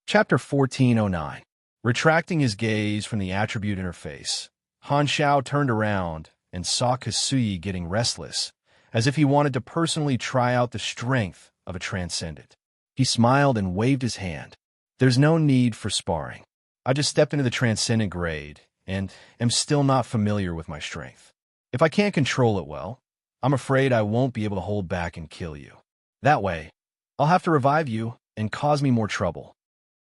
Chapter 1409. Retracting his gaze from the attribute interface, Han Xiao turned around and saw Kasuyi getting restless, as if he wanted to personally try out the strength of a transcendent. He smiled and waved his hand. There's no need for sparring. I just stepped into the transcendent grade and am still not familiar with my strength. If I can't control it well, I'm afraid I won't be able to hold back and kill you. That way, I'll have to revive you and cause me more trouble.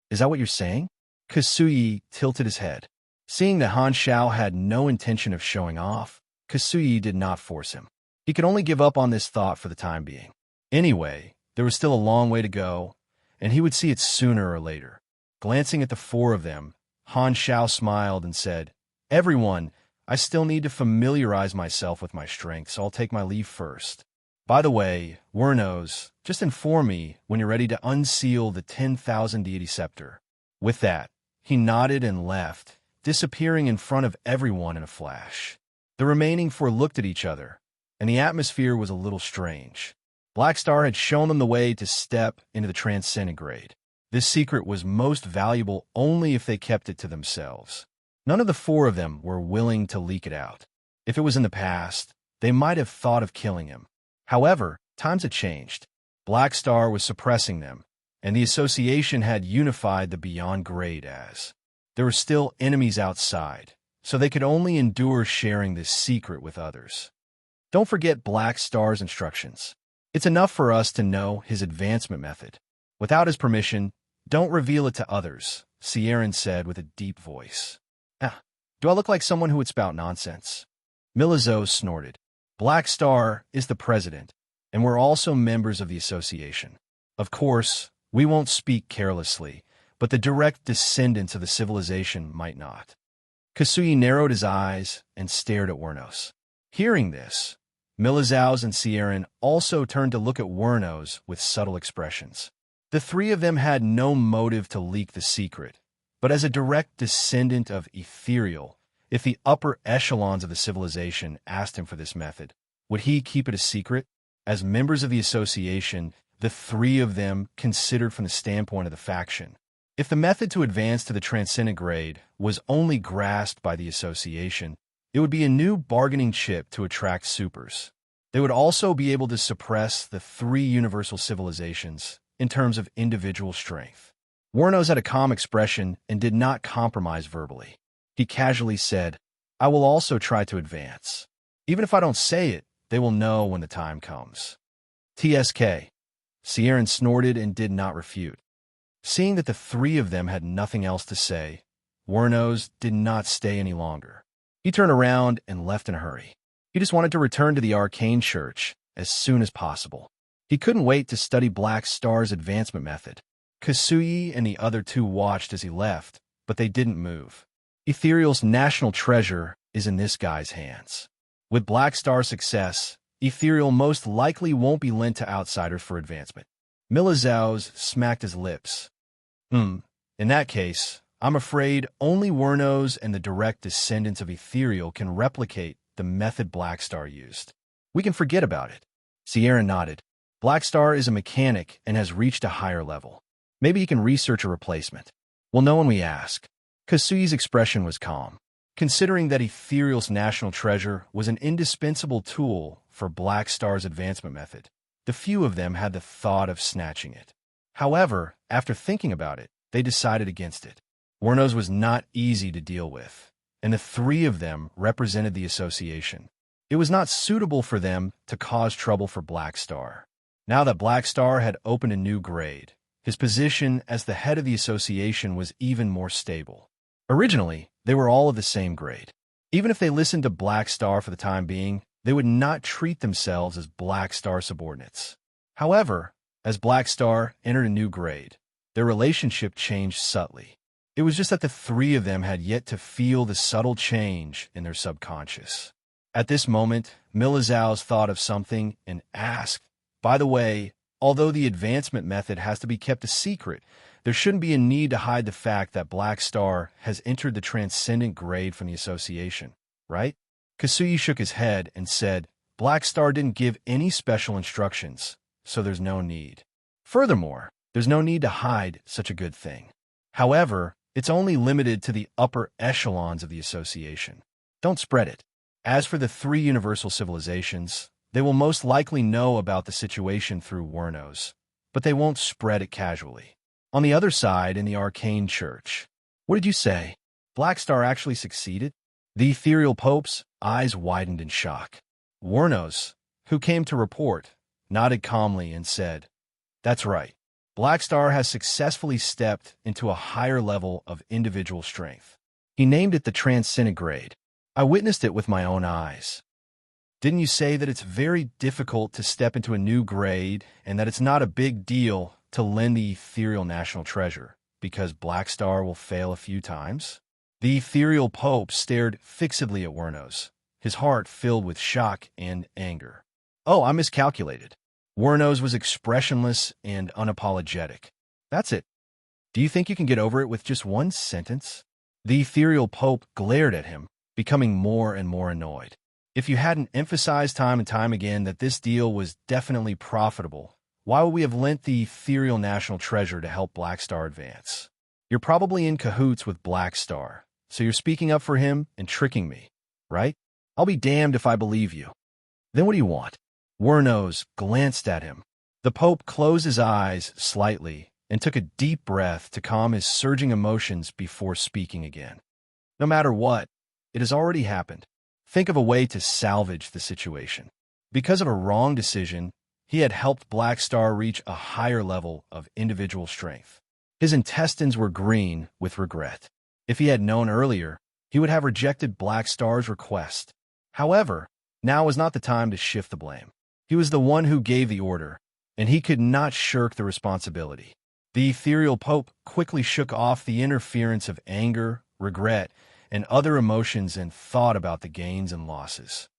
Is that what you're saying? Kasuyi tilted his head. Seeing that Han Xiao had no intention of showing off, Kasuyi did not force him. He could only give up on this thought for the time being. Anyway, there was still a long way to go, and he would see it sooner or later. Glancing at the four of them, Han Xiao smiled and said, "Everyone, I still need to familiarize myself with my strength, so I'll take my leave first. By the way, Wernos, just inform me when you're ready to unseal the 10,000 deity scepter." With that, he nodded and left, disappearing in front of everyone in a flash. The remaining four looked at each other, and the atmosphere was a little strange. Blackstar had shown them the way to step into the transcendent grade. This secret was most valuable only if they kept it to themselves. None of the four of them were willing to leak it out. If it was in the past, they might have thought of killing him. However, times had changed. Blackstar was suppressing them, and the association had unified the Beyond grade as. There were still enemies outside, so they could only endure sharing this secret with others. Don't forget Blackstar's instructions. It's enough for us to know his advancement method. Without his permission, don't reveal it to others, Sierran said with a deep voice. Do I look like someone who would spout nonsense? Milizo snorted. Blackstar is the president, and we're also members of the association. Of course, we won't speak carelessly, but the direct descendants of the civilization might not. Kasuyi narrowed his eyes and stared at Wernos. Hearing this, Milizows and Sierran also turned to look at Wernos with subtle expressions. The three of them had no motive to leak the secret, but as a direct descendant of Ethereal, if the upper echelons of the civilization asked him for this method, would he keep it a secret? As members of the association, the three of them considered from the standpoint of the faction. If the method to advance to the transcendent grade was only grasped by the association, it would be a new bargaining chip to attract supers. They would also be able to suppress the three universal civilizations in terms of individual strength. Wernos had a calm expression and did not compromise verbally. He casually said, "I will also try to advance. Even if I don't say it, they will know when the time comes." TSK. Sierran snorted and did not refute. Seeing that the three of them had nothing else to say, Wernos did not stay any longer. He turned around and left in a hurry. He just wanted to return to the Arcane Church as soon as possible. He couldn't wait to study Blackstar's advancement method. Kasuyi and the other two watched as he left, but they didn't move. Ethereal's national treasure is in this guy's hands. With Blackstar's success, Ethereal most likely won't be lent to outsiders for advancement. Milizows smacked his lips. In that case, I'm afraid only Wernos and the direct descendants of Ethereal can replicate the method Blackstar used. We can forget about it. Sierra nodded. Blackstar is a mechanic and has reached a higher level. Maybe he can research a replacement. We'll know when we ask. Kasuyi's expression was calm. Considering that Ethereal's national treasure was an indispensable tool for Blackstar's advancement method, the few of them had the thought of snatching it. However, after thinking about it, they decided against it. Wernos was not easy to deal with, and the three of them represented the association. It was not suitable for them to cause trouble for Blackstar. Now that Blackstar had opened a new grade, his position as the head of the association was even more stable. Originally, they were all of the same grade. Even if they listened to Blackstar for the time being, they would not treat themselves as Blackstar subordinates. However, as Blackstar entered a new grade, their relationship changed subtly. It was just that the three of them had yet to feel the subtle change in their subconscious. At this moment, Milizows thought of something and asked, "By the way, although the advancement method has to be kept a secret, there shouldn't be a need to hide the fact that Blackstar has entered the transcendent grade from the association, right?" Kasuyi shook his head and said, "Blackstar didn't give any special instructions, so there's no need. Furthermore, there's no need to hide such a good thing. However, it's only limited to the upper echelons of the association. Don't spread it. As for the three universal civilizations, they will most likely know about the situation through Wernos, but they won't spread it casually. On the other side, in the arcane church, what did you say? Black Star actually succeeded? The ethereal pope's eyes widened in shock. Wernos, who came to report, nodded calmly and said, "That's right. Black Star has successfully stepped into a higher level of individual strength." He named it the transcendent grade. I witnessed it with my own eyes. Didn't you say that it's very difficult to step into a new grade and that it's not a big deal to lend the ethereal national treasure because Black Star will fail a few times? The ethereal pope stared fixedly at Wernos, his heart filled with shock and anger. "Oh, I miscalculated." Wernos was expressionless and unapologetic. "That's it. Do you think you can get over it with just one sentence?" The ethereal pope glared at him, becoming more and more annoyed. "If you hadn't emphasized time and time again that this deal was definitely profitable, why would we have lent the ethereal national treasure to help Black Star advance? You're probably in cahoots with Black Star, so you're speaking up for him and tricking me, right? I'll be damned if I believe you. Then what do you want?" Wernos glanced at him. The Pope closed his eyes slightly and took a deep breath to calm his surging emotions before speaking again. "No matter what, it has already happened. Think of a way to salvage the situation. Because of a wrong decision, he had helped Black Star reach a higher level of individual strength. His intestines were green with regret. If he had known earlier, he would have rejected Black Star's request. However, now was not the time to shift the blame. He was the one who gave the order, and he could not shirk the responsibility. The ethereal pope quickly shook off the interference of anger, regret, and other emotions and thought about the gains and losses.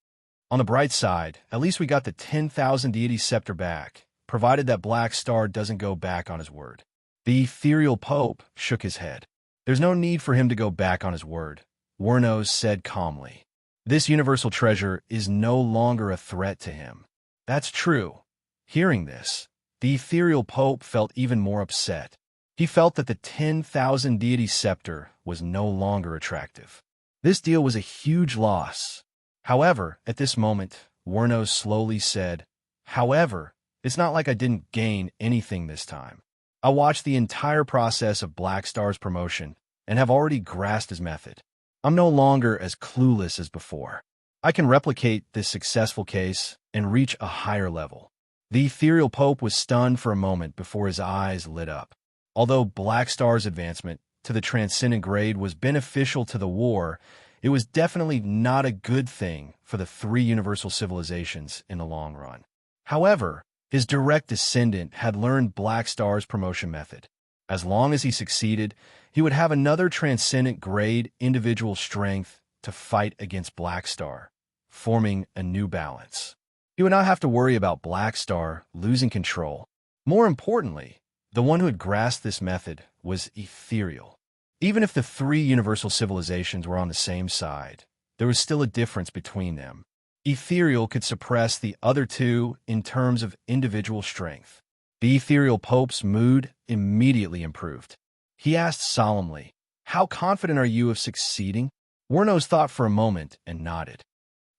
On the bright side, at least we got the 10,000 deity scepter back, provided that Black Star doesn't go back on his word. The ethereal pope shook his head. "There's no need for him to go back on his word," Wernos said calmly. "This universal treasure is no longer a threat to him." "That's true." Hearing this, the ethereal pope felt even more upset. He felt that the 10,000 deity scepter was no longer attractive. This deal was a huge loss. However, at this moment, Wernos slowly said, "However, it's not like I didn't gain anything this time. I watched the entire process of Black Star's promotion and have already grasped his method. I'm no longer as clueless as before. I can replicate this successful case and reach a higher level." The ethereal pope was stunned for a moment before his eyes lit up. Although Black Star's advancement to the transcendent grade was beneficial to the war, it was definitely not a good thing for the three universal civilizations in the long run. However, his direct descendant had learned Black Star's promotion method. As long as he succeeded, he would have another transcendent grade individual strength to fight against Black Star, forming a new balance. He would not have to worry about Black Star losing control. More importantly, the one who had grasped this method was ethereal. Even if the three universal civilizations were on the same side, there was still a difference between them. Ethereal could suppress the other two in terms of individual strength. The ethereal pope's mood immediately improved. He asked solemnly, "How confident are you of succeeding?" Wernos thought for a moment and nodded.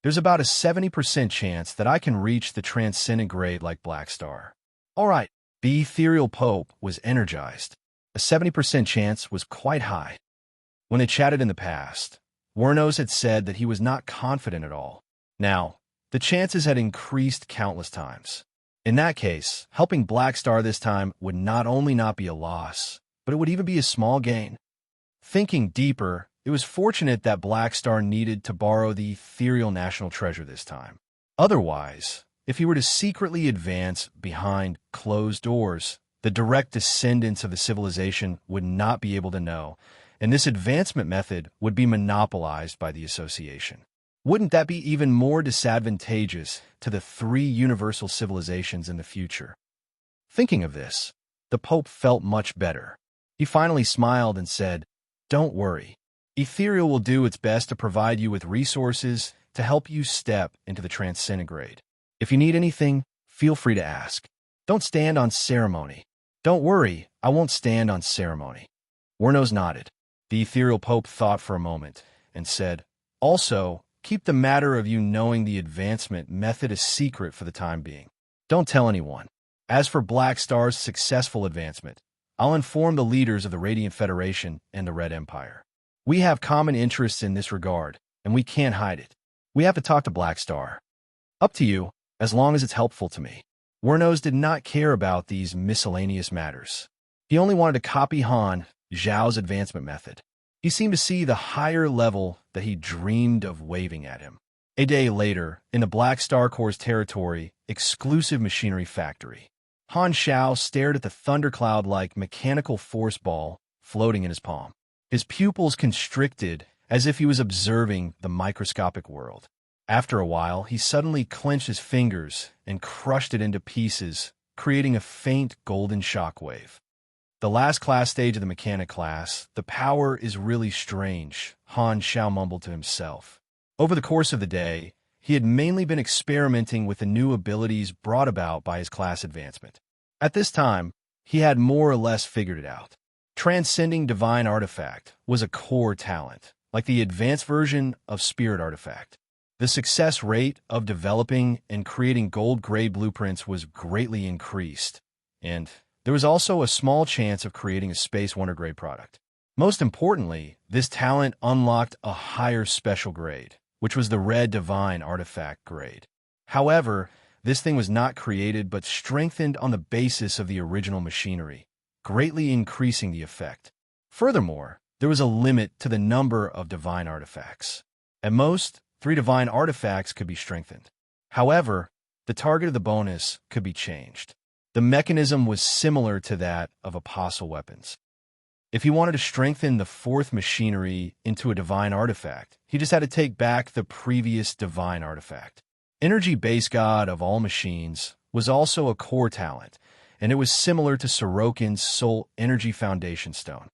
"There's about a 70% chance that I can reach the transcendent grade like Black Star." "All right." The ethereal pope was energized. A 70% chance was quite high. When they chatted in the past, Wernos had said that he was not confident at all. Now, the chances had increased countless times. In that case, helping Black Star this time would not only not be a loss, but it would even be a small gain. Thinking deeper, it was fortunate that Black Star needed to borrow the ethereal national treasure this time. Otherwise, if he were to secretly advance behind closed doors, the direct descendants of the civilization would not be able to know, and this advancement method would be monopolized by the association. Wouldn't that be even more disadvantageous to the three universal civilizations in the future? Thinking of this, the Pope felt much better. He finally smiled and said, "Don't worry. Ethereal will do its best to provide you with resources to help you step into the transcendent grade. If you need anything, feel free to ask. Don't stand on ceremony." "Don't worry, I won't stand on ceremony." Wernos nodded. The ethereal pope thought for a moment and said, "Also, keep the matter of you knowing the advancement method a secret for the time being. Don't tell anyone. As for Black Star's successful advancement, I'll inform the leaders of the Radiant Federation and the Red Empire. We have common interests in this regard, and we can't hide it. We have to talk to Black Star. Up to you, as long as it's helpful to me." Wernos did not care about these miscellaneous matters. He only wanted to copy Han Zhao's advancement method. He seemed to see the higher level that he dreamed of waving at him. A day later, in the Black Star Corps' territory, exclusive machinery factory, Han Zhao stared at the thundercloud-like mechanical force ball floating in his palm. His pupils constricted as if he was observing the microscopic world. After a while, he suddenly clenched his fingers and crushed it into pieces, creating a faint golden shockwave. The last class stage of the mechanic class, the power is really strange, Han Zhao mumbled to himself. Over the course of the day, he had mainly been experimenting with the new abilities brought about by his class advancement. At this time, he had more or less figured it out. Transcending Divine Artifact was a core talent, like the advanced version of Spirit Artifact. The success rate of developing and creating gold-grade blueprints was greatly increased, and there was also a small chance of creating a Space Wonder-grade product. Most importantly, this talent unlocked a higher special grade, which was the Red Divine Artifact grade. However, this thing was not created but strengthened on the basis of the original machinery, greatly increasing the effect. Furthermore, there was a limit to the number of divine artifacts. At most, 3 divine artifacts could be strengthened. However, the target of the bonus could be changed. The mechanism was similar to that of apostle weapons. If he wanted to strengthen the 4th machinery into a divine artifact, he just had to take back the previous divine artifact. Energy Base God of all machines was also a core talent, and it was similar to Sorokin's Soul Energy Foundation Stone.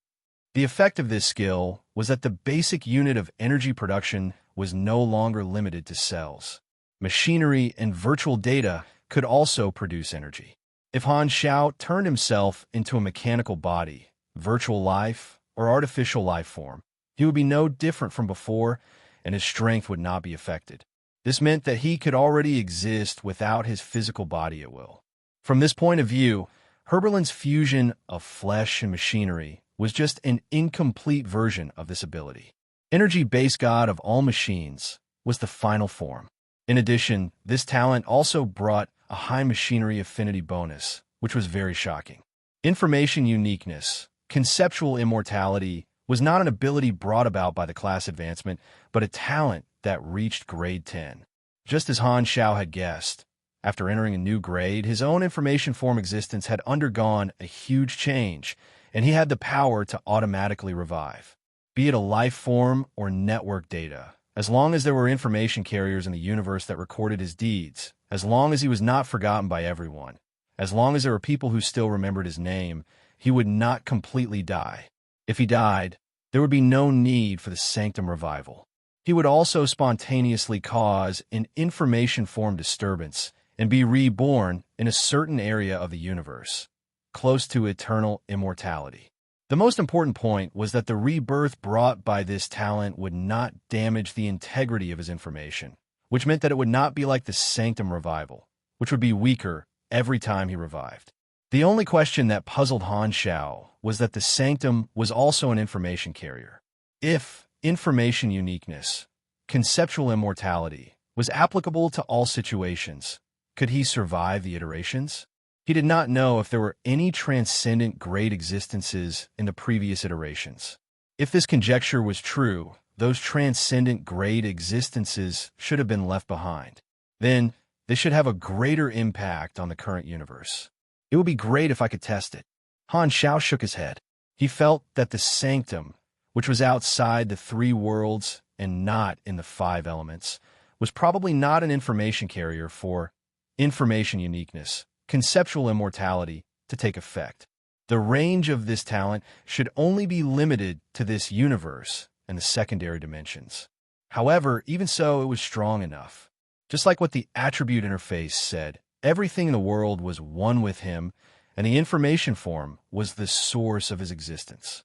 The effect of this skill was that the basic unit of energy production was no longer limited to cells. Machinery and virtual data could also produce energy. If Han Zhao turned himself into a mechanical body, virtual life, or artificial life form, he would be no different from before, and his strength would not be affected. This meant that he could already exist without his physical body at will. From this point of view, Herberlin's fusion of flesh and machinery was just an incomplete version of this ability. Energy Base God of all machines was the final form. In addition, this talent also brought a high machinery affinity bonus, which was very shocking. Information uniqueness, conceptual immortality, was not an ability brought about by the class advancement, but a talent that reached grade 10. Just as Han Zhao had guessed, after entering a new grade, his own information form existence had undergone a huge change, and he had the power to automatically revive. Be it a life form or network data, as long as there were information carriers in the universe that recorded his deeds, as long as he was not forgotten by everyone, as long as there were people who still remembered his name, he would not completely die. If he died, there would be no need for the Sanctum revival. He would also spontaneously cause an information form disturbance and be reborn in a certain area of the universe, close to eternal immortality. The most important point was that the rebirth brought by this talent would not damage the integrity of his information, which meant that it would not be like the Sanctum revival, which would be weaker every time he revived. The only question that puzzled Han Zhao was that the Sanctum was also an information carrier. If information uniqueness, conceptual immortality, was applicable to all situations, could he survive the iterations? He did not know if there were any transcendent grade existences in the previous iterations. If this conjecture was true, those transcendent grade existences should have been left behind. Then, they should have a greater impact on the current universe. It would be great if I could test it. Han Zhao shook his head. He felt that the Sanctum, which was outside the 3 worlds and not in the 5 elements, was probably not an information carrier for information uniqueness, conceptual immortality, to take effect. The range of this talent should only be limited to this universe and the secondary dimensions. However, even so, it was strong enough. Just like what the attribute interface said, everything in the world was one with him, and the information form was the source of his existence.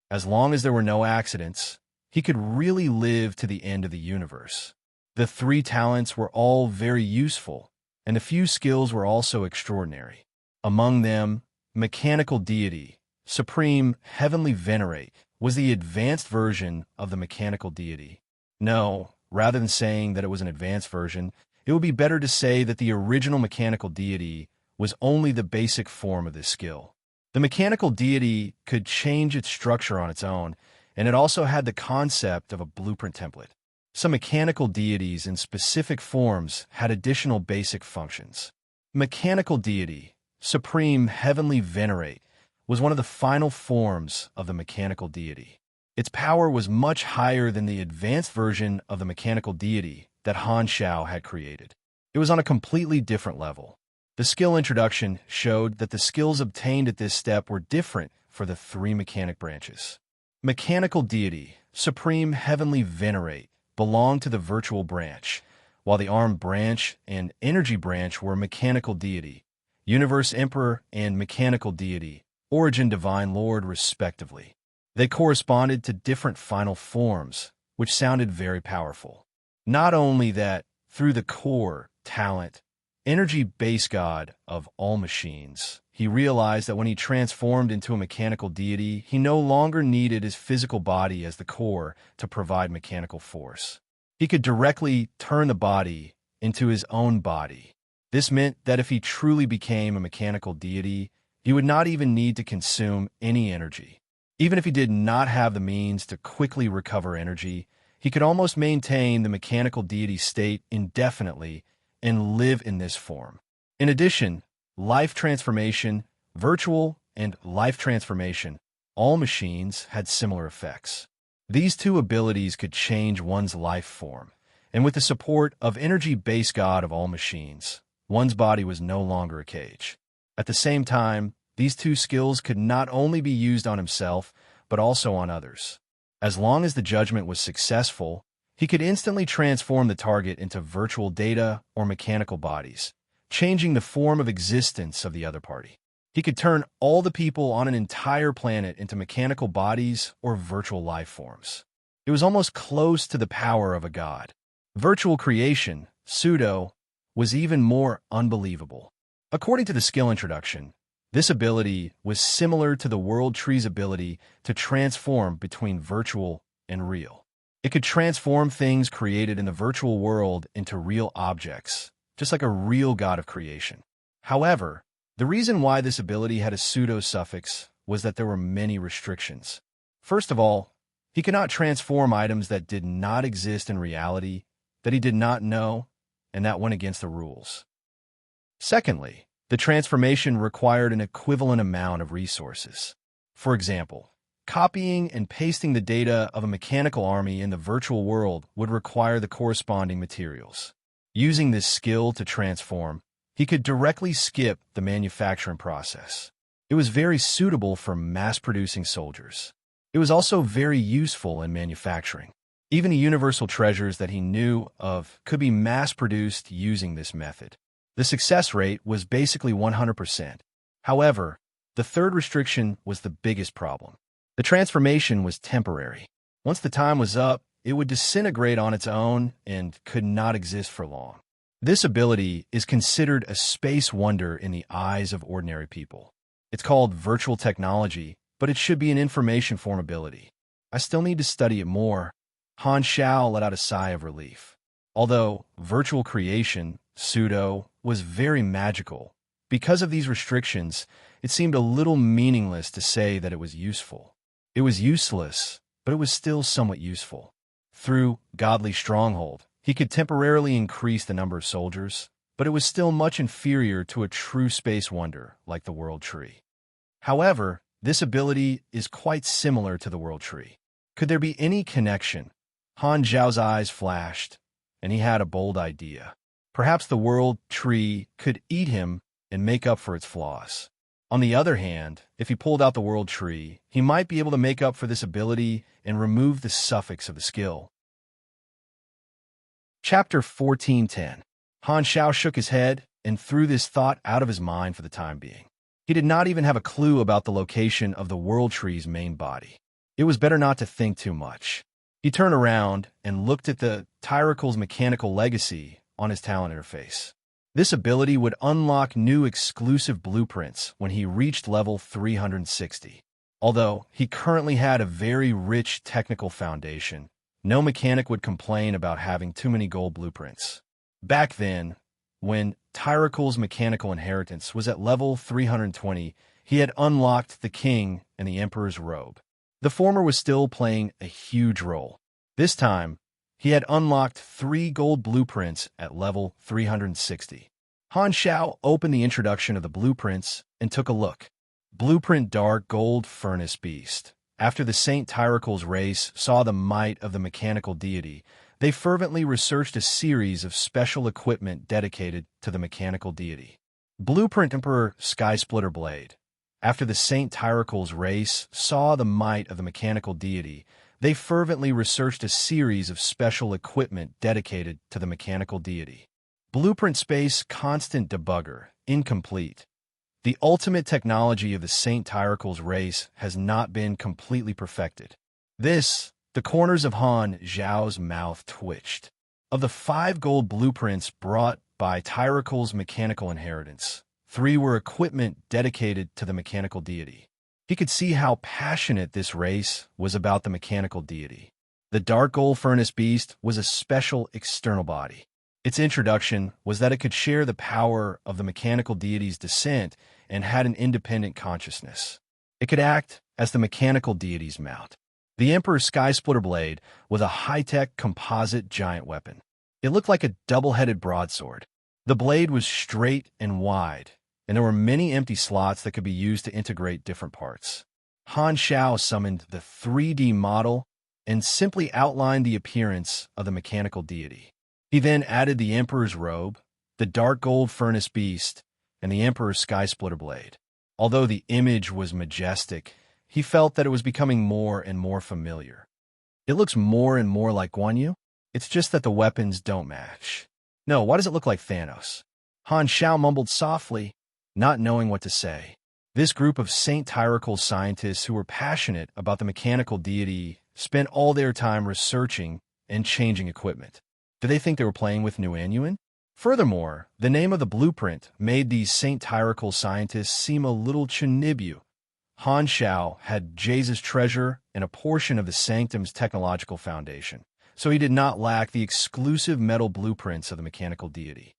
As long as there were no accidents, he could really live to the end of the universe. The three talents were all very useful, and a few skills were also extraordinary. Among them, mechanical deity, supreme, heavenly venerate, was the advanced version of the mechanical deity. No, rather than saying that it was an advanced version, it would be better to say that the original mechanical deity was only the basic form of this skill. The mechanical deity could change its structure on its own, and it also had the concept of a blueprint template. Some mechanical deities in specific forms had additional basic functions. Mechanical deity, supreme, heavenly venerate, was one of the final forms of the mechanical deity. Its power was much higher than the advanced version of the mechanical deity that Han Shao had created. It was on a completely different level. The skill introduction showed that the skills obtained at this step were different for the three mechanic branches. Mechanical deity, supreme, heavenly venerate, belonged to the virtual branch, while the arm branch and energy branch were mechanical deity, universe emperor and mechanical deity, origin divine lord respectively. They corresponded to different final forms, which sounded very powerful. Not only that, through the core, talent, energy base god of all machines, he realized that when he transformed into a mechanical deity, he no longer needed his physical body as the core to provide mechanical force. He could directly turn the body into his own body. This meant that if he truly became a mechanical deity, he would not even need to consume any energy. Even if he did not have the means to quickly recover energy, he could almost maintain the mechanical deity state indefinitely and live in this form. In addition, life transformation, virtual and life transformation, all machines had similar effects. These two abilities could change one's life form, and with the support of energy base god of all machines, one's body was no longer a cage. At the same time, these two skills could not only be used on himself, but also on others. As long as the judgment was successful, he could instantly transform the target into virtual data or mechanical bodies, changing the form of existence of the other party. He could turn all the people on an entire planet into mechanical bodies or virtual life forms. It was almost close to the power of a god. Virtual creation, pseudo, was even more unbelievable. According to the skill introduction, this ability was similar to the world tree's ability to transform between virtual and real. It could transform things created in the virtual world into real objects, just like a real god of creation. However, the reason why this ability had a pseudo suffix was that there were many restrictions. First of all, he could not transform items that did not exist in reality, that he did not know, and that went against the rules. Secondly, the transformation required an equivalent amount of resources. For example, copying and pasting the data of a mechanical army in the virtual world would require the corresponding materials. Using this skill to transform, he could directly skip the manufacturing process. It was very suitable for mass-producing soldiers. It was also very useful in manufacturing. Even the universal treasures that he knew of could be mass-produced using this method. The success rate was basically 100%. However, the third restriction was the biggest problem. The transformation was temporary. Once the time was up, it would disintegrate on its own and could not exist for long. This ability is considered a space wonder in the eyes of ordinary people. It's called virtual technology, but it should be an information form ability. I still need to study it more. Han Shao let out a sigh of relief. Although virtual creation, pseudo, was very magical, because of these restrictions, it seemed a little meaningless to say that it was useful. It was useless, but it was still somewhat useful. Through Godly Stronghold, he could temporarily increase the number of soldiers, but it was still much inferior to a true space wonder like the World Tree. However, this ability is quite similar to the World Tree. Could there be any connection? Han Zhao's eyes flashed, and he had a bold idea. Perhaps the World Tree could eat him and make up for its flaws. On the other hand, if he pulled out the World Tree, he might be able to make up for this ability and remove the suffix of the skill. Chapter 14:10. Han Shao shook his head and threw this thought out of his mind for the time being. He did not even have a clue about the location of the World Tree's main body. It was better not to think too much. He turned around and looked at the Tyracle's mechanical legacy on his talent interface. This ability would unlock new exclusive blueprints when he reached level 360. Although he currently had a very rich technical foundation, no mechanic would complain about having too many gold blueprints. Back then, when Tyracle's mechanical inheritance was at level 320, he had unlocked the King and the Emperor's robe. The former was still playing a huge role. This time, he had unlocked 3 gold blueprints at level 360. Han Xiao opened the introduction of the blueprints and took a look. Blueprint Dark Gold Furnace Beast. After the Saint Tyracle's race saw the might of the mechanical deity, they fervently researched a series of special equipment dedicated to the mechanical deity. Blueprint Emperor Skysplitter Blade. After the Saint Tyracle's race saw the might of the mechanical deity, they fervently researched a series of special equipment dedicated to the mechanical deity. Blueprint Space Constant Debugger. Incomplete. The ultimate technology of the Saint Tyracle's race has not been completely perfected. The corners of Han Xiao's mouth twitched. Of the 5 gold blueprints brought by Tyracle's mechanical inheritance, 3 were equipment dedicated to the mechanical deity. He could see how passionate this race was about the mechanical deity. The Dark Gold Furnace Beast was a special external body. Its introduction was that it could share the power of the mechanical deity's descent and had an independent consciousness. It could act as the mechanical deity's mount. The Emperor's Skysplitter Blade was a high-tech composite giant weapon. It looked like a double-headed broadsword. The blade was straight and wide, and there were many empty slots that could be used to integrate different parts. Han Xiao summoned the 3D model and simply outlined the appearance of the mechanical deity. He then added the Emperor's robe, the Dark Gold Furnace Beast, and the Emperor's Skysplitter Blade. Although the image was majestic, he felt that it was becoming more and more familiar. It looks more and more like Guan Yu. It's just that the weapons don't match. No, why does it look like Thanos? Han Xiao mumbled softly, not knowing what to say. This group of Saint Tyracle's scientists who were passionate about the mechanical deity spent all their time researching and changing equipment. Did they think they were playing with Nuanuan? Furthermore, the name of the blueprint made these Saint Tyracle scientists seem a little chinibu. Han Xiao had Jace's treasure and a portion of the Sanctum's technological foundation, so he did not lack the exclusive metal blueprints of the mechanical deity.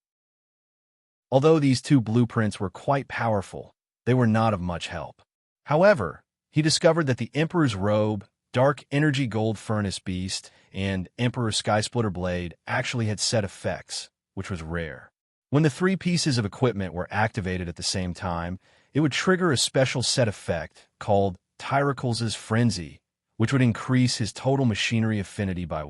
Although these 2 blueprints were quite powerful, they were not of much help. However, he discovered that the Emperor's robe, Dark Energy Gold Furnace Beast, and Emperor Skysplitter Blade actually had set effects, which was rare. When the 3 pieces of equipment were activated at the same time, it would trigger a special set effect called Tyracle's Frenzy, which would increase his total machinery affinity by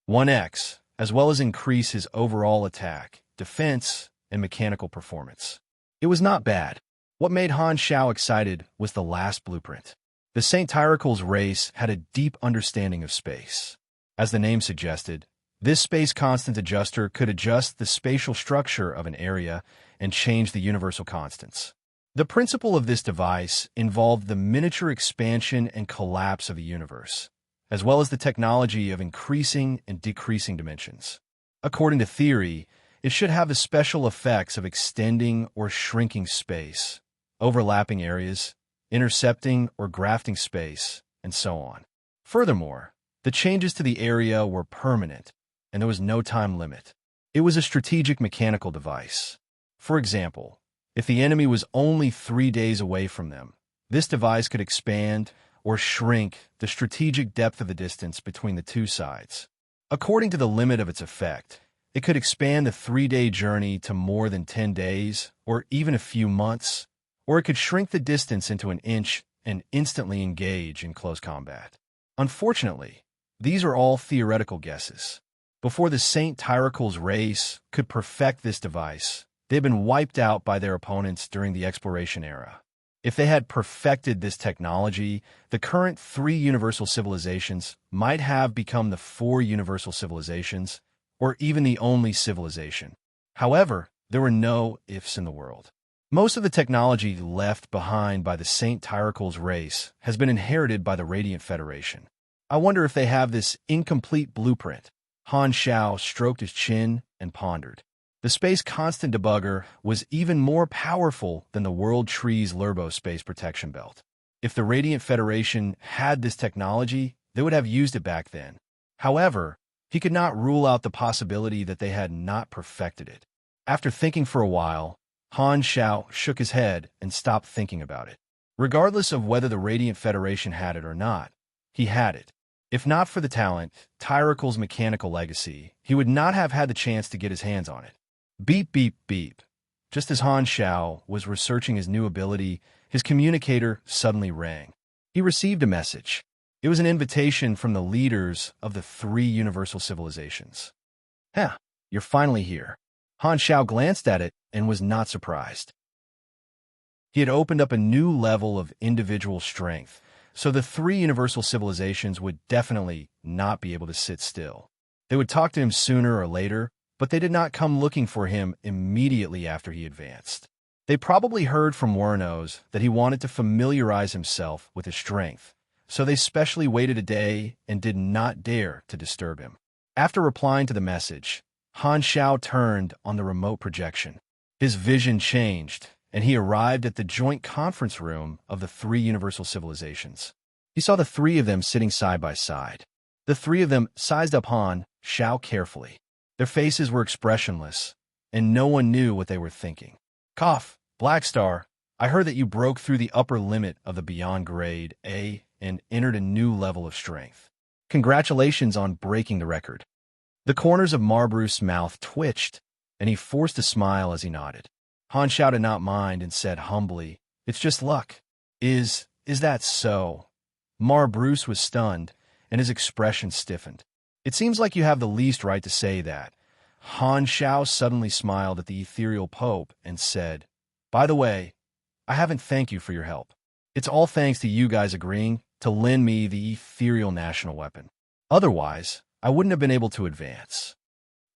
1x, as well as increase his overall attack, defense, and mechanical performance. It was not bad. What made Han Xiao excited was the last blueprint. The Saint Tyracle's race had a deep understanding of space. As the name suggested, this space constant adjuster could adjust the spatial structure of an area and change the universal constants. The principle of this device involved the miniature expansion and collapse of a universe, as well as the technology of increasing and decreasing dimensions. According to theory, it should have the special effects of extending or shrinking space, overlapping areas, intercepting or grafting space, and so on. Furthermore, the changes to the area were permanent, and there was no time limit. It was a strategic mechanical device. For example, if the enemy was only 3 days away from them, this device could expand or shrink the strategic depth of the distance between the 2 sides. According to the limit of its effect, it could expand the 3-day journey to more than 10 days, or even a few months, or it could shrink the distance into an inch and instantly engage in close combat. Unfortunately, these are all theoretical guesses. Before the Saint Tyracle's race could perfect this device, they had been wiped out by their opponents during the exploration era. If they had perfected this technology, the current 3 universal civilizations might have become the 4 universal civilizations, or even the only civilization. However, there were no ifs in the world. Most of the technology left behind by the St. Tyrical's race has been inherited by the Radiant Federation. I wonder if they have this incomplete blueprint. Han Shao stroked his chin and pondered. The Space Constant Debugger was even more powerful than the World Tree's Lurbo Space Protection Belt. If the Radiant Federation had this technology, they would have used it back then. However, he could not rule out the possibility that they had not perfected it. After thinking for a while, Han Shao shook his head and stopped thinking about it. Regardless of whether the Radiant Federation had it or not, he had it. If not for the talent, Tyrical's mechanical legacy, he would not have had the chance to get his hands on it. Beep, beep, beep. Just as Han Shao was researching his new ability, his communicator suddenly rang. He received a message. It was an invitation from the leaders of the 3 universal civilizations. Huh, you're finally here. Han Shao glanced at it and was not surprised. He had opened up a new level of individual strength, so the 3 universal civilizations would definitely not be able to sit still. They would talk to him sooner or later, but they did not come looking for him immediately after he advanced. They probably heard from Wernos that he wanted to familiarize himself with his strength, so they specially waited a day and did not dare to disturb him. After replying to the message, Han Shao turned on the remote projection. His vision changed, and he arrived at the joint conference room of the 3 universal civilizations. He saw the 3 of them sitting side by side. The 3 of them sized up Han Shao carefully. Their faces were expressionless, and no one knew what they were thinking. Cough, Blackstar, I heard that you broke through the upper limit of the Beyond Grade A and entered a new level of strength. Congratulations on breaking the record. The corners of Marbruce's mouth twitched, and he forced a smile as he nodded. Han Shao did not mind and said humbly, "It's just luck." Is that so?" Marbruce was stunned, and his expression stiffened. "It seems like you have the least right to say that." Han Shao suddenly smiled at the ethereal Pope and said, "By the way, I haven't thanked you for your help. It's all thanks to you guys agreeing to lend me the ethereal national weapon. Otherwise, I wouldn't have been able to advance."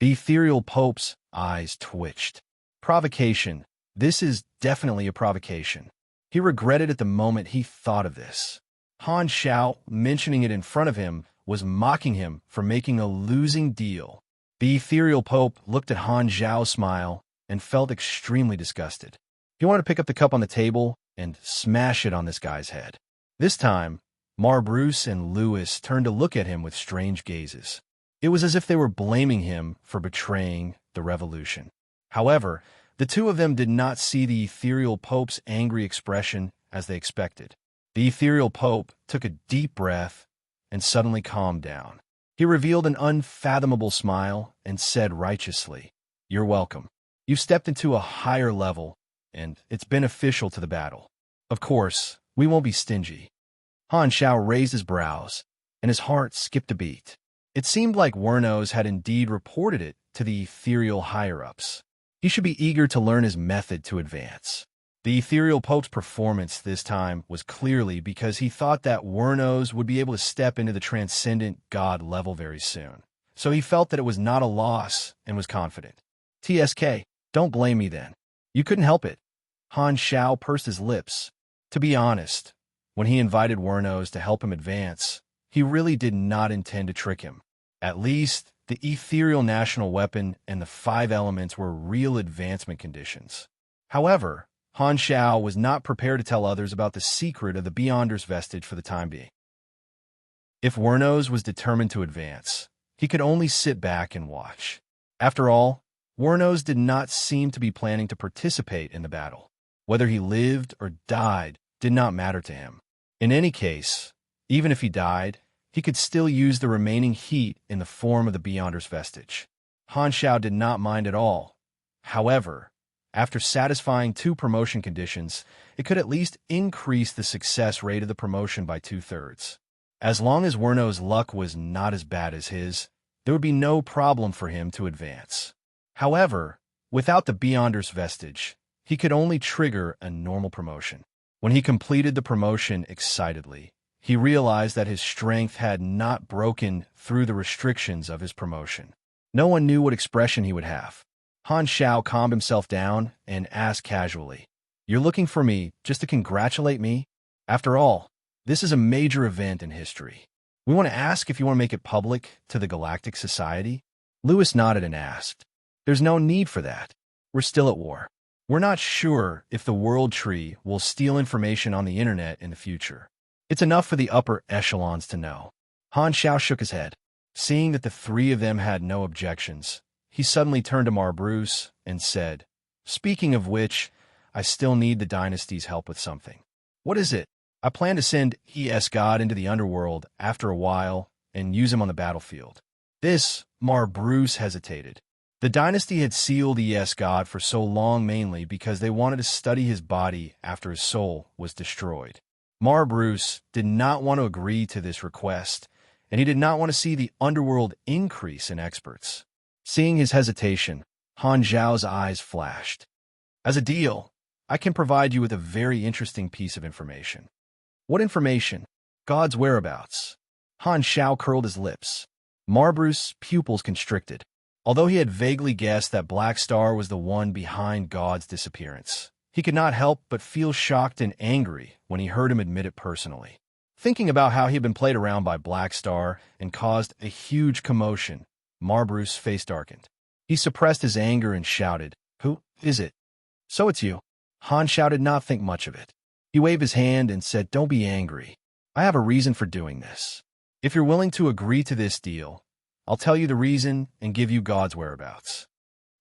The ethereal Pope's eyes twitched. Provocation. This is definitely a provocation. He regretted at the moment he thought of this. Han Shao, mentioning it in front of him, was mocking him for making a losing deal. The ethereal Pope looked at Han Zhao's smile and felt extremely disgusted. He wanted to pick up the cup on the table and smash it on this guy's head. This time, Marbruce and Lewis turned to look at him with strange gazes. It was as if they were blaming him for betraying the revolution. However, the 2 of them did not see the ethereal Pope's angry expression as they expected. The ethereal Pope took a deep breath and suddenly calmed down. He revealed an unfathomable smile and said righteously, "You're welcome. You've stepped into a higher level, and it's beneficial to the battle. Of course, we won't be stingy." Han Shao raised his brows, and his heart skipped a beat. It seemed like Wernos had indeed reported it to the ethereal higher-ups. He should be eager to learn his method to advance. The ethereal Pope's performance this time was clearly because he thought that Wernos would be able to step into the transcendent God level very soon. So he felt that it was not a loss and was confident. "TSK, don't blame me then. You couldn't help it." Han Shao pursed his lips. To be honest, when he invited Wernos to help him advance, he really did not intend to trick him. At least, the ethereal national weapon and the 5 elements were real advancement conditions. However, Han Shao was not prepared to tell others about the secret of the Beyonder's vestige for the time being. If Wernos was determined to advance, he could only sit back and watch. After all, Wernos did not seem to be planning to participate in the battle. Whether he lived or died did not matter to him. In any case, even if he died, he could still use the remaining heat in the form of the Beyonder's vestige. Han Shao did not mind at all. However, after satisfying 2 promotion conditions, it could at least increase the success rate of the promotion by 2/3. As long as Wernos' luck was not as bad as his, there would be no problem for him to advance. However, without the Beyonder's vestige, he could only trigger a normal promotion. When he completed the promotion excitedly, he realized that his strength had not broken through the restrictions of his promotion. No one knew what expression he would have. Han Shao calmed himself down and asked casually, You're looking for me just to congratulate me? After all, this is a major event in history. We want to ask if you want to make it public to the Galactic Society?" Lewis nodded and asked, "There's no need for that. We're still at war. We're not sure if the World Tree will steal information on the internet in the future. It's enough for the upper echelons to know." Han Xiao shook his head. Seeing that the three of them had no objections, he suddenly turned to Bruce and said, "Speaking of which, I still need the dynasty's help with something." "What is it?" "I plan to send God into the underworld after a while and use him on the battlefield." This, Bruce hesitated. The dynasty had sealed God for so long mainly because they wanted to study his body after his soul was destroyed. Bruce did not want to agree to this request, and he did not want to see the underworld increase in experts. Seeing his hesitation, Han Zhao's eyes flashed. "As a deal, I can provide you with a very interesting piece of information." "What information?" "God's whereabouts." Han Xiao curled his lips. Bruce's pupils constricted. Although he had vaguely guessed that Black Star was the one behind God's disappearance, he could not help but feel shocked and angry when he heard him admit it personally. Thinking about how he had been played around by Black Star and caused a huge commotion, Bruce's face darkened. He suppressed his anger and shouted, "Who is it?" "So it's you." Han Xiao did not think much of it. He waved his hand and said, "Don't be angry. I have a reason for doing this. If you're willing to agree to this deal, I'll tell you the reason and give you God's whereabouts."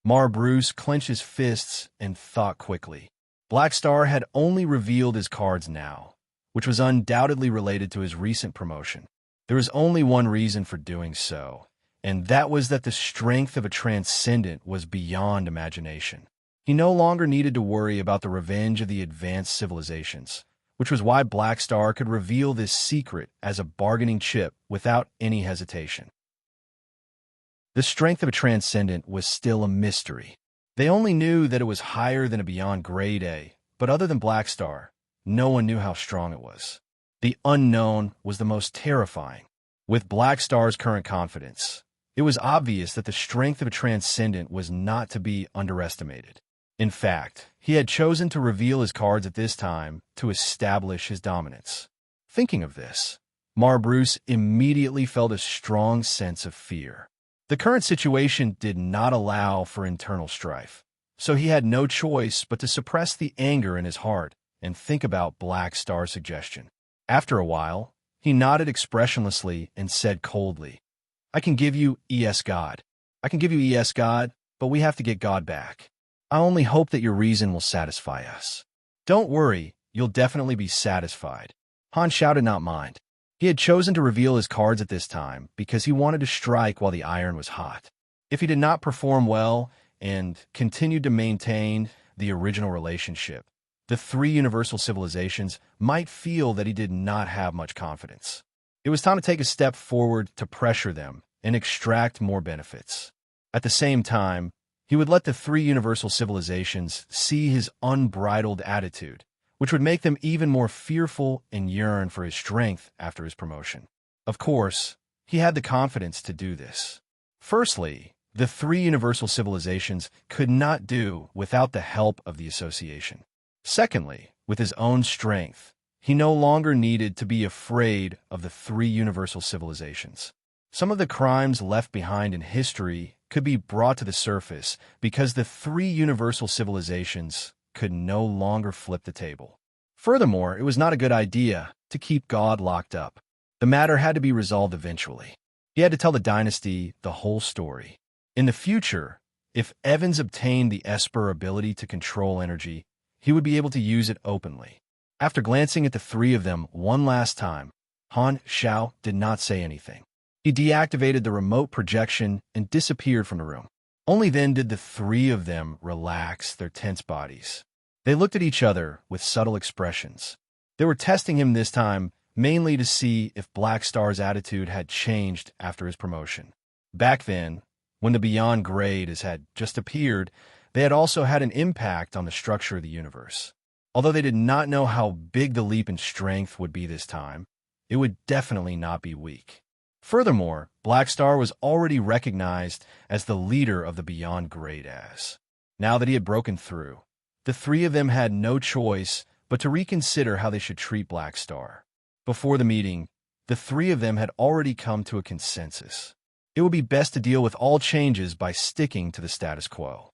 Bruce clenched his fists and thought quickly. Black Star had only revealed his cards now, which was undoubtedly related to his recent promotion. There was only one reason for doing so, and that was that the strength of a transcendent was beyond imagination. He no longer needed to worry about the revenge of the advanced civilizations, which was why Black Star could reveal this secret as a bargaining chip without any hesitation. The strength of a transcendent was still a mystery. They only knew that it was higher than a beyond grade A, but other than Black Star, no one knew how strong it was. The unknown was the most terrifying. With Black Star's current confidence, it was obvious that the strength of a transcendent was not to be underestimated. In fact, he had chosen to reveal his cards at this time to establish his dominance. Thinking of this, Bruce immediately felt a strong sense of fear. The current situation did not allow for internal strife, so he had no choice but to suppress the anger in his heart and think about Black Star's suggestion. After a while, he nodded expressionlessly and said coldly, "I can give you God. I can give you God, but we have to get God back. I only hope that your reason will satisfy us." "Don't worry, you'll definitely be satisfied." Han Xiao did not mind. He had chosen to reveal his cards at this time because he wanted to strike while the iron was hot. If he did not perform well and continued to maintain the original relationship, the three universal civilizations might feel that he did not have much confidence. It was time to take a step forward to pressure them and extract more benefits. At the same time, he would let the three universal civilizations see his unbridled attitude, which would make them even more fearful and yearn for his strength after his promotion. Of course, he had the confidence to do this. Firstly, the three universal civilizations could not do without the help of the association. Secondly, with his own strength, he no longer needed to be afraid of the three universal civilizations. Some of the crimes left behind in history could be brought to the surface because the three universal civilizations could no longer flip the table. Furthermore, it was not a good idea to keep God locked up. The matter had to be resolved eventually. He had to tell the dynasty the whole story. In the future, if Evans obtained the Esper ability to control energy, he would be able to use it openly. After glancing at the three of them one last time, Han Xiao did not say anything. He deactivated the remote projection and disappeared from the room. Only then did the three of them relax their tense bodies. They looked at each other with subtle expressions. They were testing him this time mainly to see if Black Star's attitude had changed after his promotion. Back then, when the Beyond Grade had just appeared, they had also had an impact on the structure of the universe. Although they did not know how big the leap in strength would be this time, it would definitely not be weak. Furthermore, Black Star was already recognized as the leader of the Beyond Grade. Now that he had broken through, The three of them had no choice but to reconsider how they should treat Black Star. Before the meeting, the three of them had already come to a consensus. It would be best to deal with all changes by sticking to the status quo.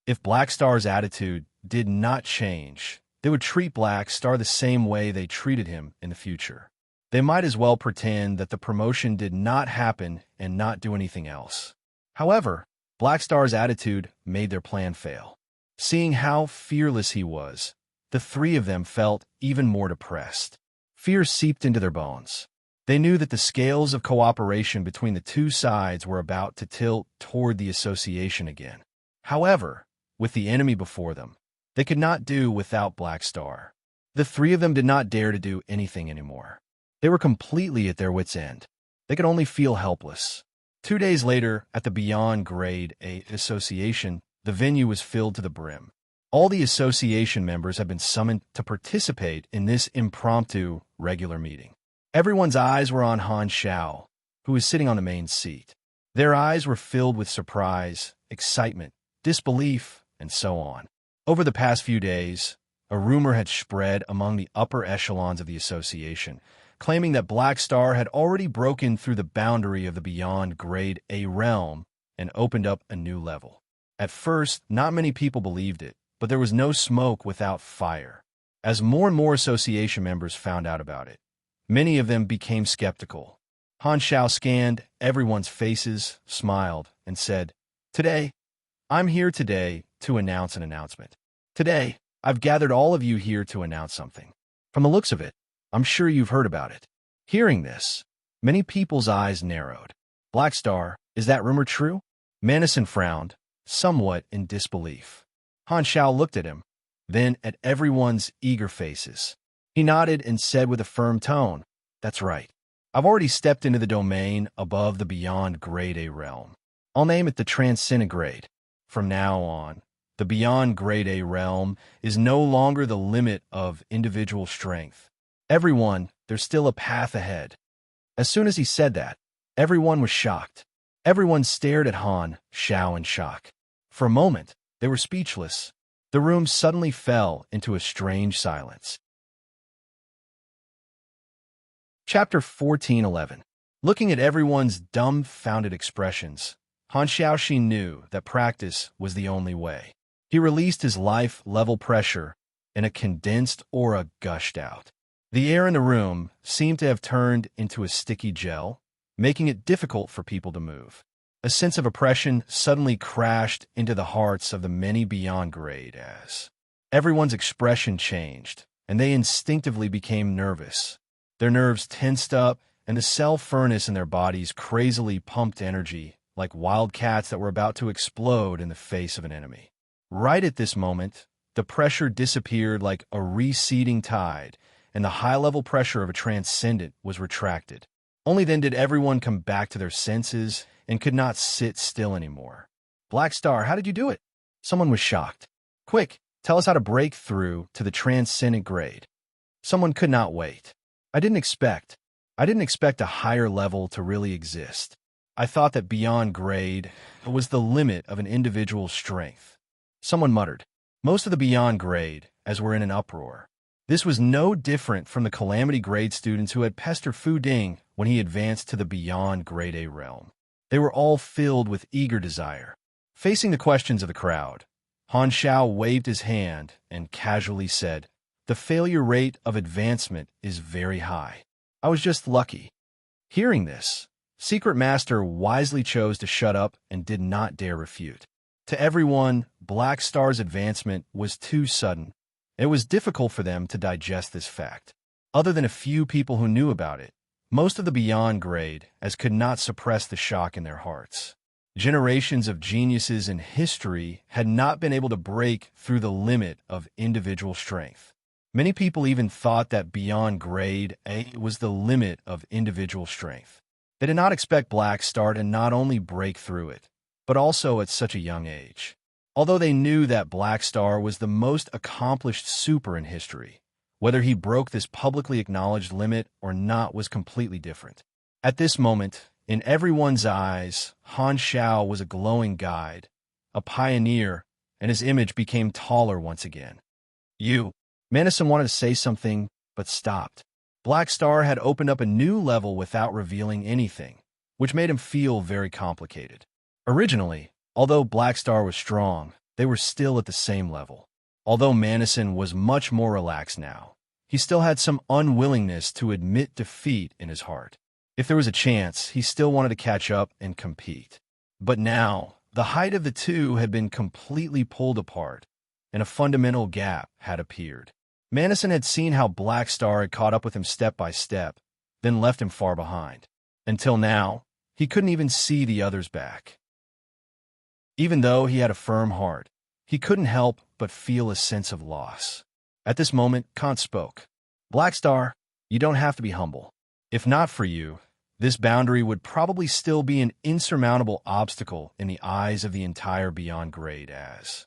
If Black Star's attitude did not change, they would treat Black Star the same way they treated him in the future. They might as well pretend that the promotion did not happen and not do anything else. However, Black Star's attitude made their plan fail. Seeing how fearless he was, the three of them felt even more depressed. Fear seeped into their bones. They knew that the scales of cooperation between the two sides were about to tilt toward the association again. However, with the enemy before them, they could not do without Black Star. The three of them did not dare to do anything anymore. They were completely at their wits' end. They could only feel helpless. 2 days later, at the Beyond Grade A Association, the venue was filled to the brim. All the association members had been summoned to participate in this impromptu regular meeting. Everyone's eyes were on Han Xiao, who was sitting on the main seat. Their eyes were filled with surprise, excitement, disbelief, and so on. Over the past few days, a rumor had spread among the upper echelons of the association, claiming that Black Star had already broken through the boundary of the Beyond Grade A realm and opened up a new level. At first, not many people believed it, but there was no smoke without fire. As more and more association members found out about it, many of them became skeptical. Han Xiao scanned everyone's faces, smiled, and said, I'm here today to announce an announcement. Today, I've gathered all of you here to announce something. From the looks of it, I'm sure you've heard about it. Hearing this, many people's eyes narrowed. Black Star, is that rumor true? Manison frowned, somewhat in disbelief. Han Xiao looked at him, then at everyone's eager faces. He nodded and said with a firm tone, That's right. I've already stepped into the domain above the Beyond Grade A realm. I'll name it the Transcendent Grade. From now on, the Beyond Grade A realm is no longer the limit of individual strength. Everyone, there's still a path ahead. As soon as he said that, everyone was shocked. Everyone stared at Han Xiao in shock. For a moment, they were speechless. The room suddenly fell into a strange silence. Chapter 14:11. Looking at everyone's dumbfounded expressions, Han Xiaoxi knew that practice was the only way. He released his life-level pressure, and a condensed aura gushed out. The air in the room seemed to have turned into a sticky gel, making it difficult for people to move. A sense of oppression suddenly crashed into the hearts of the many Beyond Grade as everyone's expression changed, and they instinctively became nervous. Their nerves tensed up, and the cell furnace in their bodies crazily pumped energy, like wild cats that were about to explode in the face of an enemy. Right at this moment, the pressure disappeared like a receding tide, and the high-level pressure of a transcendent was retracted. Only then did everyone come back to their senses and could not sit still anymore. Black Star, how did you do it? Someone was shocked. Quick, tell us how to break through to the Transcendent Grade. Someone could not wait. I didn't expect a higher level to really exist. I thought that Beyond Grade was the limit of an individual's strength. Someone muttered. Most of the Beyond Grade, as were in an uproar. This was no different from the Calamity Grade students who had pestered Fu Ding when he advanced to the Beyond Grade A realm. They were all filled with eager desire. Facing the questions of the crowd, Han Xiao waved his hand and casually said, The failure rate of advancement is very high. I was just lucky. Hearing this, Secret Master wisely chose to shut up and did not dare refute. To everyone, Black Star's advancement was too sudden. It was difficult for them to digest this fact. Other than a few people who knew about it, most of the Beyond Grade could not suppress the shock in their hearts. Generations of geniuses in history had not been able to break through the limit of individual strength. Many people even thought that Beyond Grade A was the limit of individual strength. They did not expect Black Star to not only break through it, but also at such a young age. Although they knew that Black Star was the most accomplished super in history, whether he broke this publicly acknowledged limit or not was completely different. At this moment, in everyone's eyes, Han Xiao was a glowing guide, a pioneer, and his image became taller once again. You. Madison wanted to say something, but stopped. Black Star had opened up a new level without revealing anything, which made him feel very complicated. Originally, although Black Star was strong, they were still at the same level. Although Madison was much more relaxed now, he still had some unwillingness to admit defeat in his heart. If there was a chance, he still wanted to catch up and compete. But now, the height of the two had been completely pulled apart, and a fundamental gap had appeared. Madison had seen how Black Star had caught up with him step by step, then left him far behind. Until now, he couldn't even see the others back. Even though he had a firm heart, he couldn't help but feel a sense of loss. At this moment, Kant spoke. Black Star, you don't have to be humble. If not for you, this boundary would probably still be an insurmountable obstacle in the eyes of the entire Beyond Grade as.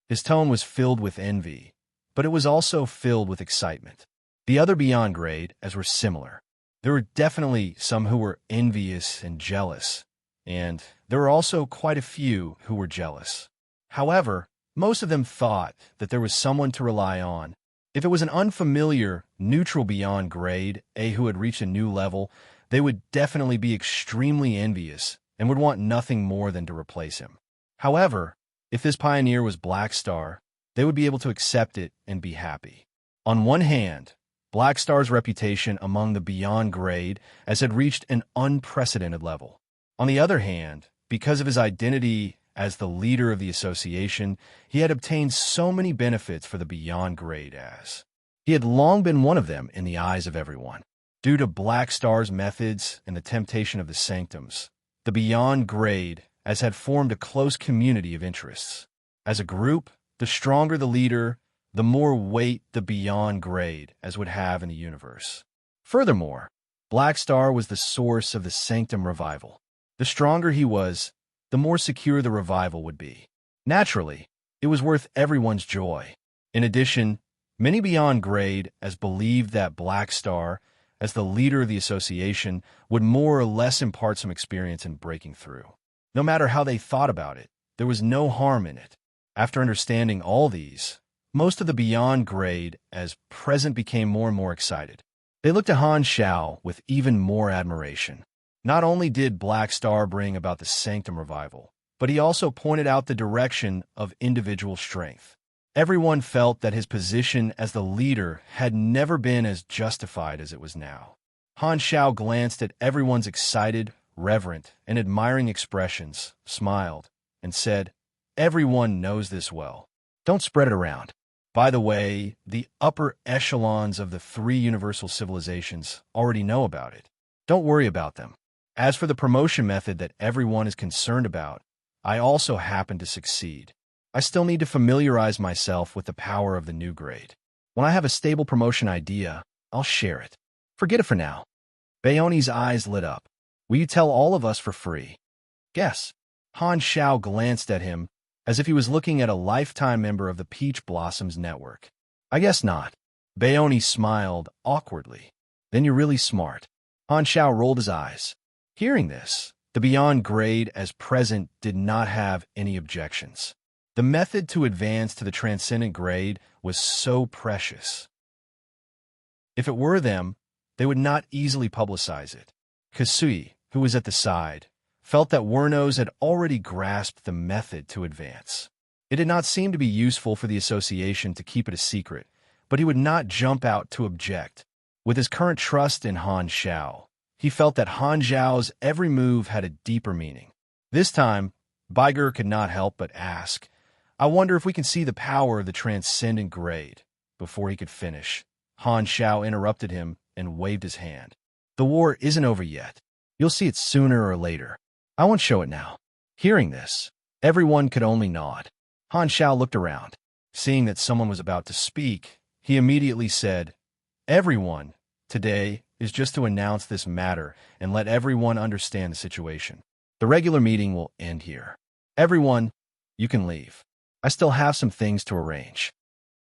His tone was filled with envy, but it was also filled with excitement. The other Beyond Grade as were similar. There were definitely some who were envious and jealous, and there were also quite a few who were jealous. However, most of them thought that there was someone to rely on. If it was an unfamiliar, neutral Beyond Grade A who had reached a new level, they would definitely be extremely envious and would want nothing more than to replace him. However, if this pioneer was Black Star, they would be able to accept it and be happy. On one hand, Black Star's reputation among the Beyond Grade as had reached an unprecedented level. On the other hand, because of his identity as the leader of the association, he had obtained so many benefits for the Beyond Grade as. He had long been one of them in the eyes of everyone. Due to Black Star's methods and the temptation of the sanctums, the Beyond Grade as had formed a close community of interests. As a group, the stronger the leader, the more weight the Beyond Grade as would have in the universe. Furthermore, Black Star was the source of the sanctum revival. The stronger he was, the more secure the revival would be. Naturally, it was worth everyone's joy. In addition, many Beyond Grade as believed that Black Star, as the leader of the association, would more or less impart some experience in breaking through. No matter how they thought about it, there was no harm in it. After understanding all these, most of the Beyond Grade as present became more and more excited. They looked at Han Xiao with even more admiration. Not only did Black Star bring about the sanctum revival, but he also pointed out the direction of individual strength. Everyone felt that his position as the leader had never been as justified as it was now. Han Xiao glanced at everyone's excited, reverent, and admiring expressions, smiled, and said, "Everyone knows this well. Don't spread it around. By the way, the upper echelons of the three universal civilizations already know about it. Don't worry about them. As for the promotion method that everyone is concerned about, I also happen to succeed. I still need to familiarize myself with the power of the new grade. When I have a stable promotion idea, I'll share it. Forget it for now." Bayone's eyes lit up. "Will you tell all of us for free?" "Guess." Han Xiao glanced at him as if he was looking at a lifetime member of the Peach Blossoms network. "I guess not." Bayone smiled awkwardly. "Then you're really smart." Han Xiao rolled his eyes. Hearing this, the Beyond Grade as present did not have any objections. The method to advance to the Transcendent Grade was so precious. If it were them, they would not easily publicize it. Kasui, who was at the side, felt that Wernos had already grasped the method to advance. It did not seem to be useful for the association to keep it a secret, but he would not jump out to object. With his current trust in Han Xiao, he felt that Han Xiao's every move had a deeper meaning. This time, Baiger could not help but ask, "I wonder if we can see the power of the Transcendent Grade." Before he could finish, Han Xiao interrupted him and waved his hand. "The war isn't over yet. You'll see it sooner or later. I won't show it now." Hearing this, everyone could only nod. Han Xiao looked around. Seeing that someone was about to speak, he immediately said, "Everyone, today is just to announce this matter and let everyone understand the situation. The regular meeting will end here. Everyone, you can leave. I still have some things to arrange."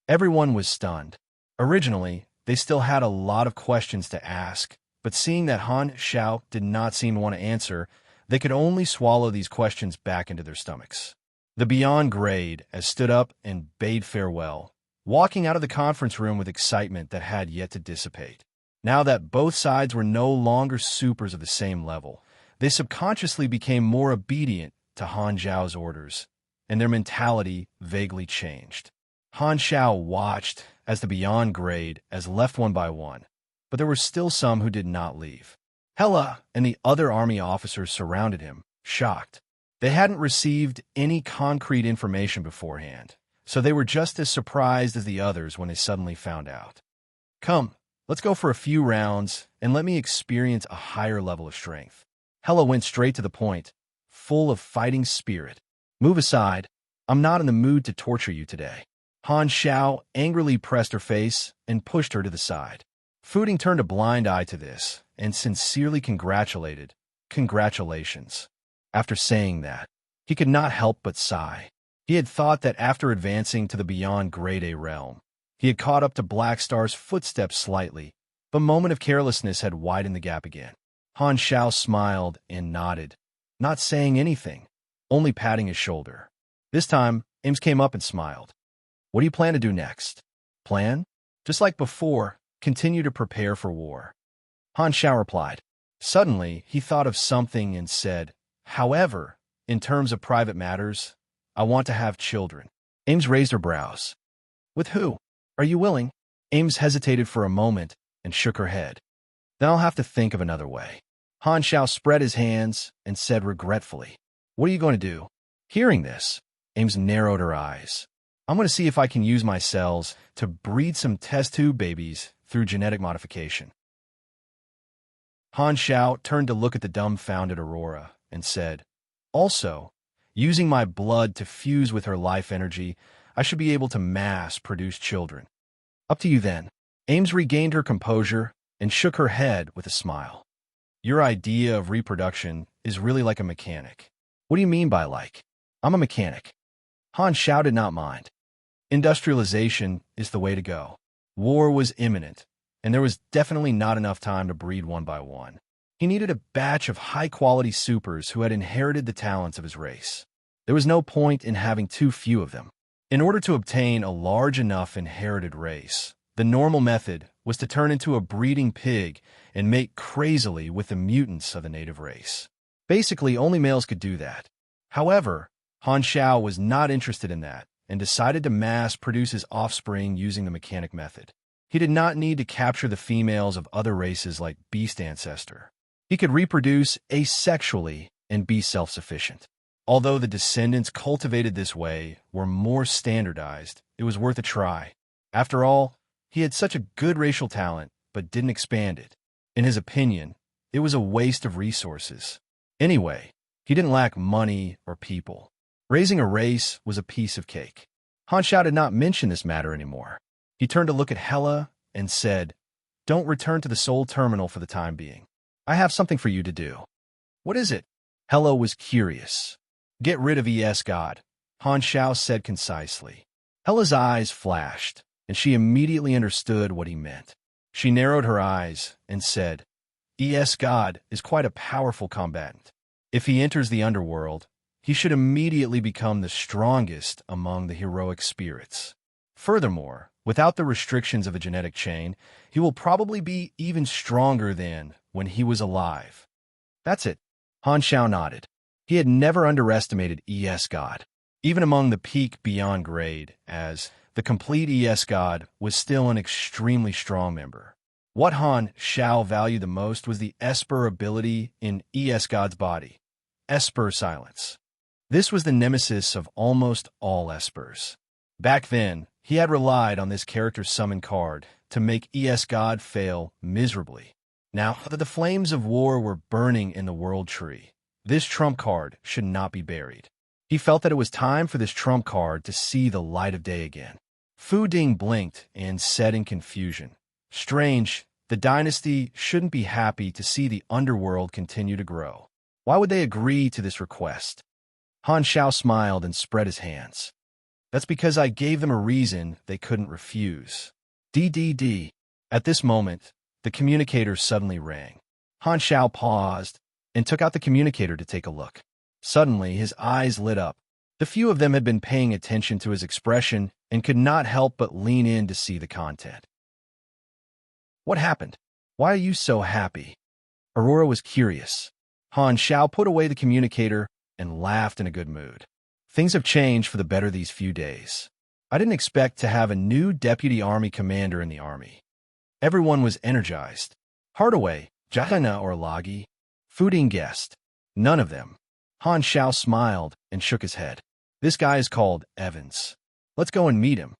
Everyone was stunned. Originally, they still had a lot of questions to ask, but seeing that Han Xiao did not seem to want to answer, they could only swallow these questions back into their stomachs. The Beyond grayed as stood up and bade farewell, walking out of the conference room with excitement that had yet to dissipate. Now that both sides were no longer supers of the same level, they subconsciously became more obedient to Han Zhao's orders, and their mentality vaguely changed. Han Zhao watched as the Beyond grayed as left one by one, but there were still some who did not leave. Hela and the other army officers surrounded him, shocked. They hadn't received any concrete information beforehand, so they were just as surprised as the others when they suddenly found out. Come, let's go for a few rounds, and let me experience a higher level of strength. Hela went straight to the point, full of fighting spirit. Move aside. I'm not in the mood to torture you today. Han Zhao angrily pressed her face and pushed her to the side. Fu Ding turned a blind eye to this and sincerely congratulated. Congratulations. After saying that, he could not help but sigh. He had thought that after advancing to the Beyond Grade A realm, he had caught up to Black Star's footsteps slightly, but a moment of carelessness had widened the gap again. Han Zhao smiled and nodded, not saying anything, only patting his shoulder. This time, Ames came up and smiled. What do you plan to do next? Plan? Just like before, continue to prepare for war. Han Zhao replied. Suddenly, he thought of something and said, however, in terms of private matters, I want to have children. Ames raised her brows. With who? Are you willing? Ames hesitated for a moment and shook her head. Then I'll have to think of another way. Han Zhao spread his hands and said regretfully, What are you going to do? Hearing this, Ames narrowed her eyes. I'm going to see if I can use my cells to breed some test tube babies through genetic modification. Han Zhao turned to look at the dumbfounded Aurora and said, Also, using my blood to fuse with her life energy, I should be able to mass-produce children. Up to you then. Ames regained her composure and shook her head with a smile. Your idea of reproduction is really like a mechanic. What do you mean by like? I'm a mechanic. Han Zhao did not mind. Industrialization is the way to go. War was imminent, and there was definitely not enough time to breed one by one. He needed a batch of high-quality supers who had inherited the talents of his race. There was no point in having too few of them. In order to obtain a large enough inherited race, the normal method was to turn into a breeding pig and mate crazily with the mutants of the native race. Basically, only males could do that. However, Han Zhao was not interested in that and decided to mass-produce his offspring using the mechanic method. He did not need to capture the females of other races like Beast Ancestor. He could reproduce asexually and be self-sufficient. Although the descendants cultivated this way were more standardized, it was worth a try. After all, he had such a good racial talent, but didn't expand it. In his opinion, it was a waste of resources. Anyway, he didn't lack money or people. Raising a race was a piece of cake. Han Zhao did not mention this matter anymore. He turned to look at Hela and said, Don't return to the Soul Terminal for the time being. I have something for you to do. What is it? Hela was curious. Get rid of ES God, Han Zhao said concisely. Hela's eyes flashed, and she immediately understood what he meant. She narrowed her eyes and said, ES God is quite a powerful combatant. If he enters the underworld, he should immediately become the strongest among the heroic spirits. Furthermore, without the restrictions of a genetic chain, he will probably be even stronger than when he was alive. That's it. Han Zhao nodded. He had never underestimated ES God. Even among the peak Beyond grade, as the complete ES God was still an extremely strong member. What Han Zhao valued the most was the Esper ability in ES God's body. Esper silence. This was the nemesis of almost all Espers. Back then, he had relied on this character's summon card to make ES God fail miserably. Now that the flames of war were burning in the World Tree, this trump card should not be buried. He felt that it was time for this trump card to see the light of day again. Fu Ding blinked and said in confusion, Strange, the dynasty shouldn't be happy to see the underworld continue to grow. Why would they agree to this request? Han Zhao smiled and spread his hands. That's because I gave them a reason they couldn't refuse. DDD. At this moment, the communicator suddenly rang. Han Zhao paused and took out the communicator to take a look. Suddenly, his eyes lit up. The few of them had been paying attention to his expression and could not help but lean in to see the content. What happened? Why are you so happy? Aurora was curious. Han Xiao put away the communicator and laughed in a good mood. Things have changed for the better these few days. I didn't expect to have a new deputy army commander in the army. Everyone was energized. Hardaway, Jahana or Lagi, Fuding guessed. None of them. Han Xiao smiled and shook his head. This guy is called Evans. Let's go and meet him.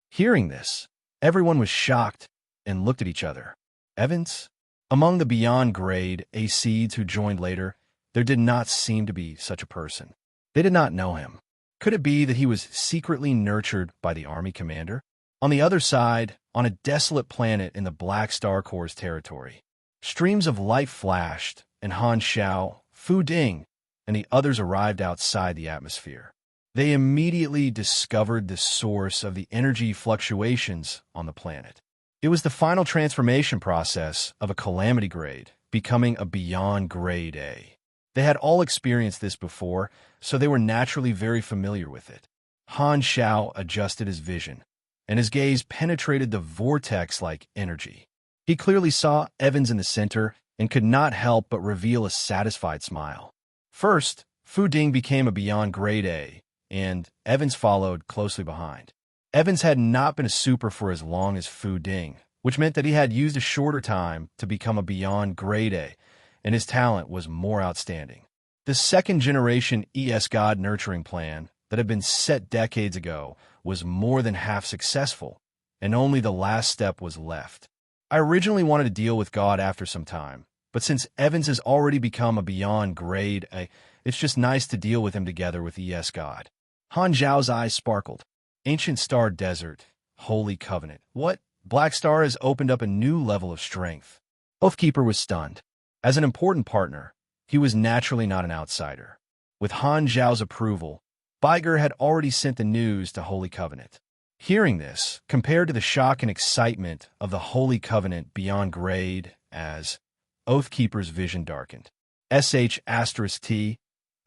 Hearing this, everyone was shocked and looked at each other. Evans? Among the beyond grade ACs who joined later, there did not seem to be such a person. They did not know him. Could it be that he was secretly nurtured by the army commander? On the other side, on a desolate planet in the Black Star Corps' territory, streams of light flashed, and Han Xiao, Fu Ding, and the others arrived outside the atmosphere. They immediately discovered the source of the energy fluctuations on the planet. It was the final transformation process of a calamity grade, becoming a beyond grade A. They had all experienced this before, so they were naturally very familiar with it. Han Xiao adjusted his vision, and his gaze penetrated the vortex-like energy. He clearly saw Evans in the center and could not help but reveal a satisfied smile. First, Fu Ding became a beyond grade A, and Evans followed closely behind. Evans had not been a super for as long as Fu Ding, which meant that he had used a shorter time to become a beyond grade A, and his talent was more outstanding. The second-generation ES God nurturing plan that had been set decades ago was more than half successful, and only the last step was left. I originally wanted to deal with God after some time, but since Evans has already become a beyond grade A, it's just nice to deal with him together with ES God. Han Zhao's eyes sparkled. Ancient Star Desert, Holy Covenant. What? Black Star has opened up a new level of strength. Oathkeeper was stunned. As an important partner, he was naturally not an outsider. With Han Zhao's approval, Biger had already sent the news to Holy Covenant. Hearing this, compared to the shock and excitement of the Holy Covenant beyond grade as Oathkeeper's vision darkened. *T,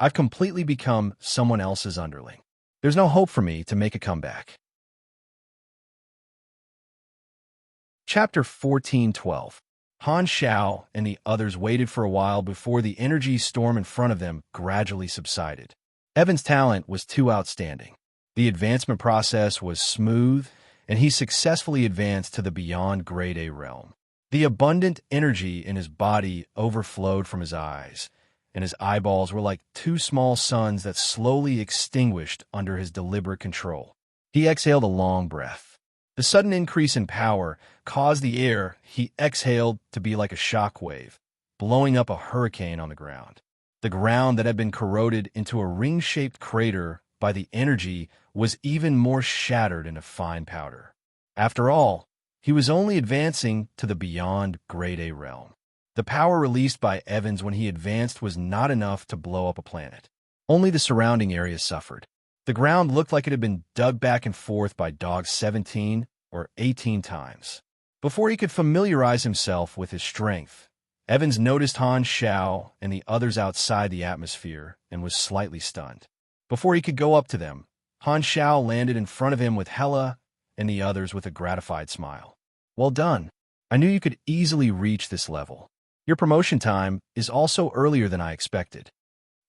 I've completely become someone else's underling. There's no hope for me to make a comeback. Chapter 14:12. Han Xiao and the others waited for a while before the energy storm in front of them gradually subsided. Evan's talent was too outstanding. The advancement process was smooth, and he successfully advanced to the beyond grade A realm. The abundant energy in his body overflowed from his eyes, and his eyeballs were like two small suns that slowly extinguished under his deliberate control. He exhaled a long breath. The sudden increase in power caused the air he exhaled to be like a shock wave, blowing up a hurricane on the ground. The ground that had been corroded into a ring-shaped crater by the energy was even more shattered into fine powder. After all, he was only advancing to the beyond grade A realm. The power released by Evans when he advanced was not enough to blow up a planet. Only the surrounding area suffered. The ground looked like it had been dug back and forth by dogs 17 or 18 times. Before he could familiarize himself with his strength, Evans noticed Han Xiao and the others outside the atmosphere and was slightly stunned. Before he could go up to them, Han Xiao landed in front of him with Hela and the others with a gratified smile. Well done. I knew you could easily reach this level. Your promotion time is also earlier than I expected.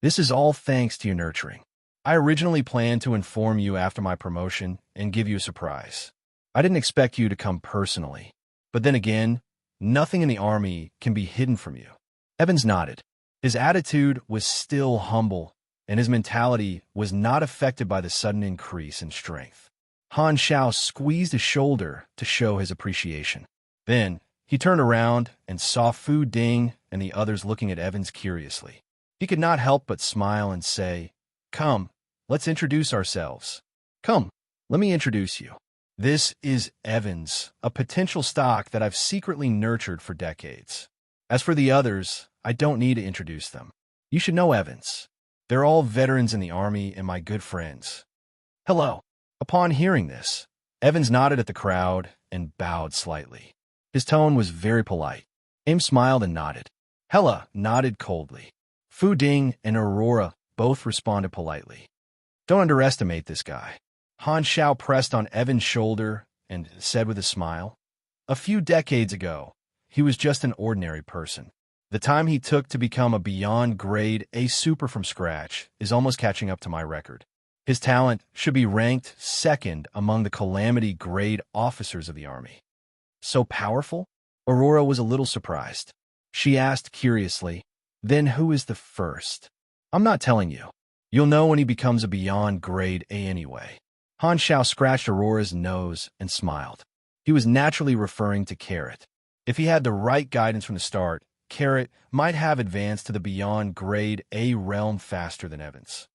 This is all thanks to your nurturing. I originally planned to inform you after my promotion and give you a surprise. I didn't expect you to come personally. But then again, nothing in the army can be hidden from you. Evans nodded. His attitude was still humble, and his mentality was not affected by the sudden increase in strength. Han Xiao squeezed his shoulder to show his appreciation. Then, he turned around and saw Fu Ding and the others looking at Evans curiously. He could not help but smile and say, "Come, let's introduce ourselves. Come, let me introduce you. This is Evans, a potential stock that I've secretly nurtured for decades. As for the others, I don't need to introduce them. You should know Evans. They're all veterans in the army and my good friends. Hello." Upon hearing this, Evans nodded at the crowd and bowed slightly. His tone was very polite. Aim smiled and nodded. Hela nodded coldly. Fu Ding and Aurora both responded politely. Don't underestimate this guy. Han Xiao pressed on Evan's shoulder and said with a smile, "A few decades ago, he was just an ordinary person. The time he took to become a beyond grade A super from scratch is almost catching up to my record. His talent should be ranked second among the calamity grade officers of the army." "So powerful?" Aurora was a little surprised. She asked curiously, "Then who is the first?" "I'm not telling you. You'll know when he becomes a beyond grade A anyway." Han Xiao scratched Aurora's nose and smiled. He was naturally referring to Carrot. If he had the right guidance from the start, Carrot might have advanced to the beyond grade A realm faster than Evans.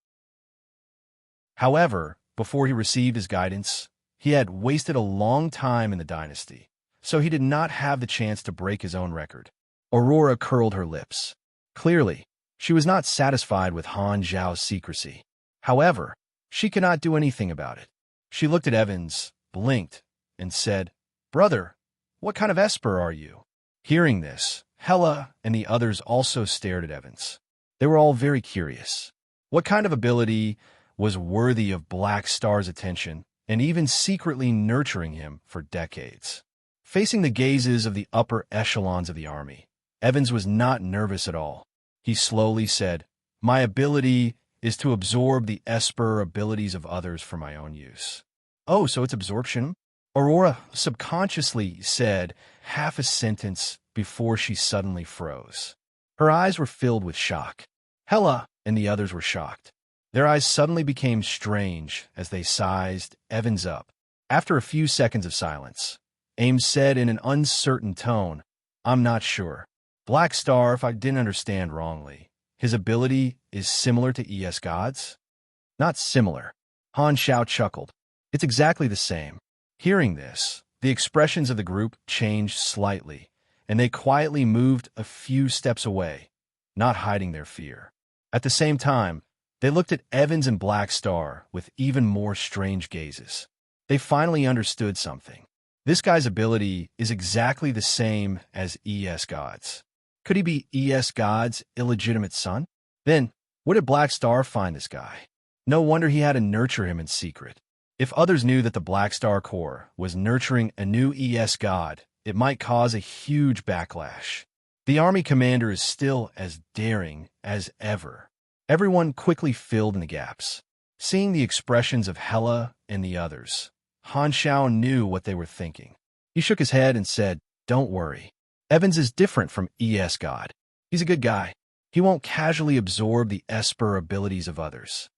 However, before he received his guidance, he had wasted a long time in the dynasty, so he did not have the chance to break his own record. Aurora curled her lips. Clearly, she was not satisfied with Han Zhao's secrecy. However, she could not do anything about it. She looked at Evans, blinked, and said, "Brother, what kind of Esper are you?" Hearing this, Hela and the others also stared at Evans. They were all very curious. What kind of ability was worthy of Black Star's attention and even secretly nurturing him for decades? Facing the gazes of the upper echelons of the army, Evans was not nervous at all. He slowly said, "My ability is to absorb the Esper abilities of others for my own use." "Oh, so it's absorption?" Aurora subconsciously said half a sentence before she suddenly froze. Her eyes were filled with shock. Hela and the others were shocked. Their eyes suddenly became strange as they sized Evans up. After a few seconds of silence, Ames said in an uncertain tone, "I'm not sure. Black Star, if I didn't understand wrongly, his ability is similar to ES God's?" "Not similar." Han Xiao chuckled. "It's exactly the same." Hearing this, the expressions of the group changed slightly, and they quietly moved a few steps away, not hiding their fear. At the same time, they looked at Evans and Black Star with even more strange gazes. They finally understood something. This guy's ability is exactly the same as ES God's. Could he be ES God's illegitimate son? Then, where did Black Star find this guy? No wonder he had to nurture him in secret. If others knew that the Black Star Corps was nurturing a new ES God, it might cause a huge backlash. The army commander is still as daring as ever. Everyone quickly filled in the gaps. Seeing the expressions of Hela and the others, Han Xiao knew what they were thinking. He shook his head and said, "Don't worry. Evans is different from ES God. He's a good guy. He won't casually absorb the Esper abilities of others."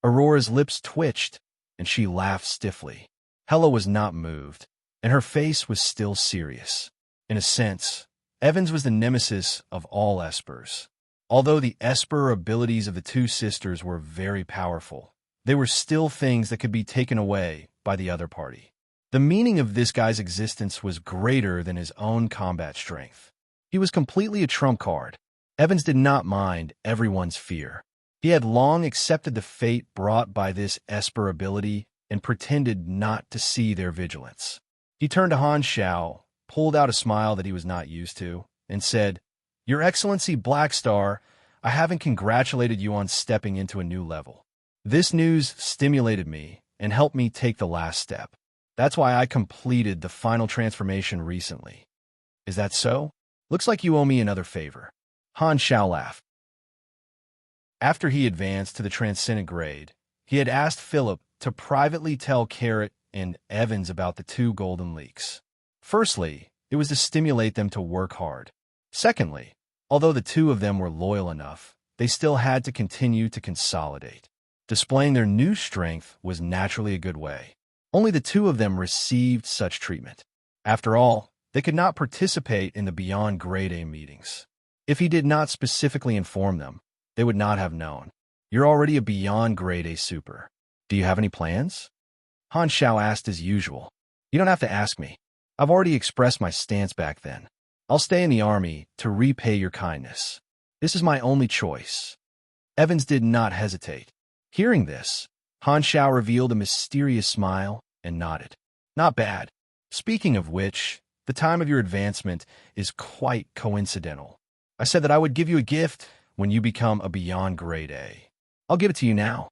Aurora's lips twitched, and she laughed stiffly. Hela was not moved, and her face was still serious. In a sense, Evans was the nemesis of all Espers. Although the Esper abilities of the two sisters were very powerful, they were still things that could be taken away by the other party. The meaning of this guy's existence was greater than his own combat strength. He was completely a trump card. Evans did not mind everyone's fear. He had long accepted the fate brought by this Esper ability and pretended not to see their vigilance. He turned to Han Xiao, pulled out a smile that he was not used to, and said, "Your Excellency Black Star, I haven't congratulated you on stepping into a new level. This news stimulated me and helped me take the last step. That's why I completed the final transformation recently." "Is that so? Looks like you owe me another favor." Han Xiao laughed. After he advanced to the transcendent grade, he had asked Philip to privately tell Carrot and Evans about the two golden leaks. Firstly, it was to stimulate them to work hard. Secondly, although the two of them were loyal enough, they still had to continue to consolidate. Displaying their new strength was naturally a good way. Only the two of them received such treatment. After all, they could not participate in the Beyond Grade A meetings. If he did not specifically inform them, they would not have known. "You're already a Beyond Grade A super. Do you have any plans?" Han Xiao asked as usual. "You don't have to ask me. I've already expressed my stance back then. I'll stay in the army to repay your kindness. This is my only choice." Evans did not hesitate. Hearing this, Han Xiao revealed a mysterious smile and nodded. "Not bad. Speaking of which, the time of your advancement is quite coincidental. I said that I would give you a gift when you become a Beyond Grade A. I'll give it to you now."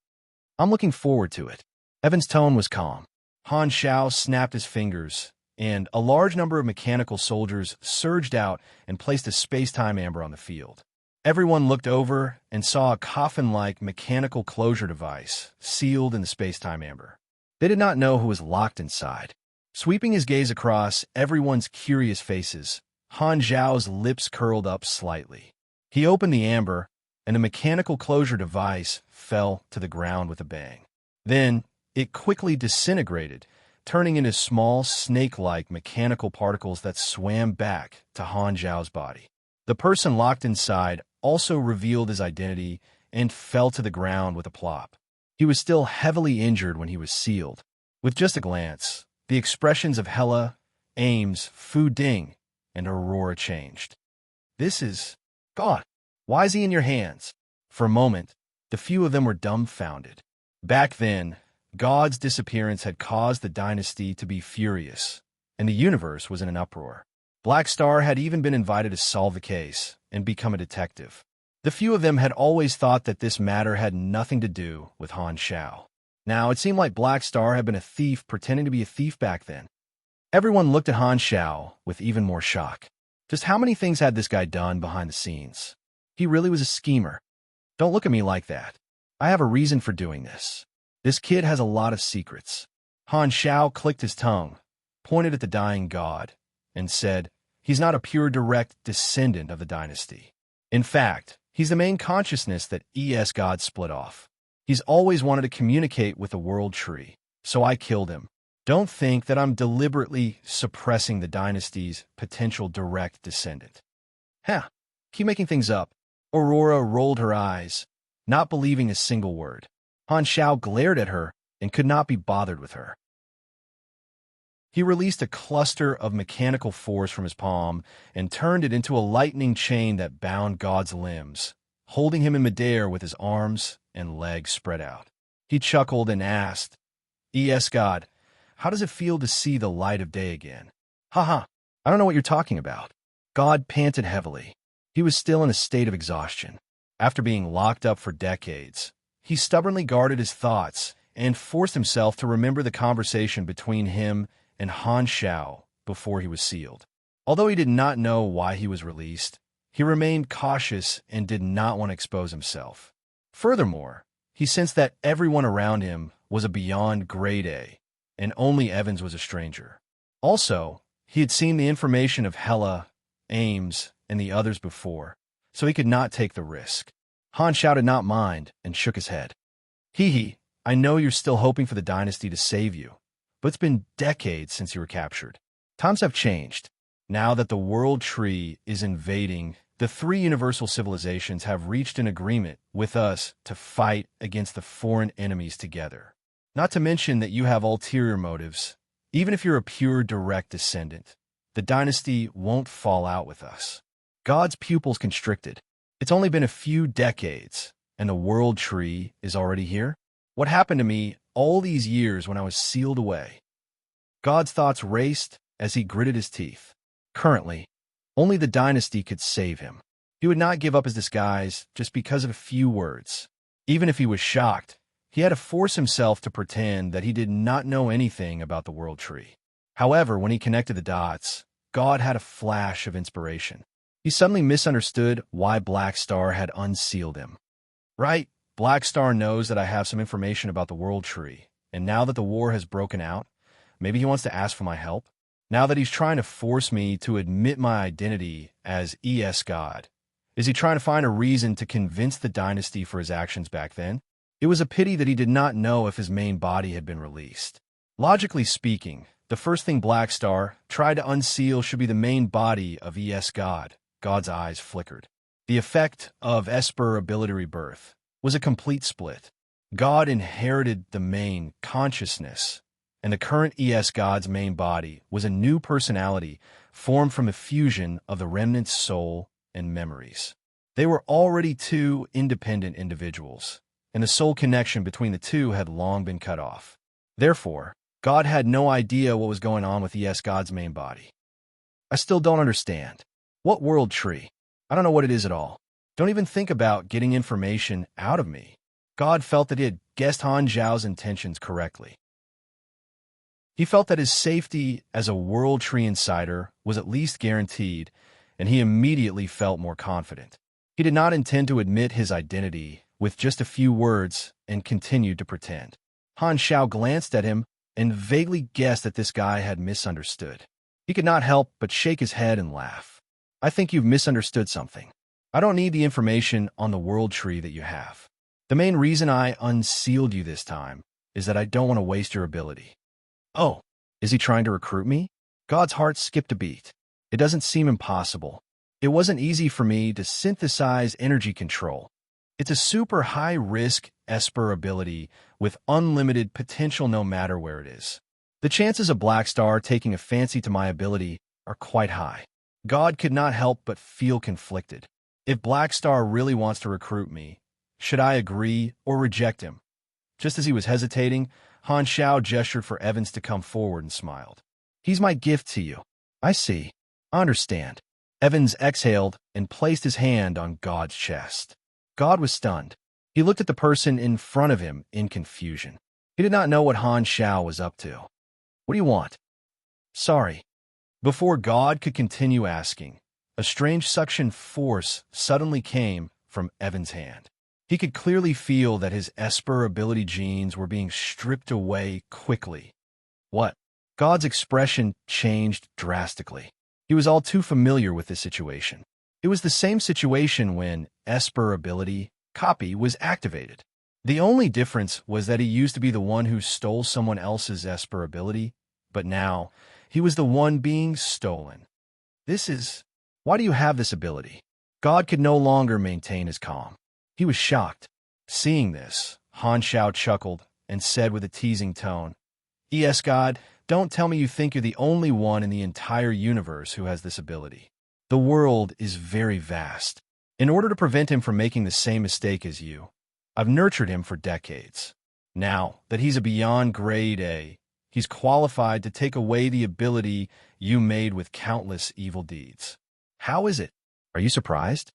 I'm looking forward to it. Evan's tone was calm. Han Shao snapped his fingers, and a large number of mechanical soldiers surged out and placed a space-time amber on the field. Everyone looked over and saw a coffin-like mechanical closure device sealed in the space-time amber. They did not know who was locked inside. Sweeping his gaze across everyone's curious faces, Han Zhao's lips curled up slightly. He opened the amber, and the mechanical closure device fell to the ground with a bang. Then, it quickly disintegrated, turning into small, snake-like mechanical particles that swam back to Han Zhao's body. The person locked inside also revealed his identity and fell to the ground with a plop. He was still heavily injured when he was sealed. With just a glance, the expressions of Hela, Ames, Fu Ding, and Aurora changed. "This is... God, why is he in your hands?" For a moment, the few of them were dumbfounded. Back then, God's disappearance had caused the dynasty to be furious, and the universe was in an uproar. Black Star had even been invited to solve the case and become a detective. The few of them had always thought that this matter had nothing to do with Han Shao. Now, it seemed like Black Star had been a thief pretending to be a thief back then. Everyone looked at Han Shao with even more shock. Just how many things had this guy done behind the scenes? He really was a schemer. Don't look at me like that. I have a reason for doing this. This kid has a lot of secrets. Han Shao clicked his tongue, pointed at the dying god, and said, "He's not a pure direct descendant of the dynasty. In fact, he's the main consciousness that ES God split off. He's always wanted to communicate with the world tree, so I killed him. Don't think that I'm deliberately suppressing the dynasty's potential direct descendant." "Huh, keep making things up." Aurora rolled her eyes, not believing a single word. Han Shao glared at her and could not be bothered with her. He released a cluster of mechanical force from his palm and turned it into a lightning chain that bound God's limbs, holding him in midair with his arms and legs spread out. He chuckled and asked, "ES God, how does it feel to see the light of day again?" "Haha, I don't know what you're talking about." God panted heavily. He was still in a state of exhaustion. After being locked up for decades, he stubbornly guarded his thoughts and forced himself to remember the conversation between him and Han Shao before he was sealed. Although he did not know why he was released, he remained cautious and did not want to expose himself. Furthermore, he sensed that everyone around him was a beyond grade A, and only Evans was a stranger. Also, he had seen the information of Hela, Ames, and the others before, so he could not take the risk. Han Shao did not mind and shook his head. "Hee, I know you're still hoping for the dynasty to save you, but it's been decades since you were captured. Times have changed. Now that the world tree is invading, the three universal civilizations have reached an agreement with us to fight against the foreign enemies together. Not to mention that you have ulterior motives. Even if you're a pure direct descendant, the dynasty won't fall out with us." God's pupils constricted. It's only been a few decades, and the world tree is already here? What happened to me all these years when I was sealed away? God's thoughts raced as he gritted his teeth. Currently, only the dynasty could save him. He would not give up his disguise just because of a few words. Even if he was shocked, he had to force himself to pretend that he did not know anything about the world tree. However, when he connected the dots, God had a flash of inspiration. He suddenly misunderstood why Black Star had unsealed him. Right, Black Star knows that I have some information about the world tree, and now that the war has broken out, maybe he wants to ask for my help? Now that he's trying to force me to admit my identity as ES God, is he trying to find a reason to convince the dynasty for his actions back then? It was a pity that he did not know if his main body had been released. Logically speaking, the first thing Black Star tried to unseal should be the main body of ES God. God's eyes flickered. The effect of Esper ability rebirth was a complete split. God inherited the main consciousness, and the current ES God's main body was a new personality formed from a fusion of the remnant's soul and memories. They were already two independent individuals, and the soul connection between the two had long been cut off. Therefore, God had no idea what was going on with ES God's main body. I still don't understand. What world tree? I don't know what it is at all. Don't even think about getting information out of me. God felt that he had guessed Han Zhao's intentions correctly. He felt that his safety as a World Tree Insider was at least guaranteed, and he immediately felt more confident. He did not intend to admit his identity with just a few words and continued to pretend. Han Zhao glanced at him and vaguely guessed that this guy had misunderstood. He could not help but shake his head and laugh. I think you've misunderstood something. I don't need the information on the World Tree that you have. The main reason I unsealed you this time is that I don't want to waste your ability. Oh, is he trying to recruit me? God's heart skipped a beat. It doesn't seem impossible. It wasn't easy for me to synthesize energy control. It's a super high-risk Esper ability with unlimited potential no matter where it is. The chances of Black Star taking a fancy to my ability are quite high. God could not help but feel conflicted. If Black Star really wants to recruit me, should I agree or reject him? Just as he was hesitating, Han Zhao gestured for Evans to come forward and smiled. He's my gift to you. I see. I understand. Evans exhaled and placed his hand on God's chest. God was stunned. He looked at the person in front of him in confusion. He did not know what Han Zhao was up to. What do you want? Sorry. Before God could continue asking, a strange suction force suddenly came from Evans' hand. He could clearly feel that his Esper ability genes were being stripped away quickly. What? God's expression changed drastically. He was all too familiar with this situation. It was the same situation when Esper ability copy was activated. The only difference was that he used to be the one who stole someone else's Esper ability, but now he was the one being stolen. Why do you have this ability? God could no longer maintain his calm. He was shocked. Seeing this, Han Zhao chuckled and said with a teasing tone, "Yes, God, don't tell me you think you're the only one in the entire universe who has this ability. The world is very vast. In order to prevent him from making the same mistake as you, I've nurtured him for decades. Now that he's a beyond grade A, he's qualified to take away the ability you made with countless evil deeds. How is it? Are you surprised?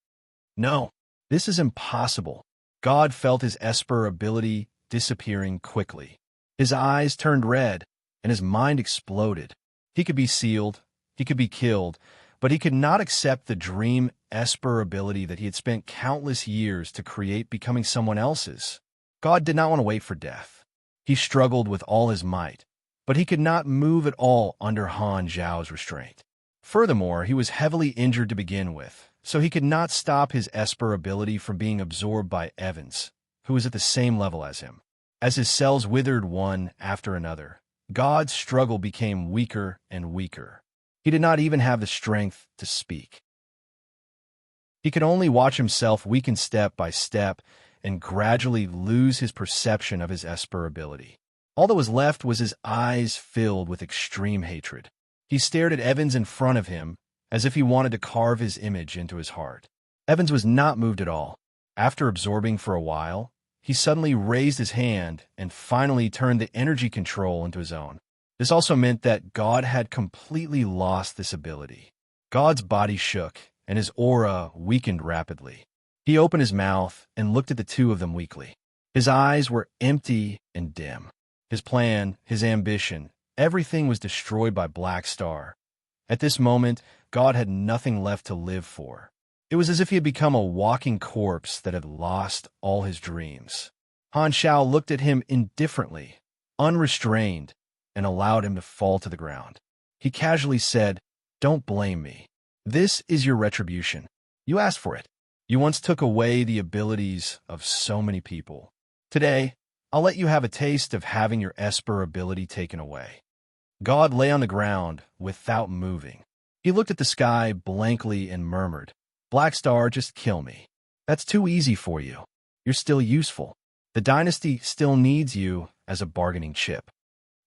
No. This is impossible." God felt his Esper ability disappearing quickly. His eyes turned red, and his mind exploded. He could be sealed, he could be killed, but he could not accept the dream Esper ability that he had spent countless years to create becoming someone else's. God did not want to wait for death. He struggled with all his might, but he could not move at all under Han Zhao's restraint. Furthermore, he was heavily injured to begin with, so he could not stop his Esper ability from being absorbed by Evans, who was at the same level as him. As his cells withered one after another, God's struggle became weaker and weaker. He did not even have the strength to speak. He could only watch himself weaken step by step and gradually lose his perception of his Esper ability. All that was left was his eyes filled with extreme hatred. He stared at Evans in front of him, as if he wanted to carve his image into his heart. Evans was not moved at all. After absorbing for a while, he suddenly raised his hand and finally turned the energy control into his own. This also meant that God had completely lost this ability. God's body shook, and his aura weakened rapidly. He opened his mouth and looked at the two of them weakly. His eyes were empty and dim. His plan, his ambition, everything was destroyed by Black Star. At this moment, God had nothing left to live for. It was as if he had become a walking corpse that had lost all his dreams. Han Zhao looked at him indifferently, unrestrained, and allowed him to fall to the ground. He casually said, "Don't blame me. This is your retribution. You asked for it. You once took away the abilities of so many people. Today, I'll let you have a taste of having your Esper ability taken away." God lay on the ground without moving. He looked at the sky blankly and murmured, "Black Star, just kill me. That's too easy for you. You're still useful. The dynasty still needs you as a bargaining chip."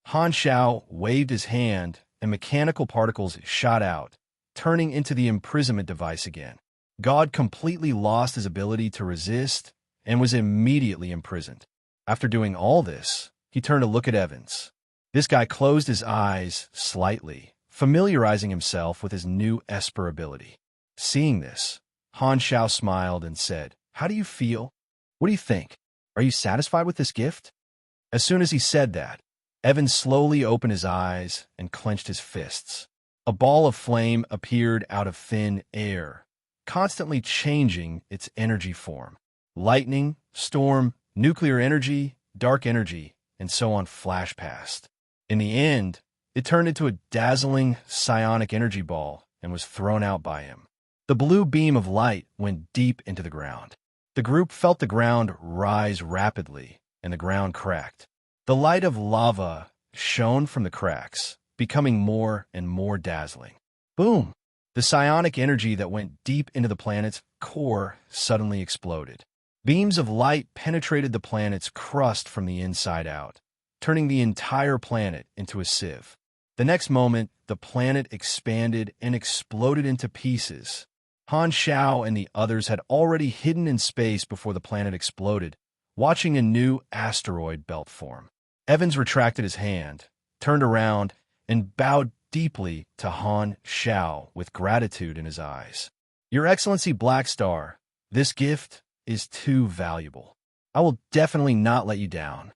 Han Zhao waved his hand, and mechanical particles shot out, turning into the imprisonment device again. God completely lost his ability to resist and was immediately imprisoned. After doing all this, he turned to look at Evans. This guy closed his eyes slightly, familiarizing himself with his new Esper ability. Seeing this, Han Zhao smiled and said, "How do you feel? What do you think?" Are you satisfied with this gift? As soon as he said that, Evan slowly opened his eyes and clenched his fists. A ball of flame appeared out of thin air, constantly changing its energy form. Lightning, storm, nuclear energy, dark energy, and so on flashed past. In the end, it turned into a dazzling psionic energy ball and was thrown out by him. The blue beam of light went deep into the ground. The group felt the ground rise rapidly, and the ground cracked. The light of lava shone from the cracks, becoming more and more dazzling. Boom! The psionic energy that went deep into the planet's core suddenly exploded. Beams of light penetrated the planet's crust from the inside out, turning the entire planet into a sieve. The next moment, the planet expanded and exploded into pieces. Han Shao and the others had already hidden in space before the planet exploded, watching a new asteroid belt form. Evans retracted his hand, turned around, and bowed deeply to Han Shao with gratitude in his eyes. Your Excellency Black Star, this gift is too valuable. I will definitely not let you down.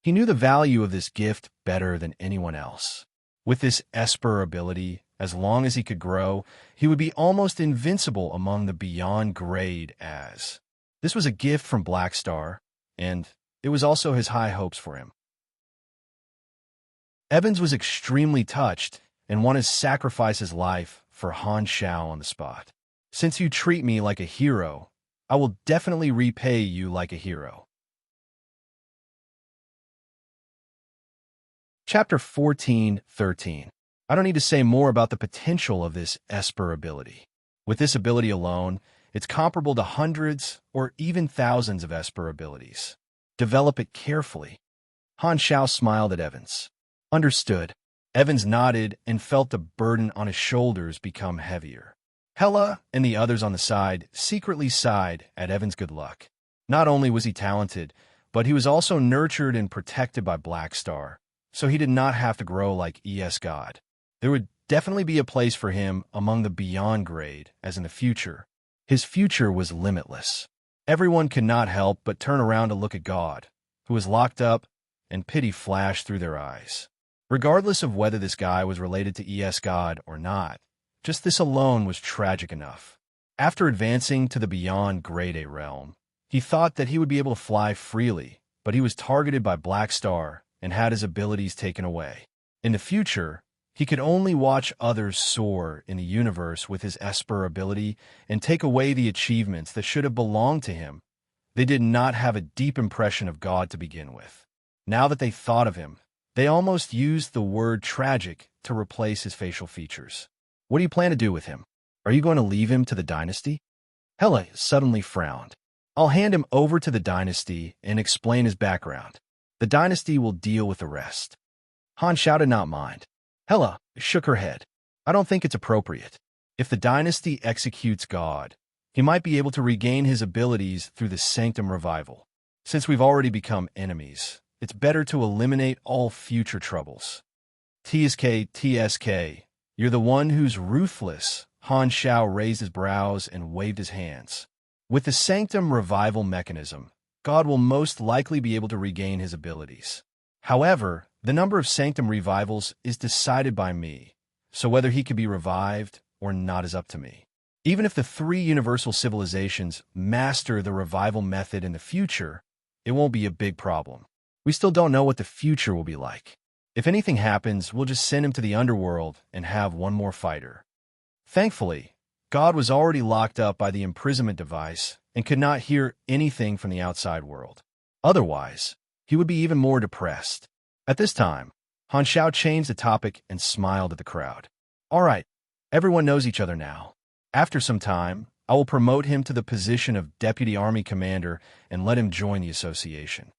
He knew the value of this gift better than anyone else. With this Esper ability, as long as he could grow, he would be almost invincible among the beyond grade as. This was a gift from Black Star, and it was also his high hopes for him. Evans was extremely touched and wanted to sacrifice his life for Han Shao on the spot. Since you treat me like a hero, I will definitely repay you like a hero. Chapter 14:13. I don't need to say more about the potential of this Esper ability. With this ability alone, it's comparable to hundreds or even thousands of Esper abilities. Develop it carefully. Han Shao smiled at Evans. Understood. Evans nodded and felt the burden on his shoulders become heavier. Hela and the others on the side secretly sighed at Evans' good luck. Not only was he talented, but he was also nurtured and protected by Black Star, so he did not have to grow like ES God. There would definitely be a place for him among the beyond grade, as in the future. His future was limitless. Everyone could not help but turn around to look at God, who was locked up, and pity flashed through their eyes. Regardless of whether this guy was related to ES God or not, just this alone was tragic enough. After advancing to the beyond grade A realm, he thought that he would be able to fly freely, but he was targeted by Black Star and had his abilities taken away. In the future, he could only watch others soar in the universe with his Esper ability and take away the achievements that should have belonged to him. They did not have a deep impression of God to begin with. Now that they thought of him, they almost used the word tragic to replace his facial features. What do you plan to do with him? Are you going to leave him to the dynasty? Hela suddenly frowned. I'll hand him over to the dynasty and explain his background. The dynasty will deal with the rest. Han Shao did not mind. Hela shook her head. I don't think it's appropriate. If the dynasty executes God, he might be able to regain his abilities through the Sanctum Revival. Since we've already become enemies, it's better to eliminate all future troubles. TSK, you're the one who's ruthless. Han Shao raised his brows and waved his hands. With the Sanctum Revival mechanism, God will most likely be able to regain his abilities. However, the number of Sanctum Revivals is decided by me, so whether he can be revived or not is up to me. Even if the three universal civilizations master the revival method in the future, it won't be a big problem. We still don't know what the future will be like. If anything happens, we'll just send him to the underworld and have one more fighter. Thankfully, God was already locked up by the imprisonment device and could not hear anything from the outside world. Otherwise, he would be even more depressed. At this time, Han Shao changed the topic and smiled at the crowd. All right, everyone knows each other now. After some time, I will promote him to the position of Deputy Army Commander and let him join the association.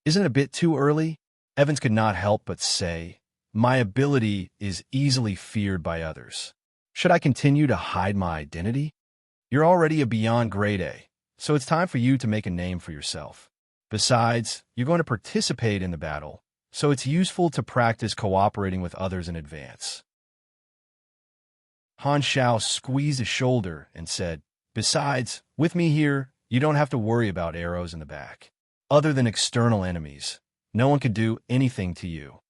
Isn't it a bit too early? Evans could not help but say, my ability is easily feared by others. Should I continue to hide my identity? You're already a beyond grade A, so it's time for you to make a name for yourself. Besides, you're going to participate in the battle, so it's useful to practice cooperating with others in advance. Han Shao squeezed his shoulder and said, besides, with me here, you don't have to worry about arrows in the back. Other than external enemies, no one could do anything to you.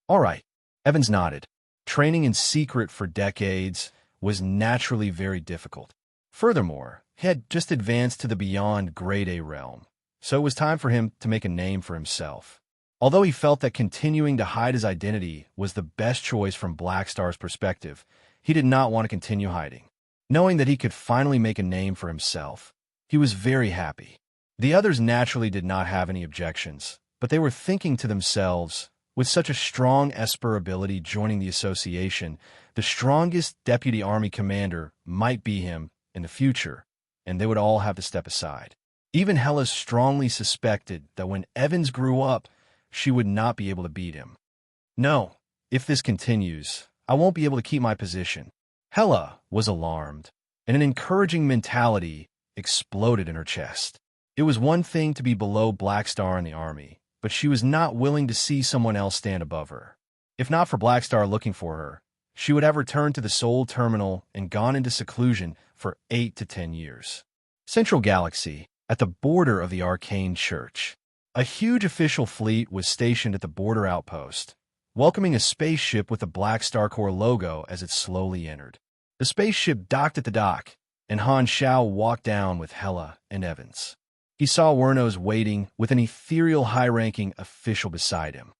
All right, Evans nodded. Training in secret for decades was naturally very difficult. Furthermore, he had just advanced to the beyond Grade A realm, so it was time for him to make a name for himself. Although he felt that continuing to hide his identity was the best choice from Blackstar's perspective, he did not want to continue hiding. Knowing that he could finally make a name for himself, he was very happy. The others naturally did not have any objections, but they were thinking to themselves, with such a strong Esper ability joining the association, the strongest deputy army commander might be him in the future, and they would all have to step aside. Even Hela strongly suspected that when Evans grew up, she would not be able to beat him. No, if this continues, I won't be able to keep my position. Hela was alarmed, and an encouraging mentality exploded in her chest. It was one thing to be below Blackstar in the army, but she was not willing to see someone else stand above her. If not for Blackstar looking for her, she would have returned to the Soul Terminal and gone into seclusion for 8 to 10 years. Central Galaxy, at the border of the Arcane Church. A huge official fleet was stationed at the border outpost, welcoming a spaceship with the Black Star Corps logo as it slowly entered. The spaceship docked at the dock, and Han Shao walked down with Hela and Evans. He saw Wernos waiting with an ethereal high-ranking official beside him.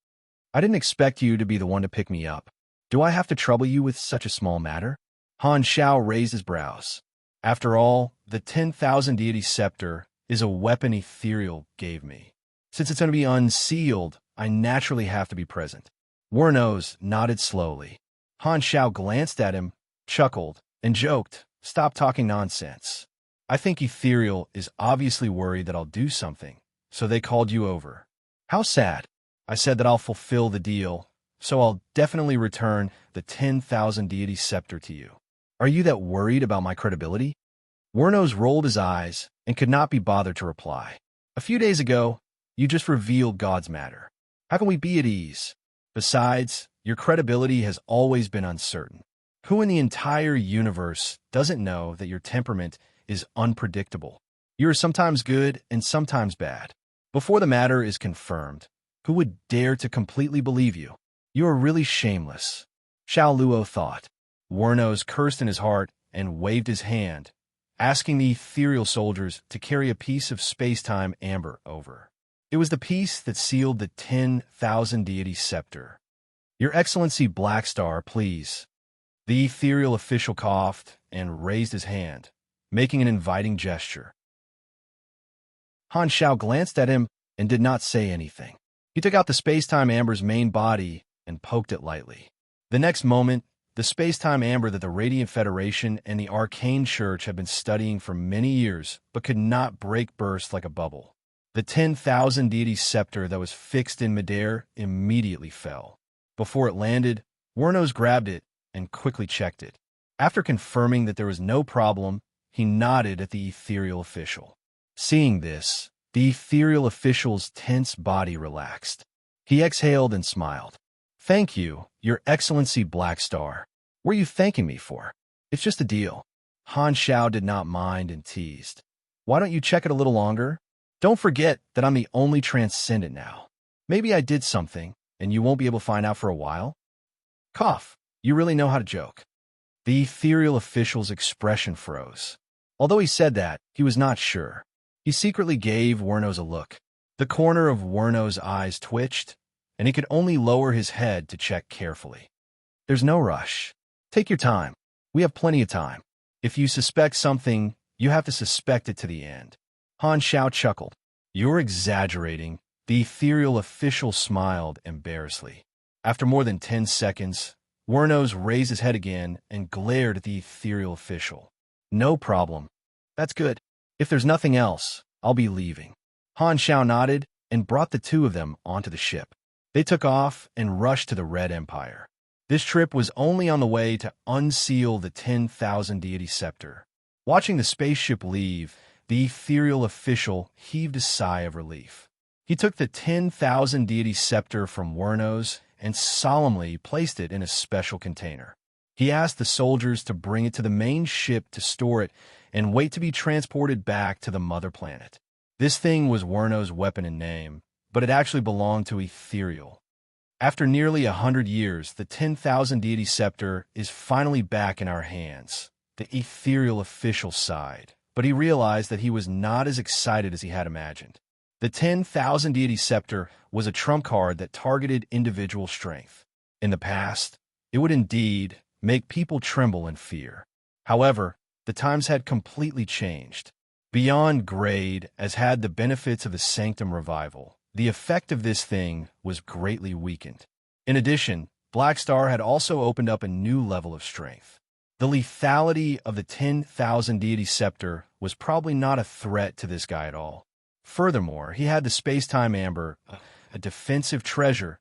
I didn't expect you to be the one to pick me up. Do I have to trouble you with such a small matter? Han Shao raised his brows. After all, the 10,000 deity scepter is a weapon Ethereal gave me. Since it's going to be unsealed, I naturally have to be present. Wernos nodded slowly. Han Shao glanced at him, chuckled, and joked, "Stop talking nonsense. I think Ethereal is obviously worried that I'll do something, so they called you over. How sad. I said that I'll fulfill the deal, so I'll definitely return the 10,000 deity scepter to you. Are you that worried about my credibility?" Wernos rolled his eyes and could not be bothered to reply. "A few days ago, you just revealed God's matter. How can we be at ease? Besides, your credibility has always been uncertain. Who in the entire universe doesn't know that your temperament is unpredictable? You are sometimes good and sometimes bad. Before the matter is confirmed, who would dare to completely believe you? You are really shameless," Xiao Luo thought. Wernos cursed in his heart and waved his hand, asking the ethereal soldiers to carry a piece of space-time amber over. It was the piece that sealed the 10,000 deity scepter. "Your Excellency Blackstar, please." The ethereal official coughed and raised his hand, making an inviting gesture. Han Shao glanced at him and did not say anything. He took out the space-time amber's main body and poked it lightly. The next moment, the space-time amber that the Radiant Federation and the Arcane Church had been studying for many years but could not break burst like a bubble. The 10,000 deity scepter that was fixed in midair immediately fell. Before it landed, Wernos grabbed it and quickly checked it. After confirming that there was no problem, he nodded at the ethereal official. Seeing this, the ethereal official's tense body relaxed. He exhaled and smiled. "Thank you, Your Excellency Blackstar. What are you thanking me for? It's just a deal." Han Shao did not mind and teased. "Why don't you check it a little longer? Don't forget that I'm the only transcendent now. Maybe I did something, and you won't be able to find out for a while." Cough. You really know how to joke. The ethereal official's expression froze. Although he said that, he was not sure. He secretly gave Wernos a look. The corner of Wernos' eyes twitched, and he could only lower his head to check carefully. "There's no rush. Take your time. We have plenty of time. If you suspect something, you have to suspect it to the end." Han Shao chuckled. "You're exaggerating." The ethereal official smiled embarrassedly. After more than 10 seconds, Wernos raised his head again and glared at the ethereal official. "No problem. That's good. If there's nothing else, I'll be leaving." Han Shao nodded and brought the two of them onto the ship. They took off and rushed to the Red Empire. This trip was only on the way to unseal the 10,000 deity scepter. Watching the spaceship leave, the ethereal official heaved a sigh of relief. He took the 10,000 deity scepter from Wernos and solemnly placed it in a special container. He asked the soldiers to bring it to the main ship to store it and wait to be transported back to the mother planet. This thing was Werno's weapon and name, but it actually belonged to Ethereal. After nearly 100 years, the 10,000 deity scepter is finally back in our hands, the Ethereal official side. But he realized that he was not as excited as he had imagined. The 10,000 deity scepter was a trump card that targeted individual strength. In the past, it would indeed make people tremble in fear. However, the times had completely changed. Beyond grade, as had the benefits of the Sanctum revival, the effect of this thing was greatly weakened. In addition, Black Star had also opened up a new level of strength. The lethality of the 10,000 deity scepter was probably not a threat to this guy at all. Furthermore, he had the space-time amber, a defensive treasure.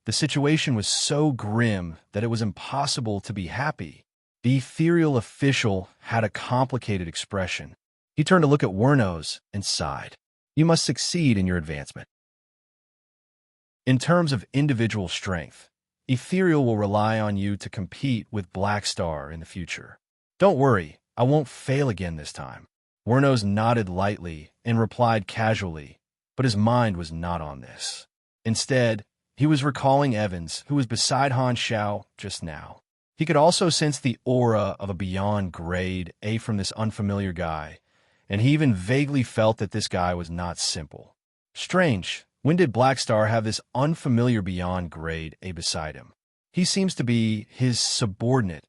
The situation was so grim that it was impossible to be happy. The ethereal official had a complicated expression. He turned to look at Wernos and sighed. You must succeed in your advancement. In terms of individual strength, Ethereal will rely on you to compete with Black Star in the future. Don't worry, I won't fail again this time. Wernos nodded lightly and replied casually, but his mind was not on this. Instead, he was recalling Evans, who was beside Han Xiao just now. He could also sense the aura of a beyond grade A from this unfamiliar guy, and he even vaguely felt that this guy was not simple. Strange. When did Black Star have this unfamiliar beyond grade A beside him? He seems to be his subordinate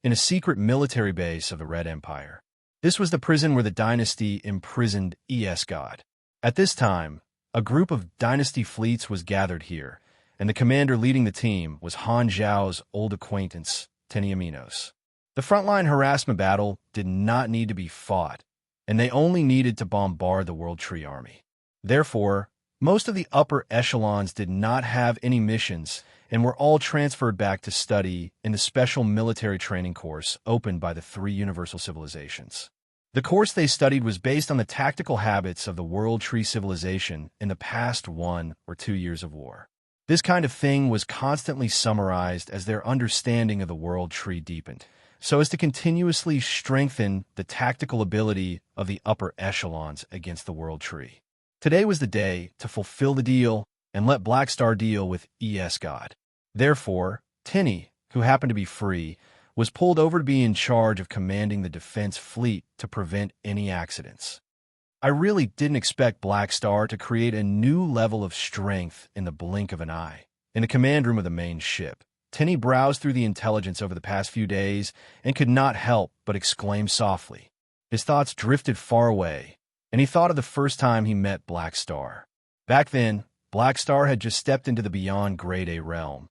in a secret military base of the Red Empire. This was the prison where the dynasty imprisoned ES God. At this time, a group of dynasty fleets was gathered here, and the commander leading the team was Han Zhao's old acquaintance, Tenny Aminos. The frontline harassment battle did not need to be fought, and they only needed to bombard the World Tree Army. Therefore, most of the upper echelons did not have any missions and were all transferred back to study in the special military training course opened by the three universal civilizations. The course they studied was based on the tactical habits of the World Tree civilization in the past 1 or 2 years of war. This kind of thing was constantly summarized as their understanding of the World Tree deepened, so as to continuously strengthen the tactical ability of the upper echelons against the World Tree. Today was the day to fulfill the deal and let Black Star deal with ES God. Therefore, Tenny, who happened to be free, was pulled over to be in charge of commanding the defense fleet to prevent any accidents. I really didn't expect Black Star to create a new level of strength in the blink of an eye. In the command room of the main ship, Tenny browsed through the intelligence over the past few days and could not help but exclaim softly. His thoughts drifted far away, and he thought of the first time he met Black Star. Back then, Black Star had just stepped into the beyond grade A realm,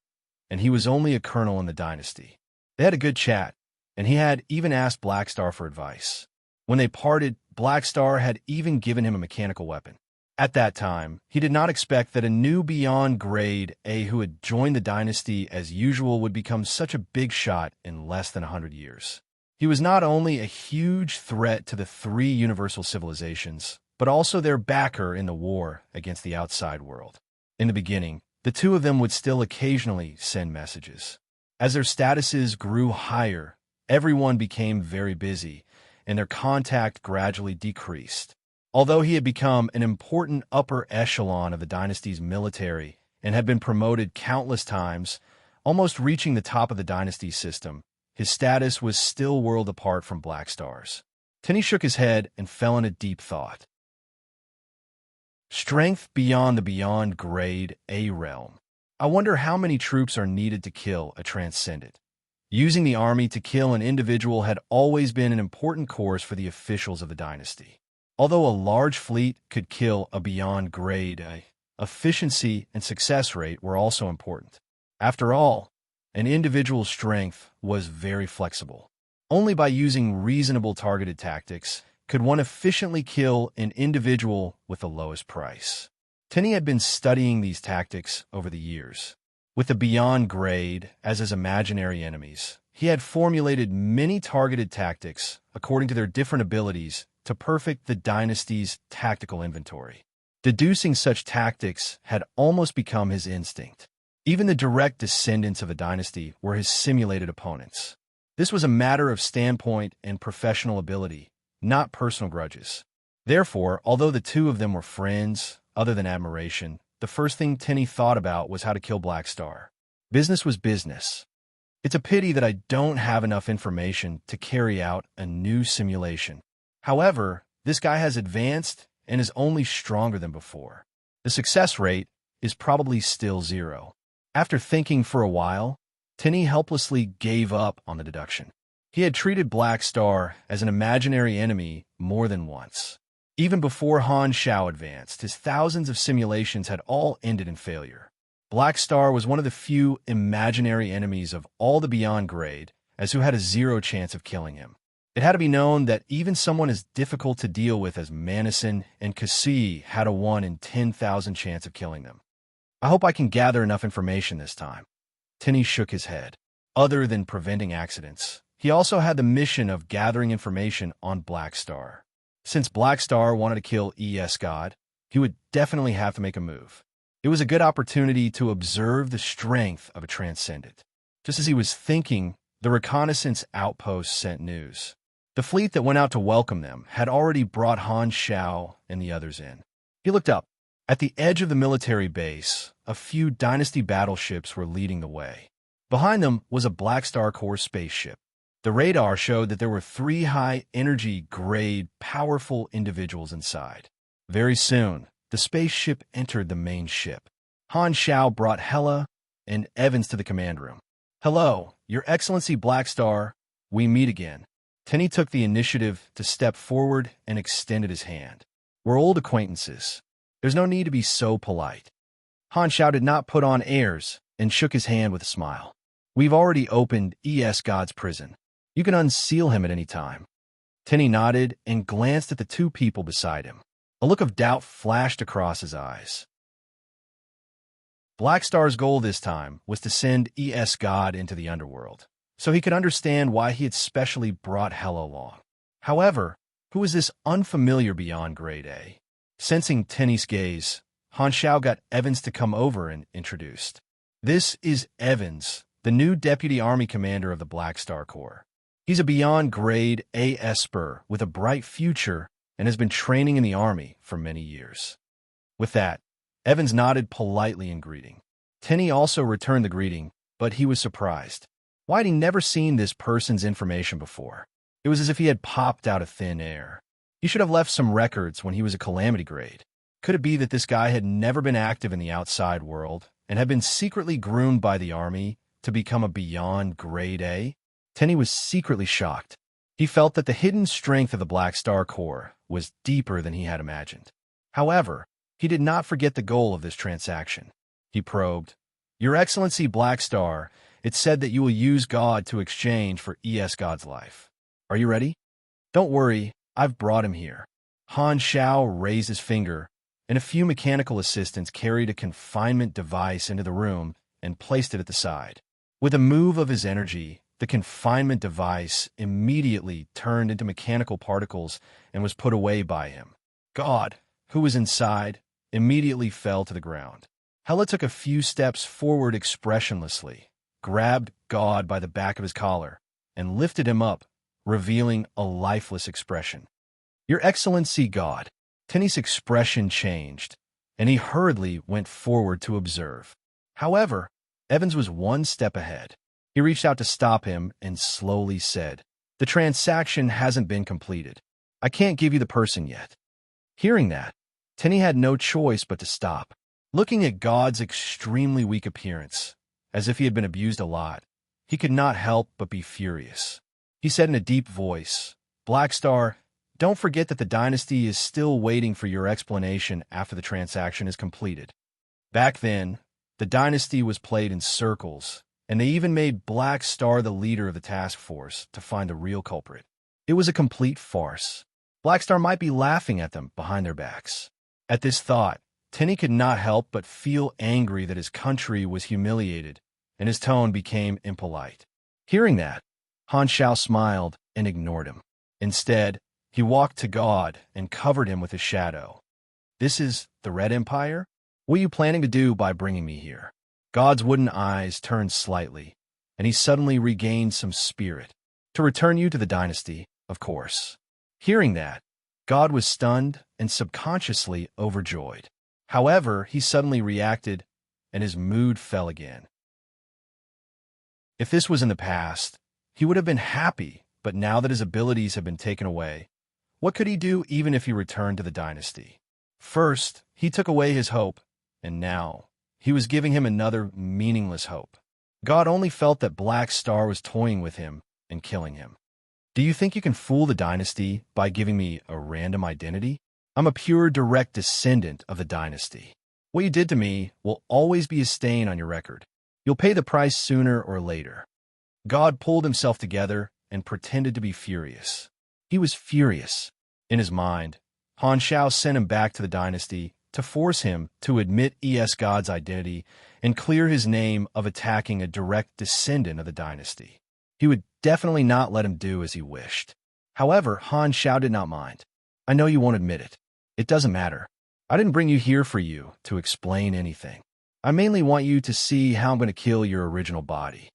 and he was only a colonel in the dynasty. They had a good chat, and he had even asked Black Star for advice. When they parted, Black Star had even given him a mechanical weapon. At that time, he did not expect that a new beyond grade A who had joined the dynasty as usual would become such a big shot in less than 100 years. He was not only a huge threat to the three universal civilizations, but also their backer in the war against the outside world. In the beginning, the two of them would still occasionally send messages. As their statuses grew higher, everyone became very busy, and their contact gradually decreased. Although he had become an important upper echelon of the dynasty's military and had been promoted countless times, almost reaching the top of the dynasty system, his status was still world apart from Black Star's. Tenny shook his head and fell in a deep thought. Strength beyond the beyond grade A realm. I wonder how many troops are needed to kill a transcendent. Using the army to kill an individual had always been an important course for the officials of the dynasty. Although a large fleet could kill a beyond grade A, efficiency and success rate were also important. After all, an individual's strength was very flexible. Only by using reasonable targeted tactics could one efficiently kill an individual with the lowest price. Tenny had been studying these tactics over the years. With the beyond grade as his imaginary enemies, he had formulated many targeted tactics according to their different abilities to perfect the dynasty's tactical inventory. Deducing such tactics had almost become his instinct. Even the direct descendants of the dynasty were his simulated opponents. This was a matter of standpoint and professional ability, not personal grudges. Therefore, although the two of them were friends, other than admiration, the first thing Tinny thought about was how to kill Black Star. Business was business. It's a pity that I don't have enough information to carry out a new simulation. However, this guy has advanced and is only stronger than before. The success rate is probably still 0. After thinking for a while, Tinny helplessly gave up on the deduction. He had treated Black Star as an imaginary enemy more than once. Even before Han Shao advanced, his thousands of simulations had all ended in failure. Black Star was one of the few imaginary enemies of all the Beyond grade, as who had a 0 chance of killing him. It had to be known that even someone as difficult to deal with as Manison and Kasui had a 1 in 10,000 chance of killing them. I hope I can gather enough information this time. Tinny shook his head. Other than preventing accidents, he also had the mission of gathering information on Black Star. Since Black Star wanted to kill God, he would definitely have to make a move. It was a good opportunity to observe the strength of a transcendent. Just as he was thinking, the reconnaissance outpost sent news. The fleet that went out to welcome them had already brought Han Shao and the others in. He looked up. At the edge of the military base, a few Dynasty battleships were leading the way. Behind them was a Black Star Corps spaceship. The radar showed that there were 3 high-energy grade, powerful individuals inside. Very soon, the spaceship entered the main ship. Han Shao brought Hela and Evans to the command room. "Hello, Your Excellency Black Star. We meet again." Tinny took the initiative to step forward and extended his hand. "We're old acquaintances. There's no need to be so polite." Han Shao did not put on airs and shook his hand with a smile. "We've already opened God's prison. You can unseal him at any time." Tinny nodded and glanced at the 2 people beside him. A look of doubt flashed across his eyes. Black Star's goal this time was to send God into the underworld, so he could understand why he had specially brought Hela along. However, who was this unfamiliar Beyond Grade A? Sensing Tinny's gaze, Han Shao got Evans to come over and introduced. "This is Evans, the new Deputy Army Commander of the Black Star Corps. He's a Beyond Grade A Esper with a bright future and has been training in the Army for many years." With that, Evans nodded politely in greeting. Tinny also returned the greeting, but he was surprised. Why had he never seen this person's information before? It was as if he had popped out of thin air. He should have left some records when he was a Calamity grade. Could it be that this guy had never been active in the outside world and had been secretly groomed by the Army to become a Beyond Grade A? Tinny was secretly shocked. He felt that the hidden strength of the Black Star Corps was deeper than he had imagined. However, he did not forget the goal of this transaction. He probed, "Your Excellency Black Star, it's said that you will use God to exchange for God's life. Are you ready?" "Don't worry, I've brought him here." Han Shao raised his finger, and a few mechanical assistants carried a confinement device into the room and placed it at the side. With a move of his energy, the confinement device immediately turned into mechanical particles and was put away by him. God, who was inside, immediately fell to the ground. Hela took a few steps forward expressionlessly, grabbed God by the back of his collar, and lifted him up, revealing a lifeless expression. "Your Excellency God." Tinny's expression changed, and he hurriedly went forward to observe. However, Evans was 1 step ahead. He reached out to stop him and slowly said, "The transaction hasn't been completed. I can't give you the person yet." Hearing that, Tinny had no choice but to stop. Looking at God's extremely weak appearance, as if he had been abused a lot, he could not help but be furious. He said in a deep voice, "Black Star, don't forget that the Dynasty is still waiting for your explanation after the transaction is completed." Back then, the Dynasty was played in circles, and they even made Black Star the leader of the task force to find the real culprit. It was a complete farce. Black Star might be laughing at them behind their backs. At this thought, Tinny could not help but feel angry that his country was humiliated, and his tone became impolite. Hearing that, Han Shao smiled and ignored him. Instead, he walked to God and covered him with his shadow. "This is the Red Empire? What are you planning to do by bringing me here?" God's wooden eyes turned slightly, and he suddenly regained some spirit. "To return you to the Dynasty, of course." Hearing that, God was stunned and subconsciously overjoyed. However, he suddenly reacted, and his mood fell again. If this was in the past, he would have been happy, but now that his abilities have been taken away, what could he do even if he returned to the dynasty? First, he took away his hope, and now he was giving him another meaningless hope. God only felt that Black Star was toying with him and killing him. Do you think you can fool the dynasty by giving me a random identity? I'm a pure direct descendant of the dynasty. What you did to me will always be a stain on your record. You'll pay the price sooner or later. God pulled himself together and pretended to be furious. He was furious. In his mind, Han Shao sent him back to the dynasty to force him to admit God's identity and clear his name of attacking a direct descendant of the dynasty. He would definitely not let him do as he wished. However, Han Shao did not mind. I know you won't admit it. It doesn't matter. I didn't bring you here for you to explain anything. I mainly want you to see how I'm going to kill your original body.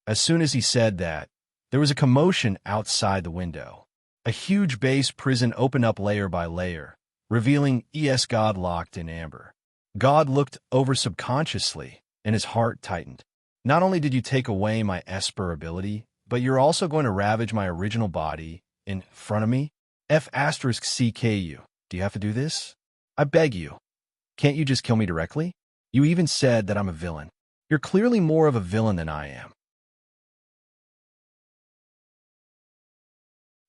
As soon as he said that, there was a commotion outside the window. A huge base prison opened up layer by layer, revealing God locked in amber. God looked over subconsciously, and his heart tightened. Not only did you take away my Esper ability, but you're also going to ravage my original body in front of me? F*CKU. Do you have to do this? I beg you. Can't you just kill me directly? You even said that I'm a villain. You're clearly more of a villain than I am.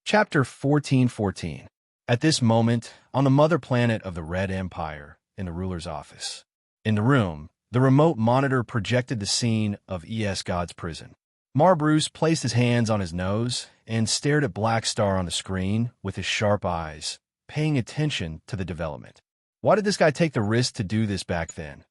Chapter 1414. At this moment, on the mother planet of the Red Empire, in the ruler's office. In the room, the remote monitor projected the scene of God's prison. Bruce placed his hands on his nose and stared at Black Star on the screen with his sharp eyes, paying attention to the development. Why did this guy take the risk to do this back then?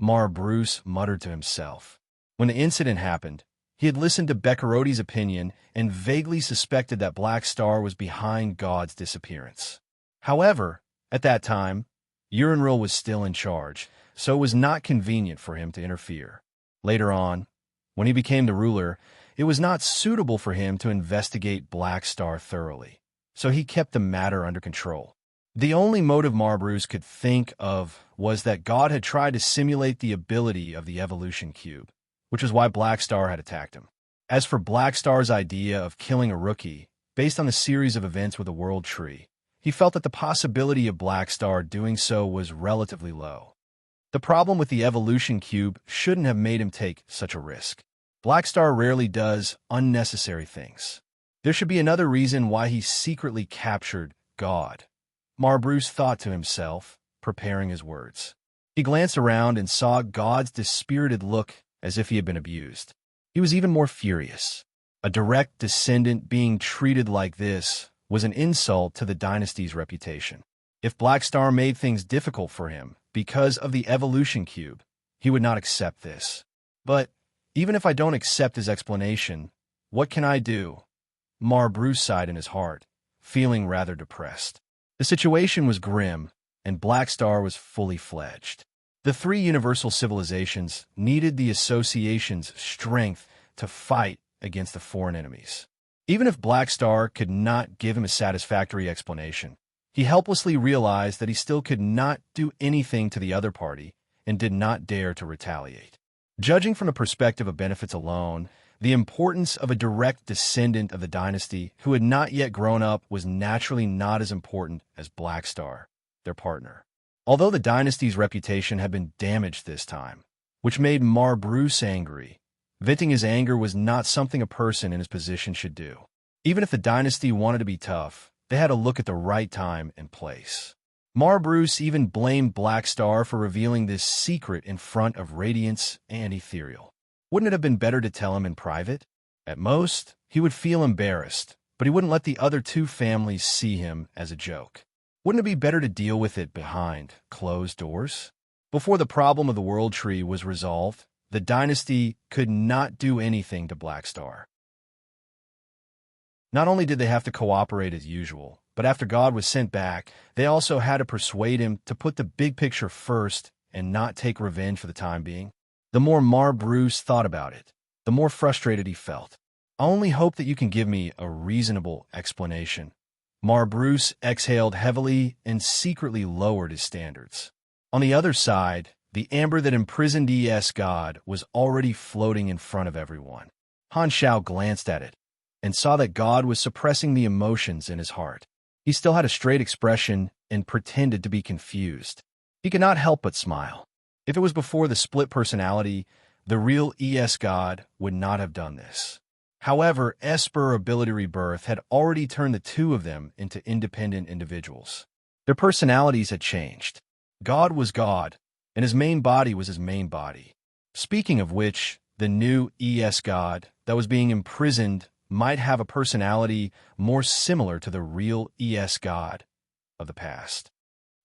Bruce muttered to himself. When the incident happened, he had listened to Beccarotti's opinion and vaguely suspected that Black Star was behind God's disappearance. However, at that time, Unravel was still in charge, so it was not convenient for him to interfere. Later on, when he became the ruler, it was not suitable for him to investigate Black Star thoroughly, so he kept the matter under control. The only motive Bruce could think of was that God had tried to simulate the ability of the evolution cube, which is why Black Star had attacked him. As for Black Star's idea of killing a rookie, based on a series of events with a world tree, he felt that the possibility of Black Star doing so was relatively low. The problem with the evolution cube shouldn't have made him take such a risk. Black Star rarely does unnecessary things. There should be another reason why he secretly captured God. Bruce thought to himself, preparing his words. He glanced around and saw God's dispirited look as if he had been abused. He was even more furious. A direct descendant being treated like this was an insult to the dynasty's reputation. If Black Star made things difficult for him because of the evolution cube, he would not accept this. But even if I don't accept his explanation, what can I do? Bruce sighed in his heart, feeling rather depressed. The situation was grim, and Black Star was fully fledged. The three universal civilizations needed the association's strength to fight against the foreign enemies. Even if Black Star could not give him a satisfactory explanation, he helplessly realized that he still could not do anything to the other party and did not dare to retaliate. Judging from the perspective of benefits alone, the importance of a direct descendant of the dynasty who had not yet grown up was naturally not as important as Black Star, their partner. Although the dynasty's reputation had been damaged this time, which made Bruce angry, venting his anger was not something a person in his position should do. Even if the dynasty wanted to be tough, they had to look at the right time and place. Bruce even blamed Black Star for revealing this secret in front of Radiance and Ethereal. Wouldn't it have been better to tell him in private? At most, he would feel embarrassed, but he wouldn't let the other two families see him as a joke. Wouldn't it be better to deal with it behind closed doors? Before the problem of the World Tree was resolved, the dynasty could not do anything to Black Star. Not only did they have to cooperate as usual, but after God was sent back, they also had to persuade him to put the big picture first and not take revenge for the time being. The more Bruce thought about it, the more frustrated he felt. I only hope that you can give me a reasonable explanation, Bruce exhaled heavily and secretly lowered his standards. On the other side, the amber that imprisoned ES God was already floating in front of everyone. Han Shao glanced at it and saw that God was suppressing the emotions in his heart. He still had a straight expression and pretended to be confused. He could not help but smile. If it was before the split personality, the real ES God would not have done this. However, Esper Ability Rebirth had already turned the two of them into independent individuals. Their personalities had changed. God was God, and his main body was his main body. Speaking of which, the new ES God that was being imprisoned might have a personality more similar to the real ES God of the past.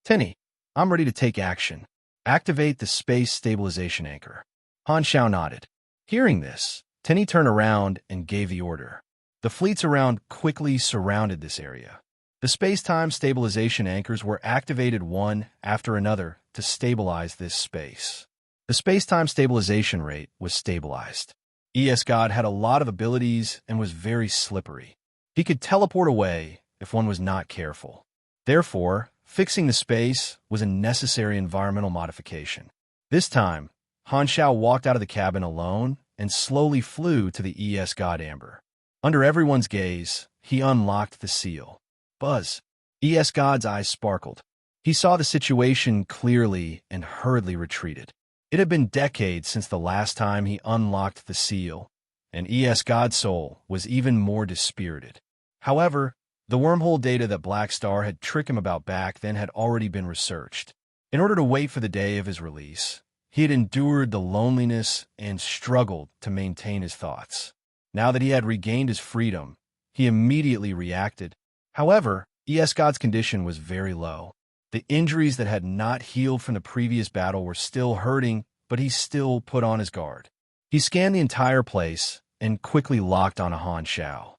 Tenny, I'm ready to take action. Activate the space stabilization anchor. Han Shao nodded. Hearing this, Tenny turned around and gave the order. The fleets around quickly surrounded this area. The space-time stabilization anchors were activated one after another to stabilize this space. The space-time stabilization rate was stabilized. ES God had a lot of abilities and was very slippery. He could teleport away if one was not careful. Therefore, fixing the space was a necessary environmental modification. This time, Han Shao walked out of the cabin alone and slowly flew to the ES God Amber. Under everyone's gaze, he unlocked the seal. Buzz. ES God's eyes sparkled. He saw the situation clearly and hurriedly retreated. It had been decades since the last time he unlocked the seal, and ES God's soul was even more dispirited. However, the wormhole data that Black Star had tricked him about back then had already been researched. In order to wait for the day of his release, he had endured the loneliness and struggled to maintain his thoughts. Now that he had regained his freedom, he immediately reacted. However, ES God's condition was very low. The injuries that had not healed from the previous battle were still hurting, but he still put on his guard. He scanned the entire place and quickly locked on a Han Shao.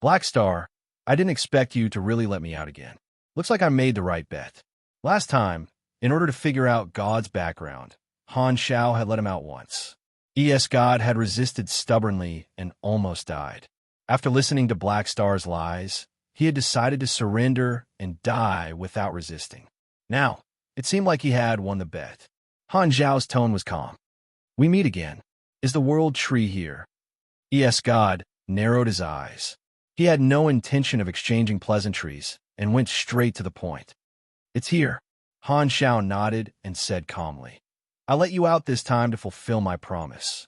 Black Star, I didn't expect you to really let me out again. Looks like I made the right bet. Last time, in order to figure out God's background, Han Shao had let him out once. ES God had resisted stubbornly and almost died. After listening to Black Star's lies, he had decided to surrender and die without resisting. Now, it seemed like he had won the bet. Han Zhao's tone was calm. We meet again. Is the world tree here? ES God narrowed his eyes. He had no intention of exchanging pleasantries and went straight to the point. It's here. Han Shao nodded and said calmly. I'll let you out this time to fulfill my promise.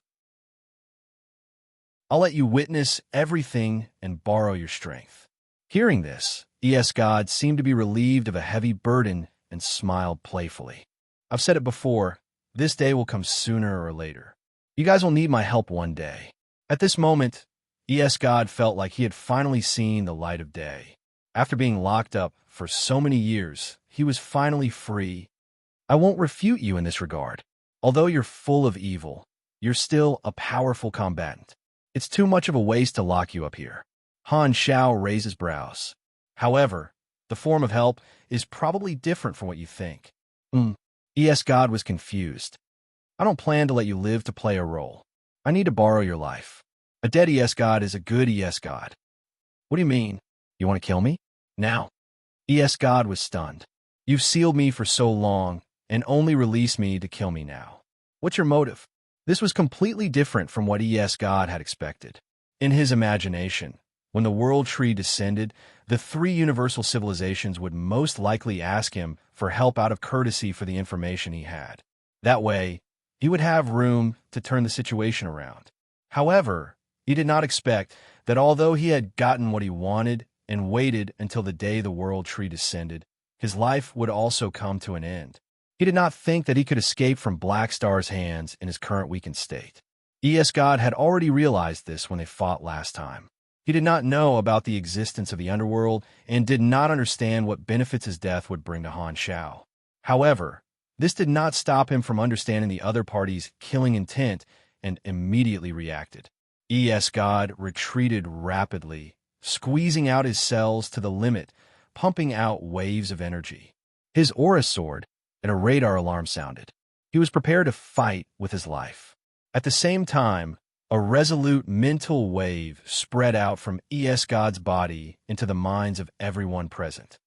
I'll let you witness everything and borrow your strength. Hearing this, ES God seemed to be relieved of a heavy burden and smiled playfully. I've said it before, this day will come sooner or later. You guys will need my help one day. At this moment, ES God felt like he had finally seen the light of day. After being locked up for so many years, he was finally free. I won't refute you in this regard. Although you're full of evil, you're still a powerful combatant. It's too much of a waste to lock you up here. Han Shao raised his brows. However, the form of help is probably different from what you think. ES God was confused. I don't plan to let you live to play a role. I need to borrow your life. A dead ES God is a good ES God. What do you mean? You want to kill me? Now. ES God was stunned. You've sealed me for so long and only released me to kill me now. What's your motive? This was completely different from what ES God had expected. In his imagination, when the world tree descended, the three universal civilizations would most likely ask him for help out of courtesy for the information he had. That way, he would have room to turn the situation around. However, he did not expect that although he had gotten what he wanted and waited until the day the world tree descended, his life would also come to an end. He did not think that he could escape from Black Star's hands in his current weakened state. ES God had already realized this when they fought last time. He did not know about the existence of the underworld and did not understand what benefits his death would bring to Han Shao. However, this did not stop him from understanding the other party's killing intent and immediately reacted. ES God retreated rapidly, squeezing out his cells to the limit, pumping out waves of energy. His aura soared, and a radar alarm sounded. He was prepared to fight with his life. At the same time, A resolute mental wave spread out from ES God's body into the minds of everyone present.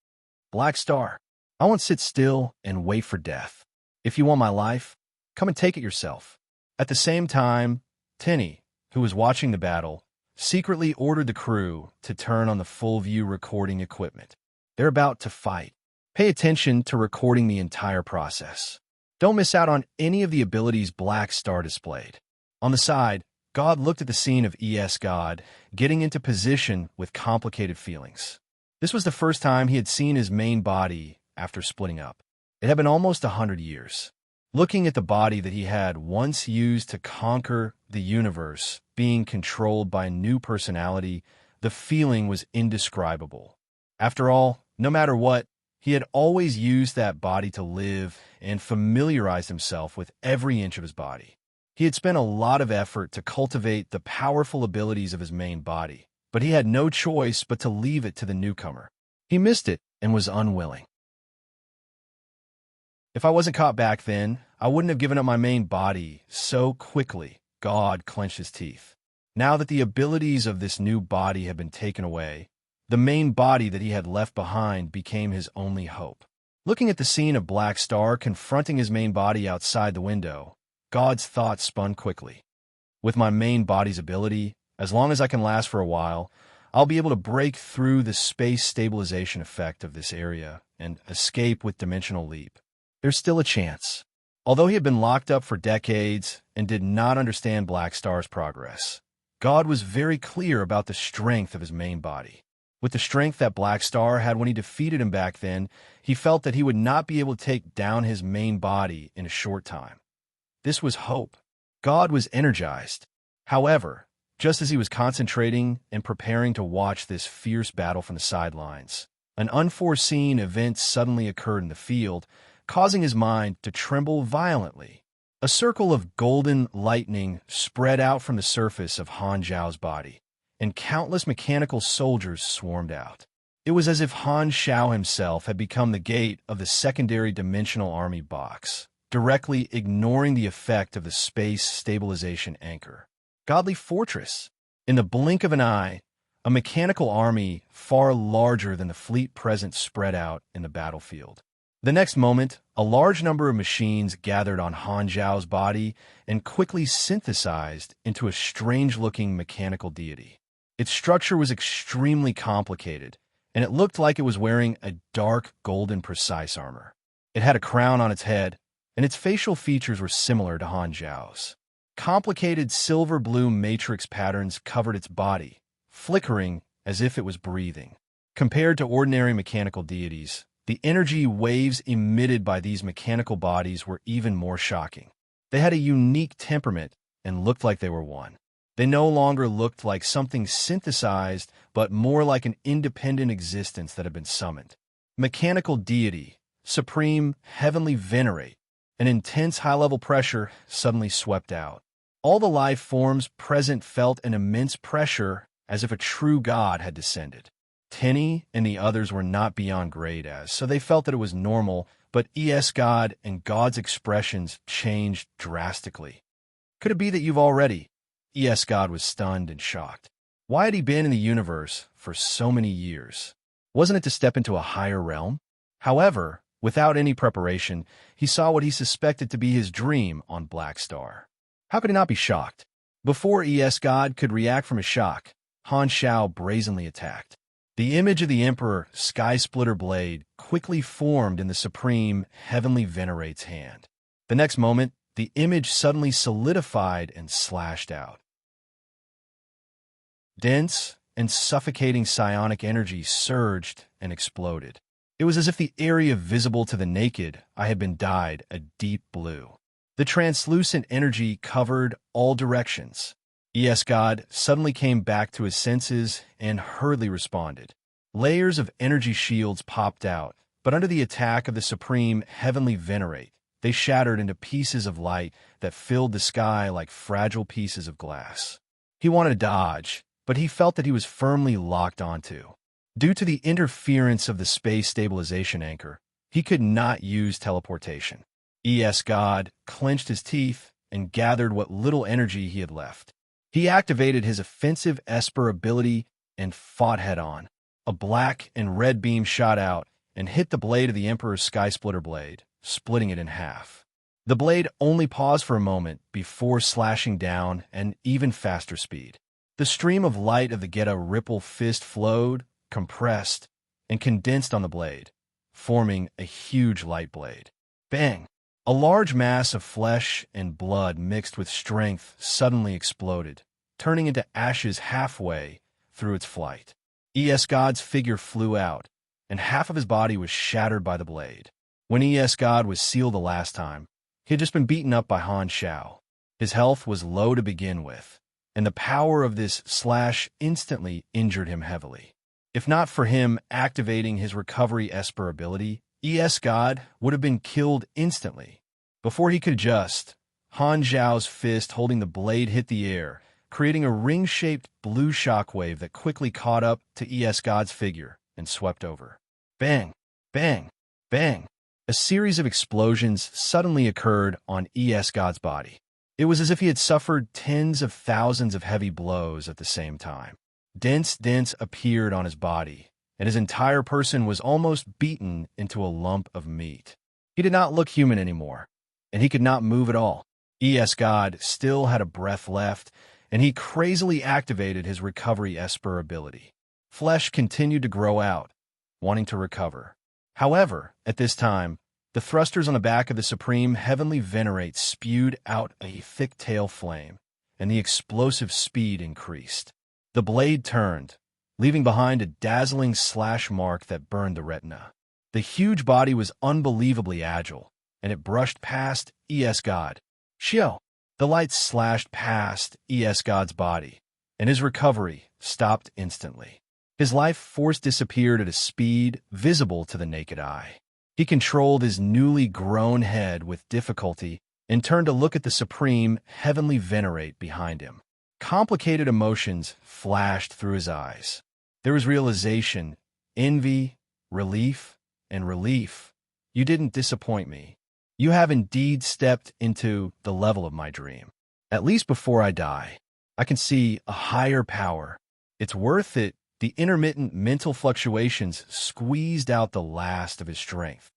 Black Star, I won't sit still and wait for death. If you want my life, come and take it yourself. At the same time, Tinny, who was watching the battle, secretly ordered the crew to turn on the full-view recording equipment. They're about to fight. Pay attention to recording the entire process. Don't miss out on any of the abilities Black Star displayed. On the side, God looked at the scene of ES God getting into position with complicated feelings. This was the first time he had seen his main body after splitting up. It had been almost 100 years. Looking at the body that he had once used to conquer the universe being controlled by a new personality, the feeling was indescribable. After all, no matter what, he had always used that body to live and familiarized himself with every inch of his body. He had spent a lot of effort to cultivate the powerful abilities of his main body, but he had no choice but to leave it to the newcomer. He missed it and was unwilling. If I wasn't caught back then, I wouldn't have given up my main body so quickly. God clenched his teeth. Now that the abilities of this new body had been taken away, the main body that he had left behind became his only hope. Looking at the scene of Black Star confronting his main body outside the window, God's thoughts spun quickly. With my main body's ability, as long as I can last for a while, I'll be able to break through the space stabilization effect of this area and escape with dimensional leap. There's still a chance. Although he had been locked up for decades and did not understand Black Star's progress, God was very clear about the strength of his main body. With the strength that Black Star had when he defeated him back then, he felt that he would not be able to take down his main body in a short time. This was hope. God was energized. However, just as he was concentrating and preparing to watch this fierce battle from the sidelines, an unforeseen event suddenly occurred in the field, causing his mind to tremble violently. A circle of golden lightning spread out from the surface of Han Zhao's body, and countless mechanical soldiers swarmed out. It was as if Han Zhao himself had become the gate of the secondary dimensional army box, directly ignoring the effect of the space stabilization anchor. Godly fortress. In the blink of an eye, a mechanical army far larger than the fleet present spread out in the battlefield. The next moment, a large number of machines gathered on Han Zhao's body and quickly synthesized into a strange-looking mechanical deity. Its structure was extremely complicated, and it looked like it was wearing a dark golden precise armor. It had a crown on its head, and its facial features were similar to Han Zhao's. Complicated silver-blue matrix patterns covered its body, flickering as if it was breathing. Compared to ordinary mechanical deities, the energy waves emitted by these mechanical bodies were even more shocking. They had a unique temperament and looked like they were one. They no longer looked like something synthesized, but more like an independent existence that had been summoned. Mechanical deity, supreme, heavenly venerate, an intense high-level pressure suddenly swept out. All the life forms present felt an immense pressure as if a true god had descended. Tinny and the others were not beyond grade as, so they felt that it was normal, but ES God and God's expressions changed drastically. Could it be that you've already? ES God was stunned and shocked. Why had he been in the universe for so many years? Wasn't it to step into a higher realm? However, without any preparation, he saw what he suspected to be his dream on Black Star. How could he not be shocked? Before ES God could react from his shock, Han Zhao brazenly attacked. The image of the Emperor Sky Splitter Blade quickly formed in the Supreme Heavenly Venerate's hand. The next moment, the image suddenly solidified and slashed out. Dense and suffocating psionic energy surged and exploded. It was as if the area visible to the naked eye had been dyed a deep blue. The translucent energy covered all directions. ES God suddenly came back to his senses and hurriedly responded. Layers of energy shields popped out, but under the attack of the Supreme Heavenly Venerate, they shattered into pieces of light that filled the sky like fragile pieces of glass. He wanted to dodge, but he felt that he was firmly locked onto. Due to the interference of the space stabilization anchor, he could not use teleportation. ES God clenched his teeth and gathered what little energy he had left. He activated his offensive Esper ability and fought head-on. A black and red beam shot out and hit the blade of the Emperor's Sky Splitter blade, splitting it in half. The blade only paused for a moment before slashing down at even faster speed. The stream of light of the Geta Ripple Fist flowed, compressed, and condensed on the blade, forming a huge light blade. Bang! A large mass of flesh and blood mixed with strength suddenly exploded, turning into ashes halfway through its flight. ES God's figure flew out, and half of his body was shattered by the blade. When ES God was sealed the last time, he had just been beaten up by Han Shao. His health was low to begin with, and the power of this slash instantly injured him heavily. If not for him activating his recovery Esper ability, ES God would have been killed instantly. Before he could adjust, Han Zhao's fist holding the blade hit the air, creating a ring-shaped blue shockwave that quickly caught up to ES God's figure and swept over. Bang! Bang! Bang! A series of explosions suddenly occurred on ES God's body. It was as if he had suffered tens of thousands of heavy blows at the same time. Dense dents appeared on his body, and his entire person was almost beaten into a lump of meat. He did not look human anymore, and he could not move at all. ES God still had a breath left, and he crazily activated his recovery Esper ability. Flesh continued to grow out, wanting to recover. However, at this time, the thrusters on the back of the Supreme Heavenly Venerate spewed out a thick tail flame, and the explosive speed increased. The blade turned, leaving behind a dazzling slash mark that burned the retina. The huge body was unbelievably agile, and it brushed past ES God. Xiao! The light slashed past ES God's body, and his recovery stopped instantly. His life force disappeared at a speed visible to the naked eye. He controlled his newly grown head with difficulty and turned to look at the Supreme Heavenly Venerate behind him. Complicated emotions flashed through his eyes. There was realization, envy, relief, and relief. You didn't disappoint me. You have indeed stepped into the level of my dream. At least before I die, I can see a higher power. It's worth it. The intermittent mental fluctuations squeezed out the last of his strength.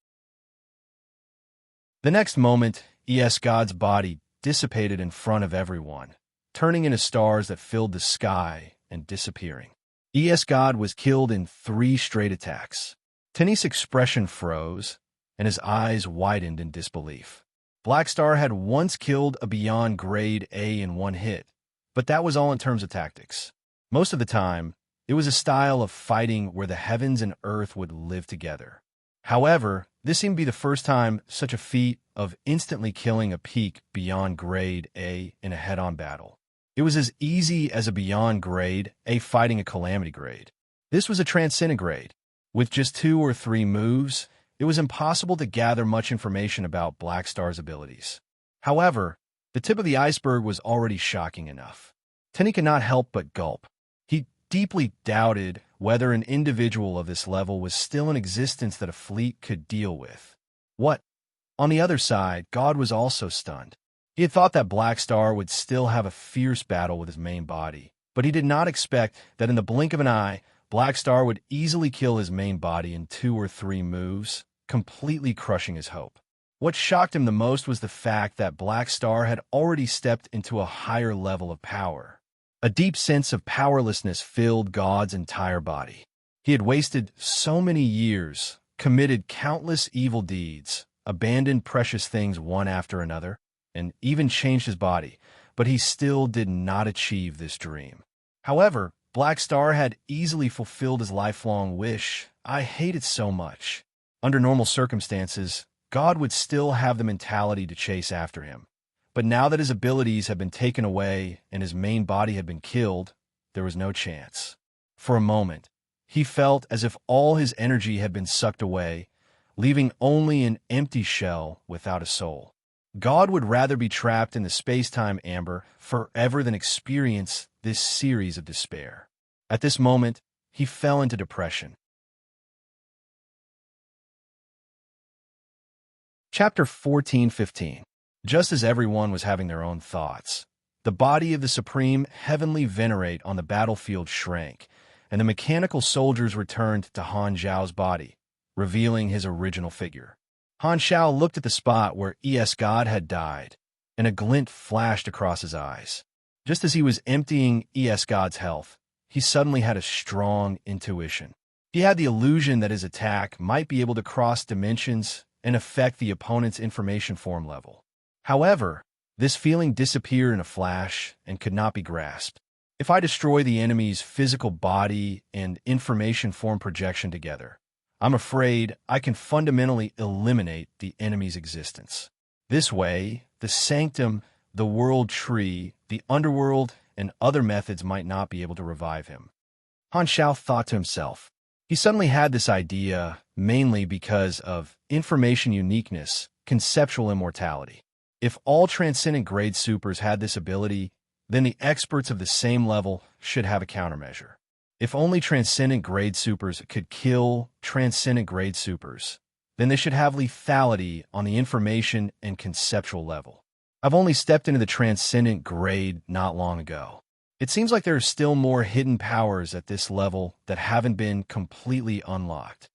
The next moment, ES God's body dissipated in front of everyone, turning into stars that filled the sky and disappearing. ES God was killed in 3 straight attacks. Tenny's expression froze, and his eyes widened in disbelief. Black Star had once killed a Beyond Grade A in 1 hit, but that was all in terms of tactics. Most of the time, it was a style of fighting where the heavens and earth would live together. However, this seemed to be the first time such a feat of instantly killing a peak Beyond Grade A in a head-on battle. It was as easy as a Beyond Grade A fighting a Calamity Grade. This was a Transcendent Grade. With just 2 or 3 moves, it was impossible to gather much information about Black Star's abilities. However, the tip of the iceberg was already shocking enough. Tenny could not help but gulp. He deeply doubted whether an individual of this level was still in existence that a fleet could deal with. What? On the other side, God was also stunned. He had thought that Black Star would still have a fierce battle with his main body, but he did not expect that in the blink of an eye, Black Star would easily kill his main body in 2 or 3 moves, completely crushing his hope. What shocked him the most was the fact that Black Star had already stepped into a higher level of power. A deep sense of powerlessness filled God's entire body. He had wasted so many years, committed countless evil deeds, abandoned precious things one after another, and even changed his body, but he still did not achieve this dream. However, Black Star had easily fulfilled his lifelong wish. I hate it so much. Under normal circumstances, God would still have the mentality to chase after him. But now that his abilities had been taken away and his main body had been killed, there was no chance. For a moment, he felt as if all his energy had been sucked away, leaving only an empty shell without a soul. God would rather be trapped in the space-time amber forever than experience this series of despair. At this moment, he fell into depression. Chapter 14-15. Just as everyone was having their own thoughts, The body of the supreme heavenly venerate on the battlefield shrank, and the mechanical soldiers returned to Han Zhao's body, revealing his original figure. Han Zhao looked at the spot where ES God had died, and a glint flashed across his eyes. Just as he was emptying ES God's health, he suddenly had a strong intuition. He had the illusion that his attack might be able to cross dimensions and affect the opponent's information form level. However, this feeling disappeared in a flash and could not be grasped. If I destroy the enemy's physical body and information form projection together, I'm afraid I can fundamentally eliminate the enemy's existence. This way, the sanctum, the world tree, the underworld, and other methods might not be able to revive him. Han Zhao thought to himself. He suddenly had this idea mainly because of information uniqueness, conceptual immortality. If all transcendent grade supers had this ability, then the experts of the same level should have a countermeasure. If only transcendent grade supers could kill transcendent grade supers, then they should have lethality on the information and conceptual level. I've only stepped into the transcendent grade not long ago. It seems like there are still more hidden powers at this level that haven't been completely unlocked.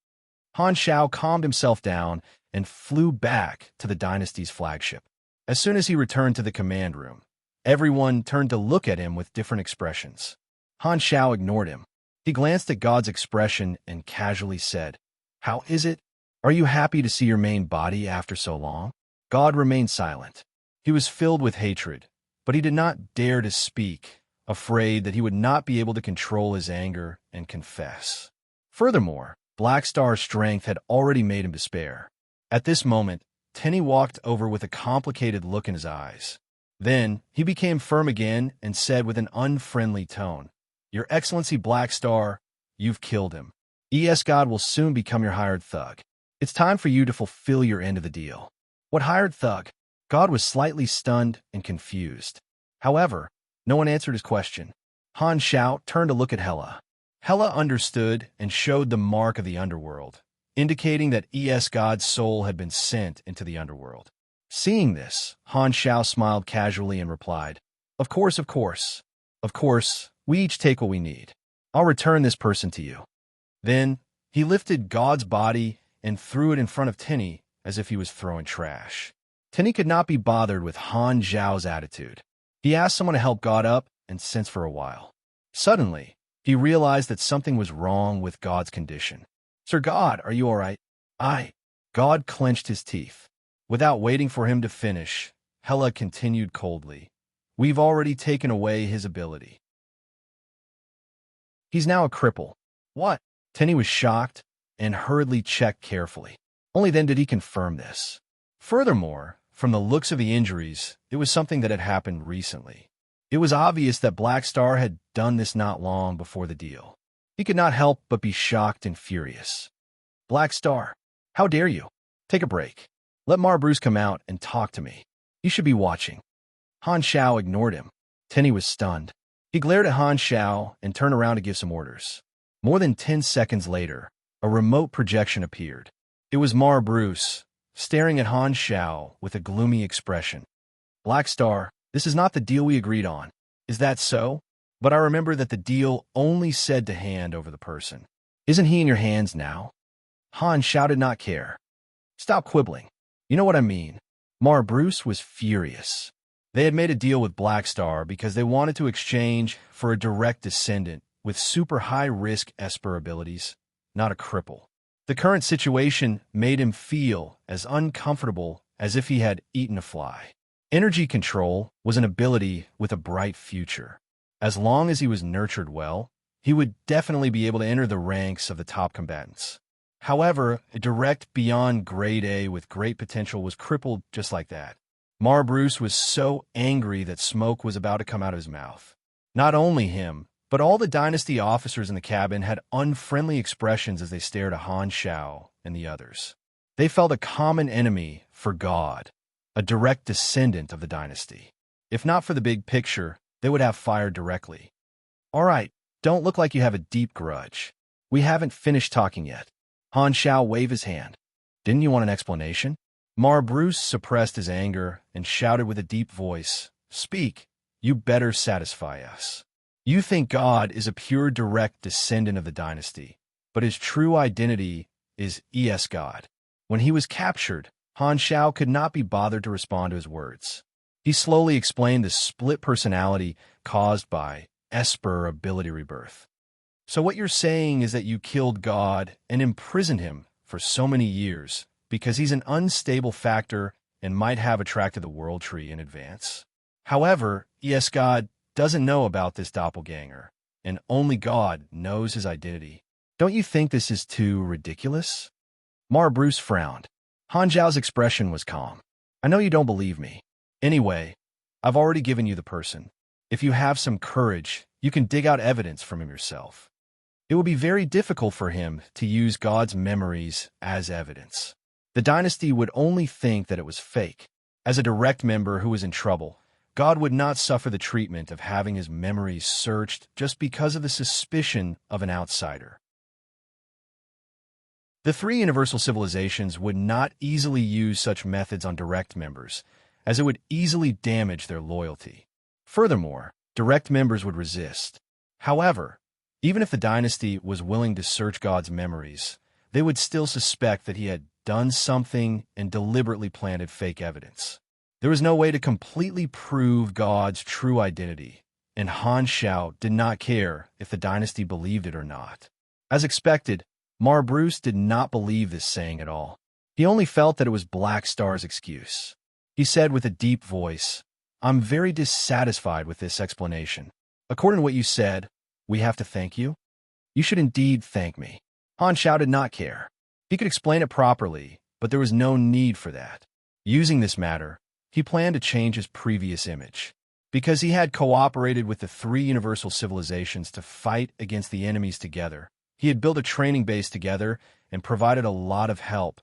Han Zhao calmed himself down and flew back to the dynasty's flagship. As soon as he returned to the command room, everyone turned to look at him with different expressions. Han Zhao ignored him. He glanced at God's expression and casually said, "How is it? Are you happy to see your main body after so long?" God remained silent. He was filled with hatred, but he did not dare to speak, afraid that he would not be able to control his anger and confess. Furthermore, Black Star's strength had already made him despair. At this moment, Tenny walked over with a complicated look in his eyes. Then, he became firm again and said with an unfriendly tone, "Your Excellency Black Star, you've killed him. ES God will soon become your hired thug. It's time for you to fulfill your end of the deal." "What hired thug?" God was slightly stunned and confused. However, no one answered his question. Han Zhao turned to look at Hela. Hela understood and showed the mark of the underworld, indicating that ES God's soul had been sent into the underworld. Seeing this, Han Zhao smiled casually and replied, Of course. Of course, we each take what we need. I'll return this person to you." Then, he lifted God's body and threw it in front of Tenny as if he was throwing trash. Tenny could not be bothered with Han Zhao's attitude. He asked someone to help God up and sense for a while. Suddenly, he realized that something was wrong with God's condition. "Sir God, are you all right?" God clenched his teeth. Without waiting for him to finish, Hela continued coldly, "We've already taken away his ability. He's now a cripple." "What?" Tenny was shocked and hurriedly checked carefully. Only then did he confirm this. Furthermore, from the looks of the injuries, it was something that had happened recently. It was obvious that Black Star had done this not long before the deal. He could not help but be shocked and furious. "Black Star, how dare you? Take a break. Let Bruce come out and talk to me. You should be watching." Han Zhao ignored him. Tenny was stunned. He glared at Han Zhao and turned around to give some orders. More than 10 seconds later, a remote projection appeared. It was Bruce, staring at Han Zhao with a gloomy expression. "Black Star, this is not the deal we agreed on. Is that so? But I remember that the deal only said to hand over the person. Isn't he in your hands now?" Han Zhao did not care. "Stop quibbling. You know what I mean." Bruce was furious. They had made a deal with Black Star because they wanted to exchange for a direct descendant with super high-risk Esper abilities, not a cripple. The current situation made him feel as uncomfortable as if he had eaten a fly. Energy control was an ability with a bright future. As long as he was nurtured well, he would definitely be able to enter the ranks of the top combatants. However, a direct beyond grade A with great potential was crippled just like that. Bruce was so angry that smoke was about to come out of his mouth. Not only him, but all the Dynasty officers in the cabin had unfriendly expressions as they stared at Han Zhao and the others. They felt a common enemy for God, a direct descendant of the Dynasty. If not for the big picture, they would have fired directly. "All right, don't look like you have a deep grudge. We haven't finished talking yet." Han Zhao waved his hand. "Didn't you want an explanation?" Bruce suppressed his anger and shouted with a deep voice, "Speak, you better satisfy us. You think God is a pure direct descendant of the dynasty, but his true identity is ES God. When he was captured, Han Shao could not be bothered to respond to his words. He slowly explained the split personality caused by Esper ability rebirth. So what you're saying is that you killed God and imprisoned him for so many years because he's an unstable factor and might have attracted the world tree in advance. However, ES God doesn't know about this doppelganger, and only God knows his identity. Don't you think this is too ridiculous? Bruce frowned. Han Zhao's expression was calm. I know you don't believe me. Anyway, I've already given you the person. If you have some courage, you can dig out evidence from him yourself. It will be very difficult for him to use God's memories as evidence. The dynasty would only think that it was fake. As a direct member who was in trouble, God would not suffer the treatment of having his memories searched just because of the suspicion of an outsider. The three universal civilizations would not easily use such methods on direct members, as it would easily damage their loyalty. Furthermore, direct members would resist. However, even if the dynasty was willing to search God's memories, they would still suspect that he had done something and deliberately planted fake evidence. There was no way to completely prove God's true identity, and Han Shao did not care if the dynasty believed it or not. As expected, Bruce did not believe this saying at all. He only felt that it was Black Star's excuse. He said with a deep voice, I'm very dissatisfied with this explanation. According to what you said, we have to thank you? You should indeed thank me. Han Shao did not care. He could explain it properly, but there was no need for that. Using this matter, he planned to change his previous image. Because he had cooperated with the three universal civilizations to fight against the enemies together, he had built a training base together and provided a lot of help,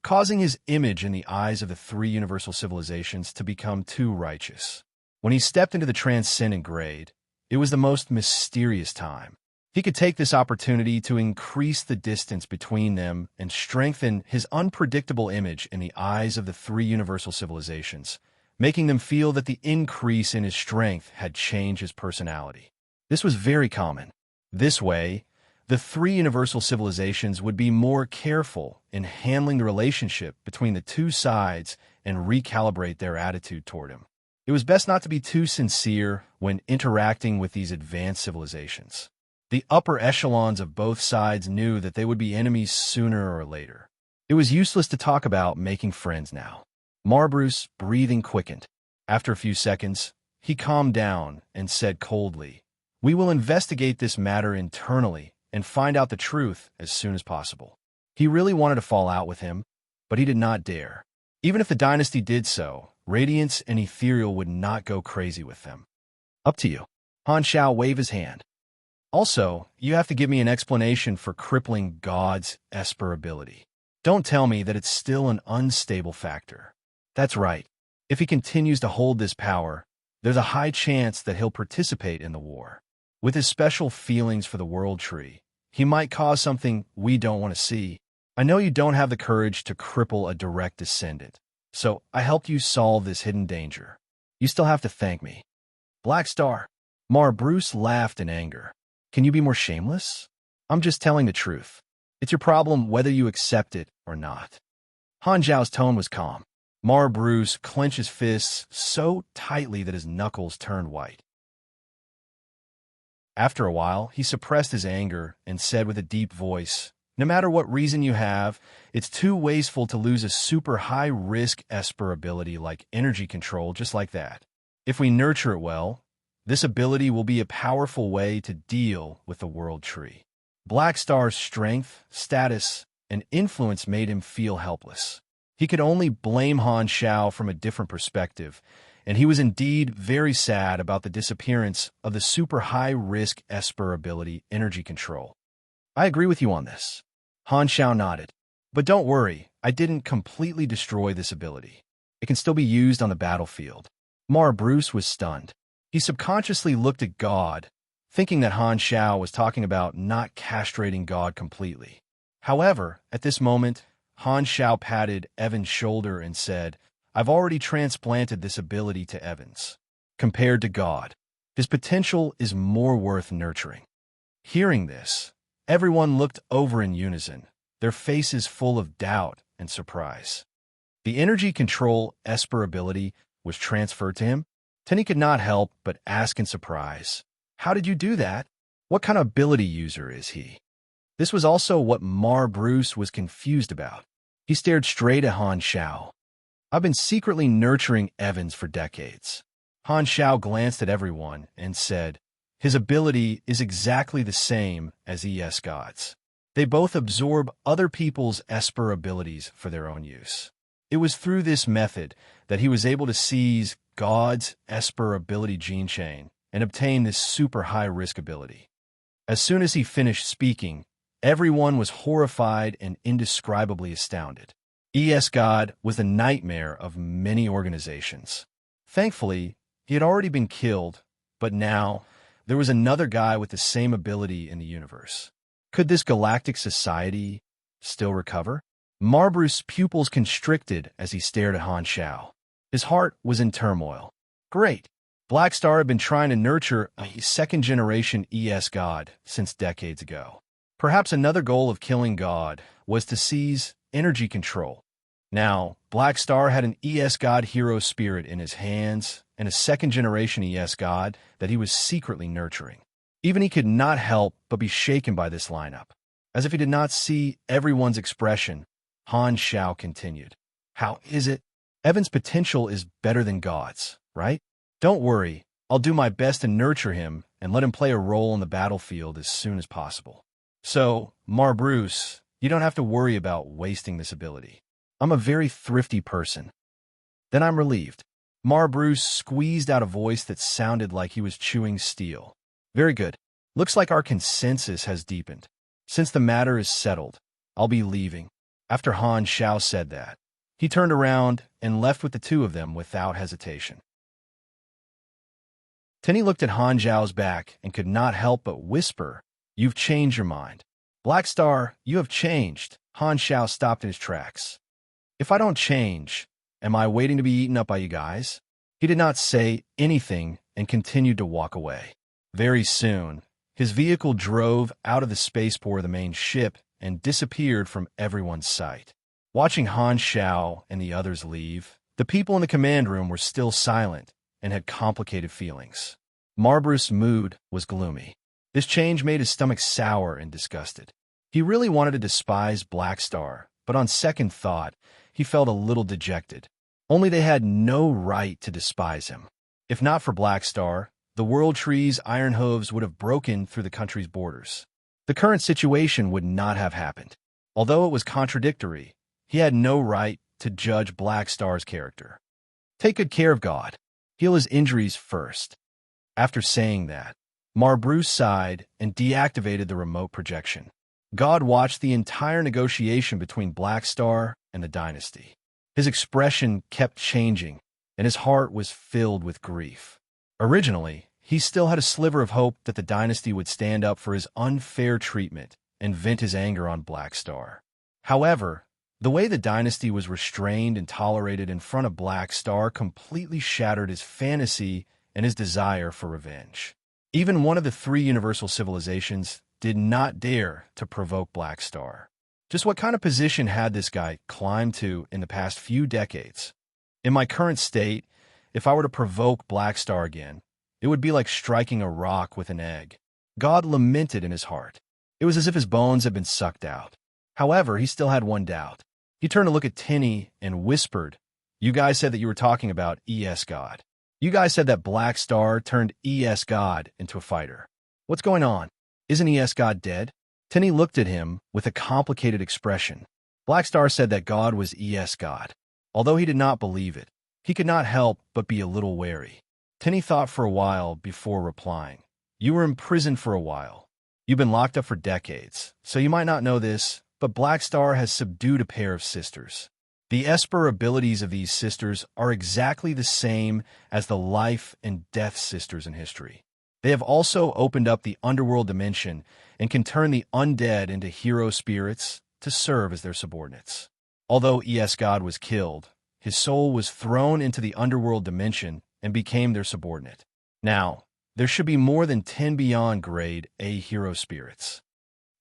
causing his image in the eyes of the three universal civilizations to become too righteous. When he stepped into the transcendent grade, it was the most mysterious time. He could take this opportunity to increase the distance between them and strengthen his unpredictable image in the eyes of the three universal civilizations, making them feel that the increase in his strength had changed his personality. This was very common. This way, the three universal civilizations would be more careful in handling the relationship between the two sides and recalibrate their attitude toward him. It was best not to be too sincere when interacting with these advanced civilizations. The upper echelons of both sides knew that they would be enemies sooner or later. It was useless to talk about making friends now. Bruce's breathing quickened. After a few seconds, he calmed down and said coldly, We will investigate this matter internally and find out the truth as soon as possible. He really wanted to fall out with him, but he did not dare. Even if the dynasty did so, Radiance and Ethereal would not go crazy with them. Up to you. Han Shao waved his hand. Also, you have to give me an explanation for crippling God's Esper ability. Don't tell me that it's still an unstable factor. That's right. If he continues to hold this power, there's a high chance that he'll participate in the war. With his special feelings for the World Tree, he might cause something we don't want to see. I know you don't have the courage to cripple a direct descendant, so I helped you solve this hidden danger. You still have to thank me. Black Star. Bruce laughed in anger. Can you be more shameless? I'm just telling the truth. It's your problem whether you accept it or not. Han Zhao's tone was calm. Bruce clenched his fists so tightly that his knuckles turned white. After a while, he suppressed his anger and said with a deep voice, No matter what reason you have, it's too wasteful to lose a super high-risk Esper ability like energy control just like that. If we nurture it well, this ability will be a powerful way to deal with the World Tree. Black Star's strength, status, and influence made him feel helpless. He could only blame Han Shao from a different perspective, and he was indeed very sad about the disappearance of the super high-risk Esper ability Energy Control. I agree with you on this. Han Shao nodded. But don't worry, I didn't completely destroy this ability. It can still be used on the battlefield. Bruce was stunned. He subconsciously looked at God, thinking that Han Shao was talking about not castrating God completely. However, at this moment, Han Shao patted Evan's shoulder and said, I've already transplanted this ability to Evans. compared to God. His potential is more worth nurturing. Hearing this, everyone looked over in unison, their faces full of doubt and surprise. The energy control Esper ability was transferred to him. Tenny could not help but ask in surprise, "How did you do that? What kind of ability user is he?" This was also what Bruce was confused about. He stared straight at Han Xiao. "I've been secretly nurturing Evans for decades." Han Xiao glanced at everyone and said, "His ability is exactly the same as ES God's. They both absorb other people's Esper abilities for their own use. It was through this method that he was able to seize God's Esper ability gene chain and obtain this super high-risk ability." As soon as he finished speaking, everyone was horrified and indescribably astounded. ES God was the nightmare of many organizations. Thankfully, he had already been killed, but now there was another guy with the same ability in the universe. Could this galactic society still recover? Bruce's pupils constricted as he stared at Han Xiao. His heart was in turmoil. Great! Black Star had been trying to nurture a second-generation ES God since decades ago. Perhaps another goal of killing God was to seize energy control. Now, Black Star had an ES God hero spirit in his hands and a second-generation ES God that he was secretly nurturing. Even he could not help but be shaken by this lineup. As if he did not see everyone's expression, Han Xiao continued, "How is it? Evan's potential is better than God's, right? Don't worry, I'll do my best to nurture him and let him play a role on the battlefield as soon as possible. So, Bruce, you don't have to worry about wasting this ability. I'm a very thrifty person." Then I'm relieved. Bruce squeezed out a voice that sounded like he was chewing steel. "Very good. Looks like our consensus has deepened. Since the matter is settled, I'll be leaving." After Han Xiao said that, he turned around and left with the two of them without hesitation. Tenny looked at Han Xiao's back and could not help but whisper, "You've changed your mind. Black Star, you have changed." Han Xiao stopped in his tracks. "If I don't change, am I waiting to be eaten up by you guys?" He did not say anything and continued to walk away. Very soon, his vehicle drove out of the spaceport of the main ship and disappeared from everyone's sight. Watching Han Xiao and the others leave, the people in the command room were still silent and had complicated feelings. Bruce's mood was gloomy. This change made his stomach sour and disgusted. He really wanted to despise Black Star, but on second thought, he felt a little dejected. Only they had no right to despise him. If not for Black Star, the World Tree's iron hooves would have broken through the country's borders. The current situation would not have happened. Although it was contradictory, he had no right to judge Black Star's character. Take good care of God. Heal his injuries first. After saying that, Bruce sighed and deactivated the remote projection. God watched the entire negotiation between Black Star and the dynasty. His expression kept changing, and his heart was filled with grief. Originally, he still had a sliver of hope that the dynasty would stand up for his unfair treatment and vent his anger on Black Star. However, the way the dynasty was restrained and tolerated in front of Black Star completely shattered his fantasy and his desire for revenge. Even one of the three universal civilizations did not dare to provoke Black Star. Just what kind of position had this guy climbed to in the past few decades? In my current state, if I were to provoke Black Star again, it would be like striking a rock with an egg. God lamented in his heart. It was as if his bones had been sucked out. However, he still had one doubt. He turned to look at Tenny and whispered, "You guys said that you were talking about ES God. You guys said that Black Star turned ES God into a fighter. What's going on? Isn't ES God dead?" Tenny looked at him with a complicated expression. Black Star said that God was ES God. Although he did not believe it, he could not help but be a little wary. Tenny thought for a while before replying. "You were imprisoned for a while. You've been locked up for decades, so you might not know this, but Black Star has subdued a pair of sisters. The Esper abilities of these sisters are exactly the same as the life and death sisters in history. They have also opened up the underworld dimension and can turn the undead into hero spirits to serve as their subordinates. Although ES God was killed, his soul was thrown into the underworld dimension and became their subordinate. Now, there should be more than 10 beyond grade A hero spirits.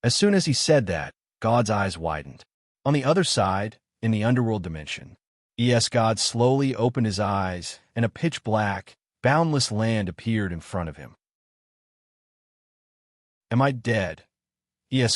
As soon as he said that, God's eyes widened. On the other side, in the underworld dimension, God slowly opened his eyes, and a pitch-black, boundless land appeared in front of him. Am I dead?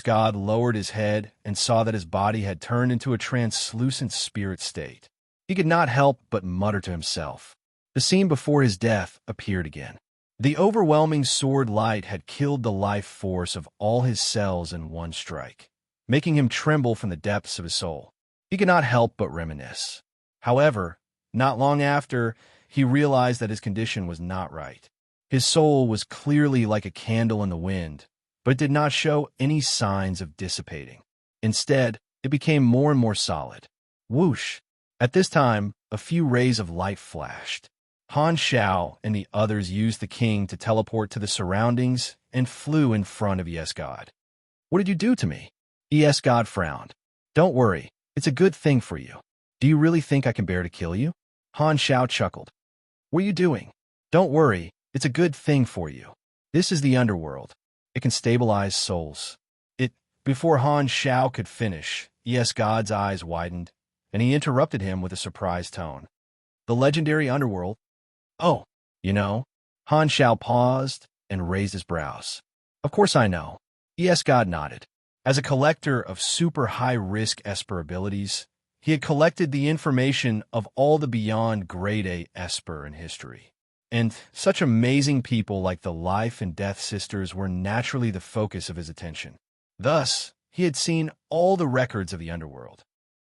God lowered his head and saw that his body had turned into a translucent spirit state. He could not help but mutter to himself. The scene before his death appeared again. The overwhelming sword light had killed the life force of all his cells in one strike, making him tremble from the depths of his soul. He could not help but reminisce. However, not long after, he realized that his condition was not right. His soul was clearly like a candle in the wind, but it did not show any signs of dissipating. Instead, it became more and more solid. Whoosh! At this time, a few rays of light flashed. Han Shao and the others used the king to teleport to the surroundings and flew in front of God. What did you do to me? God frowned. Don't worry, it's a good thing for you. Do you really think I can bear to kill you? Han Shao chuckled. What are you doing? Don't worry, it's a good thing for you. This is the underworld. It can stabilize souls. Before Han Shao could finish, God's eyes widened, and he interrupted him with a surprised tone. The legendary underworld? Oh, you know? Han Shao paused and raised his brows. Of course I know. God nodded. As a collector of super high-risk Esper abilities, he had collected the information of all the beyond grade A Esper in history. And such amazing people like the Life and Death Sisters were naturally the focus of his attention. Thus, he had seen all the records of the underworld.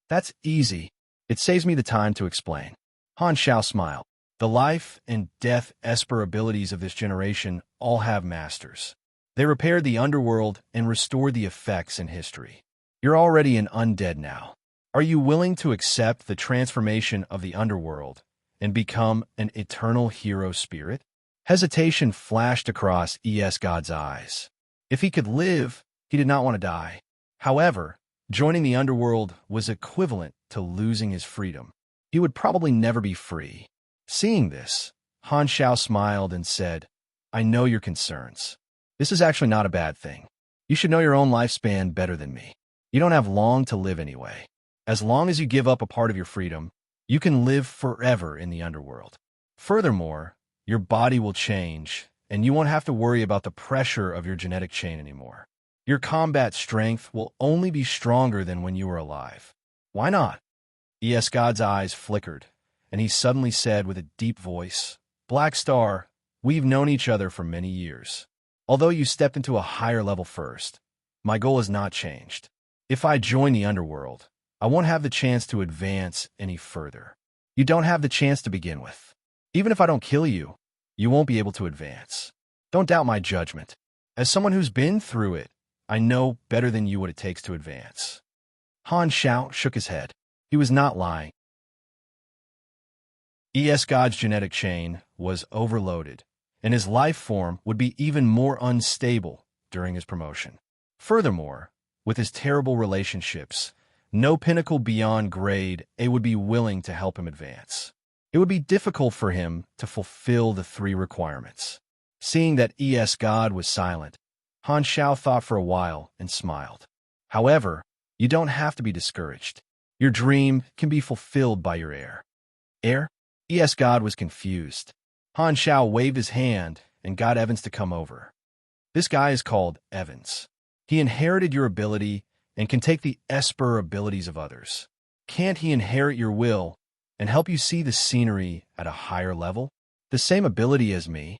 That's easy. It saves me the time to explain. Han Shao smiled. The Life and Death Esper abilities of this generation all have masters. They repaired the underworld and restored the effects in history. You're already an undead now. Are you willing to accept the transformation of the underworld and become an eternal hero spirit? Hesitation flashed across God's eyes. If he could live, he did not want to die. However, joining the underworld was equivalent to losing his freedom. He would probably never be free. Seeing this, Han Shao smiled and said, I know your concerns. This is actually not a bad thing. You should know your own lifespan better than me. You don't have long to live anyway. As long as you give up a part of your freedom, you can live forever in the underworld. Furthermore, your body will change, and you won't have to worry about the pressure of your genetic chain anymore. Your combat strength will only be stronger than when you were alive. Why not? God's eyes flickered, and he suddenly said with a deep voice, Black Star, we've known each other for many years. Although you stepped into a higher level first, my goal has not changed. If I join the underworld, I won't have the chance to advance any further. You don't have the chance to begin with. Even if I don't kill you, you won't be able to advance. Don't doubt my judgment. As someone who's been through it, I know better than you what it takes to advance. Han Shao shook his head. He was not lying. God's genetic chain was overloaded, and his life form would be even more unstable during his promotion. Furthermore, with his terrible relationships, no pinnacle beyond grade A would be willing to help him advance. It would be difficult for him to fulfill the 3 requirements. Seeing that God was silent, Han Shao thought for a while and smiled. However, you don't have to be discouraged. Your dream can be fulfilled by your heir. Heir? God was confused. Han Shao waved his hand and got Evans to come over. This guy is called Evans. He inherited your ability and can take the Esper abilities of others. Can't he inherit your will and help you see the scenery at a higher level? The same ability as me.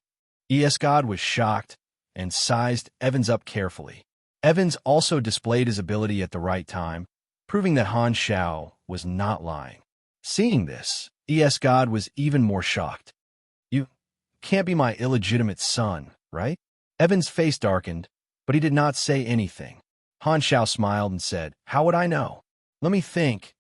God was shocked and sized Evans up carefully. Evans also displayed his ability at the right time, proving that Han Shao was not lying. Seeing this, God was even more shocked. You can't be my illegitimate son, right? Evans' face darkened, but he did not say anything. Han Shao smiled and said, How would I know? Let me think.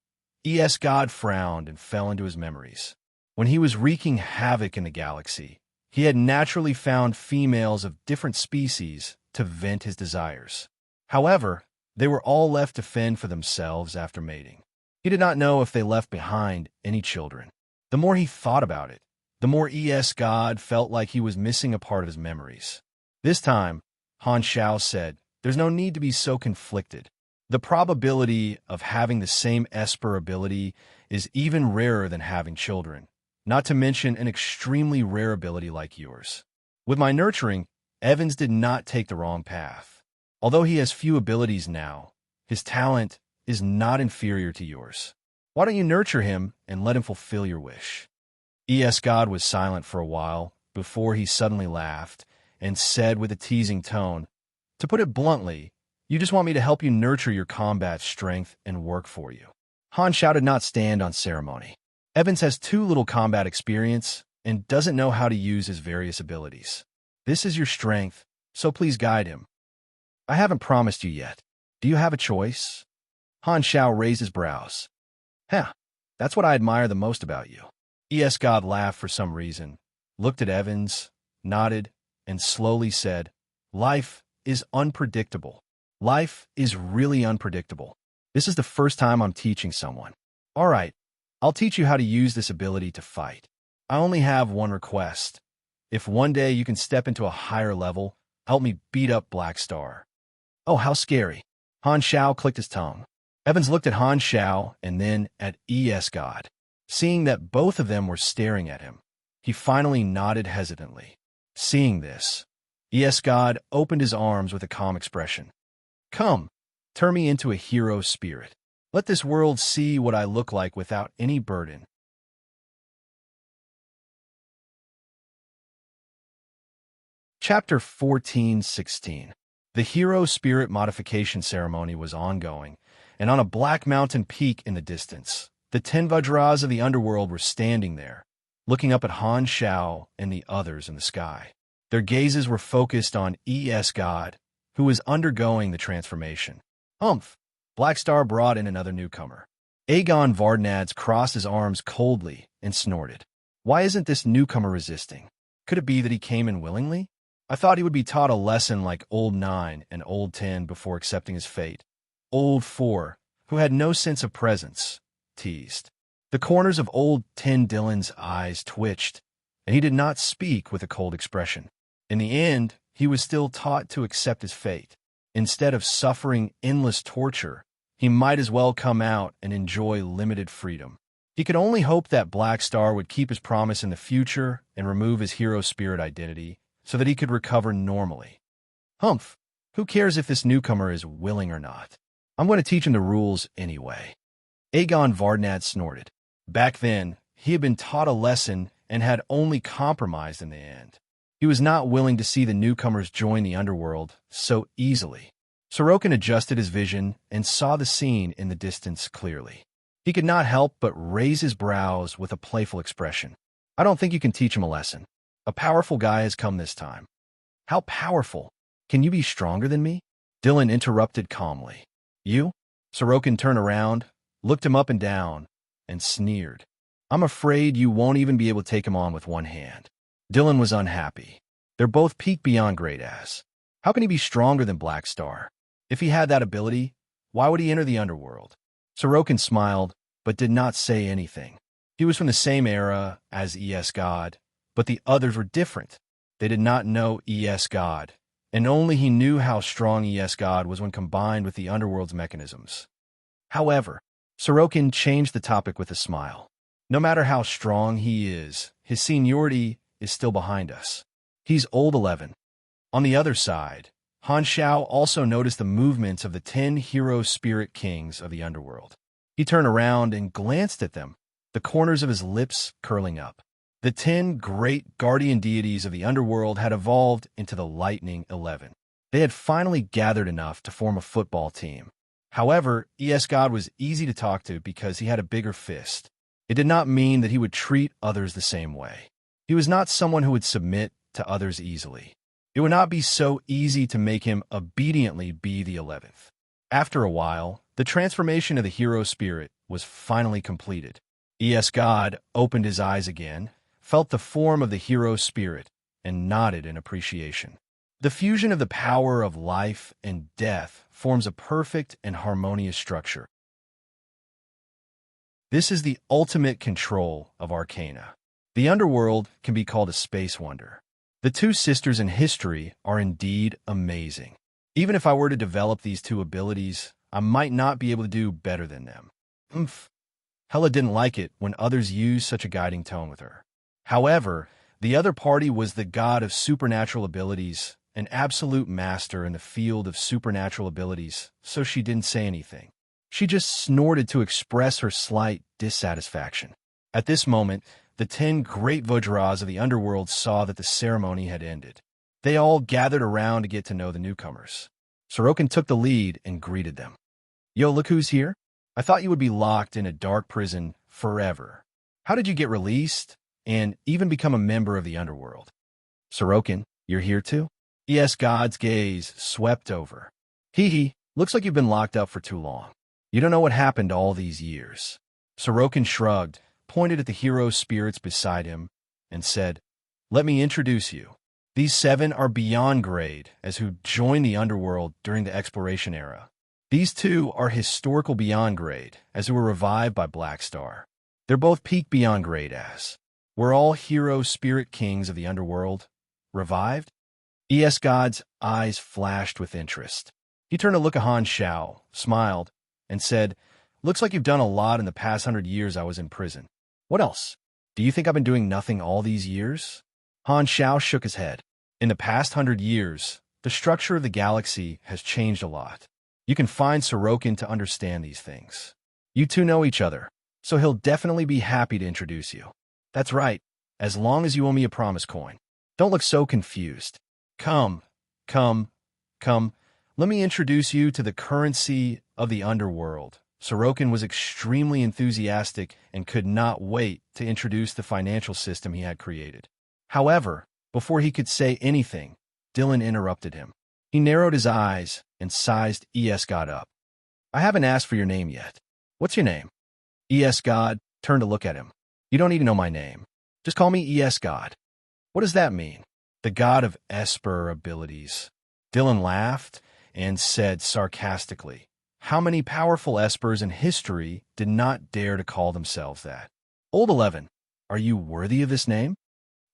God frowned and fell into his memories. When he was wreaking havoc in the galaxy, he had naturally found females of different species to vent his desires. However, they were all left to fend for themselves after mating. He did not know if they left behind any children. The more he thought about it, the more ES God felt like he was missing a part of his memories. This time, Han Shao said, "There's no need to be so conflicted. The probability of having the same Esper ability is even rarer than having children, not to mention an extremely rare ability like yours. With my nurturing, Evans did not take the wrong path. Although he has few abilities now, his talent is not inferior to yours. Why don't you nurture him and let him fulfill your wish?" ES God was silent for a while before he suddenly laughed and said with a teasing tone, "To put it bluntly, you just want me to help you nurture your combat strength and work for you." Han Shao did not stand on ceremony. Evans has too little combat experience and doesn't know how to use his various abilities. This is your strength, so please guide him. I haven't promised you yet. Do you have a choice? Han Shao raised his brows. That's what I admire the most about you. ES God laughed for some reason, looked at Evans, nodded, and slowly said, "Life is unpredictable. Life is really unpredictable. This is the first time I'm teaching someone. All right, I'll teach you how to use this ability to fight. I only have one request. If one day you can step into a higher level, help me beat up Black Star." "Oh, how scary." Han Shao clicked his tongue. Evans looked at Han Shao and then at ES God. Seeing that both of them were staring at him, he finally nodded hesitantly. Seeing this, ES God opened his arms with a calm expression. "Come, turn me into a hero spirit. Let this world see what I look like without any burden." Chapter 14:16. The hero spirit modification ceremony was ongoing, and on a black mountain peak in the distance, the 10 Vajras of the underworld were standing there, looking up at Han Shao and the others in the sky. Their gazes were focused on ES God, who was undergoing the transformation. Black Star brought in another newcomer. Aegon Vardnads crossed his arms coldly and snorted. Why isn't this newcomer resisting? Could it be that he came in willingly? I thought he would be taught a lesson like Old 9 and Old 10 before accepting his fate. Old 4, who had no sense of presence, teased. The corners of Old 10 Dylan's eyes twitched, and he did not speak with a cold expression. In the end, he was still taught to accept his fate. Instead of suffering endless torture, he might as well come out and enjoy limited freedom. He could only hope that Black Star would keep his promise in the future and remove his hero spirit identity so that he could recover normally. Who cares if this newcomer is willing or not? I'm going to teach him the rules anyway. Aegon Vardnad snorted. Back then, he had been taught a lesson and had only compromised in the end. He was not willing to see the newcomers join the underworld so easily. Sorokin adjusted his vision and saw the scene in the distance clearly. He could not help but raise his brows with a playful expression. I don't think you can teach him a lesson. A powerful guy has come this time. How powerful? Can you be stronger than me? Dylan interrupted calmly. You? Sorokin turned around, looked him up and down, and sneered. I'm afraid you won't even be able to take him on with one hand. Dylan was unhappy. They're both peaked beyond great ass. How can he be stronger than Black Star? If he had that ability, why would he enter the underworld? Sorokin smiled, but did not say anything. He was from the same era as ES God, but the others were different. They did not know ES God, and only he knew how strong ES God was when combined with the underworld's mechanisms. However, Sorokin changed the topic with a smile. No matter how strong he is, his seniority is still behind us. He's old 11. On the other side, Han Shao also noticed the movements of the 10 hero spirit kings of the underworld. He turned around and glanced at them, the corners of his lips curling up. The 10 great guardian deities of the underworld had evolved into the Lightning 11. They had finally gathered enough to form a football team. However, ES God was easy to talk to because he had a bigger fist. It did not mean that he would treat others the same way. He was not someone who would submit to others easily. It would not be so easy to make him obediently be the 11th. After a while, the transformation of the hero spirit was finally completed. ES God opened his eyes again, felt the form of the hero spirit, and nodded in appreciation. The fusion of the power of life and death forms a perfect and harmonious structure. This is the ultimate control of Arcana. The underworld can be called a space wonder. The two sisters in history are indeed amazing. Even if I were to develop these two abilities, I might not be able to do better than them. Humph. Hela didn't like it when others used such a guiding tone with her. However, the other party was the god of supernatural abilities, an absolute master in the field of supernatural abilities, so she didn't say anything. She just snorted to express her slight dissatisfaction. At this moment, the 10 great Vajras of the underworld saw that the ceremony had ended. They all gathered around to get to know the newcomers. Sorokin took the lead and greeted them. Yo, look who's here. I thought you would be locked in a dark prison forever. How did you get released and even become a member of the underworld? Sorokin, you're here too? Yes, God's gaze swept over. Hee, looks like you've been locked up for too long. You don't know what happened all these years. Sorokin shrugged, pointed at the hero spirits beside him, and said, Let me introduce you. These 7 are beyond grade as who joined the underworld during the exploration era. These 2 are historical beyond grade as who were revived by Black Star. They're both peak beyond grade as. We're all hero spirit kings of the underworld. Revived? ES God's eyes flashed with interest. He turned to look at Han Shao, smiled, and said, Looks like you've done a lot in the past 100 years I was in prison. What else? Do you think I've been doing nothing all these years? Han Shao shook his head. In the past 100 years, the structure of the galaxy has changed a lot. You can find Sorokin to understand these things. You two know each other, so he'll definitely be happy to introduce you. That's right, as long as you owe me a promise coin. Don't look so confused. Come. Let me introduce you to the currency of the underworld. Sorokin was extremely enthusiastic and could not wait to introduce the financial system he had created. However, before he could say anything, Dylan interrupted him. He narrowed his eyes and sized ES God up. I haven't asked for your name yet. What's your name? ES God turned to look at him. You don't need to know my name. Just call me ES God. What does that mean? The god of Esper abilities. Dylan laughed and said sarcastically, How many powerful Espers in history did not dare to call themselves that? Old 11, are you worthy of this name?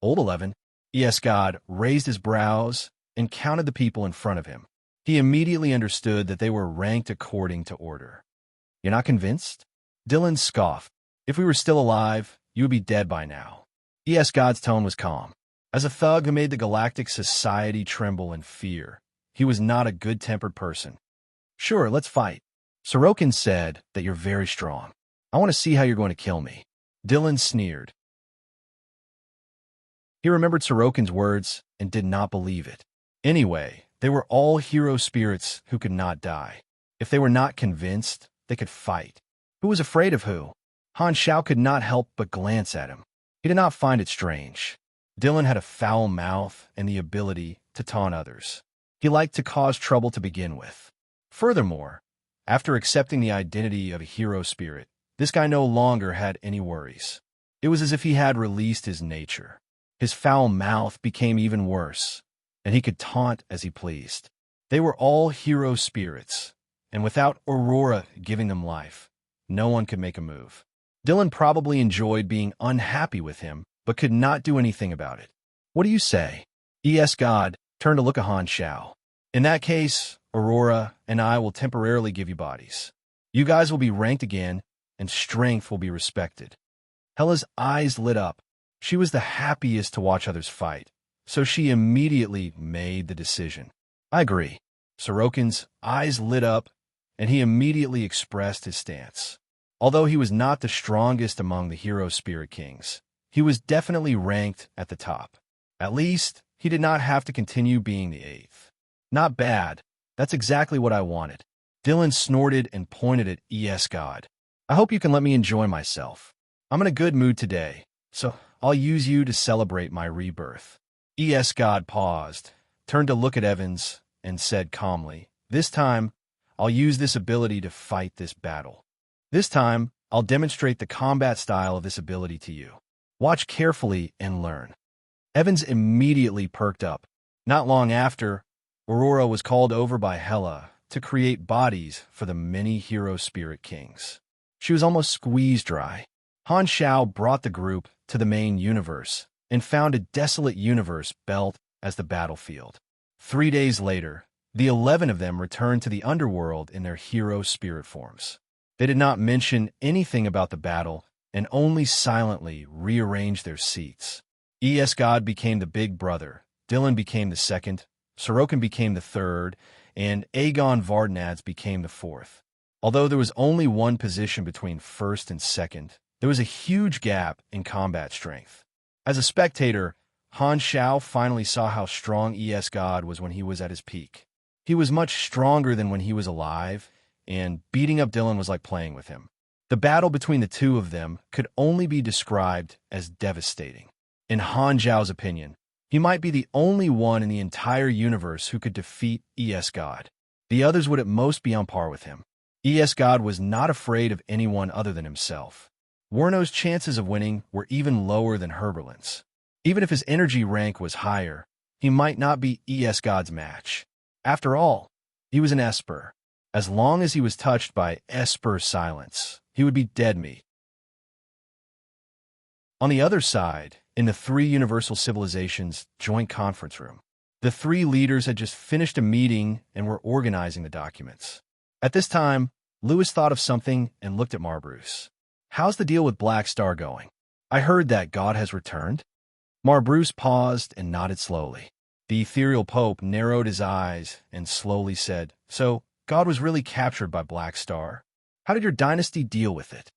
Old 11, ES God raised his brows and counted the people in front of him. He immediately understood that they were ranked according to order. You're not convinced? Dylan scoffed. If we were still alive, you would be dead by now. ES God's tone was calm. As a thug who made the galactic society tremble in fear, he was not a good-tempered person. Sure, let's fight. Sorokin said that you're very strong. I want to see how you're going to kill me. Dylan sneered. He remembered Sorokin's words and did not believe it. Anyway, they were all hero spirits who could not die. If they were not convinced, they could fight. Who was afraid of who? Han Shao could not help but glance at him. He did not find it strange. Dylan had a foul mouth and the ability to taunt others. He liked to cause trouble to begin with. Furthermore, after accepting the identity of a hero spirit, this guy no longer had any worries. It was as if he had released his nature. His foul mouth became even worse, and he could taunt as he pleased. They were all hero spirits, and without Aurora giving them life, no one could make a move. Dylan probably enjoyed being unhappy with him, but could not do anything about it. What do you say? ES God turned to look at Han Shao. In that case, Aurora and I will temporarily give you bodies. You guys will be ranked again, and strength will be respected. Hela's eyes lit up. She was the happiest to watch others fight, so she immediately made the decision. I agree. Sorokin's eyes lit up, and he immediately expressed his stance. Although he was not the strongest among the hero spirit kings, he was definitely ranked at the top. At least, he did not have to continue being the 8th. Not bad. That's exactly what I wanted. Dylan snorted and pointed at ES God. I hope you can let me enjoy myself. I'm in a good mood today, so I'll use you to celebrate my rebirth. ES God paused, turned to look at Evans, and said calmly, This time, I'll use this ability to fight this battle. This time, I'll demonstrate the combat style of this ability to you. Watch carefully and learn. Evans immediately perked up. Not long after, Aurora was called over by Hela to create bodies for the many hero spirit kings. She was almost squeezed dry. Han Shao brought the group to the main universe and found a desolate universe belt as the battlefield. 3 days later, the 11 of them returned to the underworld in their hero spirit forms. They did not mention anything about the battle and only silently rearranged their seats. God became the big brother, Dylan became the second, Sorokin became the third, and Aegon Vardnadz became the fourth. Although there was only one position between first and second, there was a huge gap in combat strength. As a spectator, Han Shao finally saw how strong God was when he was at his peak. He was much stronger than when he was alive, and beating up Dylan was like playing with him. The battle between the two of them could only be described as devastating. In Han Zhao's opinion, he might be the only one in the entire universe who could defeat God. The others would at most be on par with him. God was not afraid of anyone other than himself. Werno's chances of winning were even lower than Herberlin's. Even if his energy rank was higher, he might not be God's match. After all, he was an Esper. As long as he was touched by Esper silence, he would be dead meat. On the other side, in the 3 Universal Civilizations joint conference room, the 3 leaders had just finished a meeting and were organizing the documents. At this time, Lewis thought of something and looked at Marbruce. "How's the deal with Black Star going? I heard that God has returned." Marbruce paused and nodded slowly. The ethereal Pope narrowed his eyes and slowly said, "So, God was really captured by Black Star? How did your dynasty deal with it?"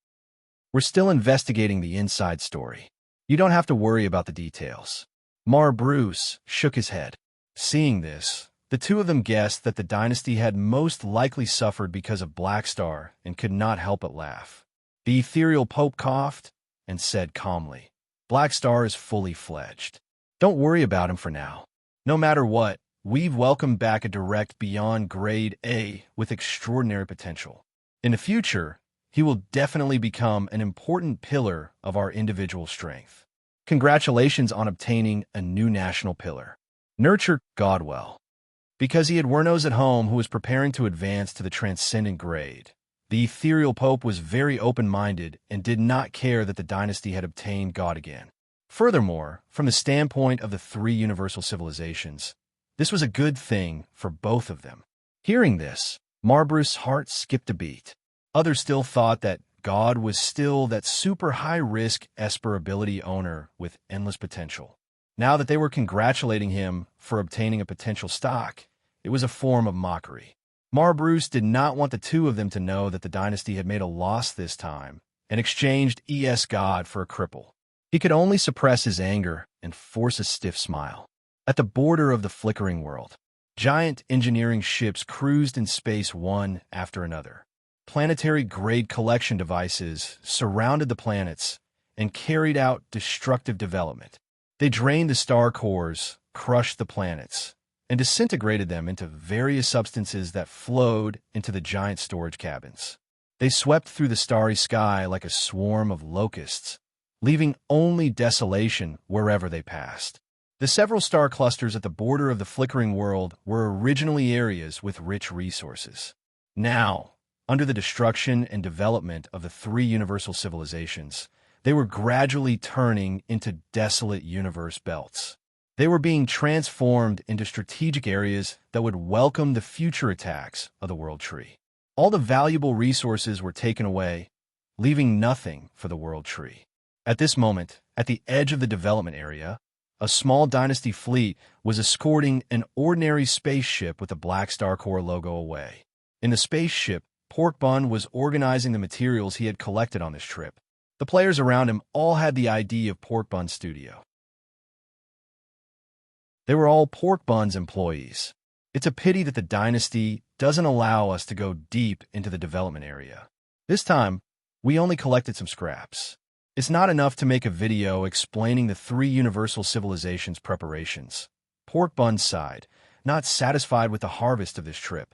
"We're still investigating the inside story. You don't have to worry about the details." Marbruce shook his head. Seeing this, the two of them guessed that the dynasty had most likely suffered because of Black Star and could not help but laugh. The ethereal Pope coughed and said calmly, "Black Star is fully fledged. Don't worry about him for now. No matter what, we've welcomed back a direct beyond grade A with extraordinary potential. In the future, he will definitely become an important pillar of our individual strength. Congratulations on obtaining a new national pillar. Nurture Godwell." Because he had Wernos at home who was preparing to advance to the transcendent grade, the ethereal Pope was very open-minded and did not care that the dynasty had obtained God again. Furthermore, from the standpoint of the 3 universal civilizations, this was a good thing for both of them. Hearing this, Marbruce's heart skipped a beat. Others still thought that God was still that super high-risk Esper ability owner with endless potential. Now that they were congratulating him for obtaining a potential stock, it was a form of mockery. Marbruce did not want the two of them to know that the dynasty had made a loss this time and exchanged God for a cripple. He could only suppress his anger and force a stiff smile. At the border of the flickering world, giant engineering ships cruised in space one after another. Planetary-grade collection devices surrounded the planets and carried out destructive development. They drained the star cores, crushed the planets, and disintegrated them into various substances that flowed into the giant storage cabins. They swept through the starry sky like a swarm of locusts, leaving only desolation wherever they passed. The several star clusters at the border of the flickering world were originally areas with rich resources. Now, under the destruction and development of the 3 universal civilizations, they were gradually turning into desolate universe belts. They were being transformed into strategic areas that would welcome the future attacks of the World Tree. All the valuable resources were taken away, leaving nothing for the World Tree. At this moment, at the edge of the development area, a small dynasty fleet was escorting an ordinary spaceship with the Black Star Corps logo away. In the spaceship, Pork Bun was organizing the materials he had collected on this trip. The players around him all had the ID of Pork Bun's studio. They were all Pork Bun's employees. It's a pity that the dynasty doesn't allow us to go deep into the development area. This time, we only collected some scraps. It's not enough to make a video explaining the 3 universal civilizations' preparations. Pork Bun sighed, not satisfied with the harvest of this trip.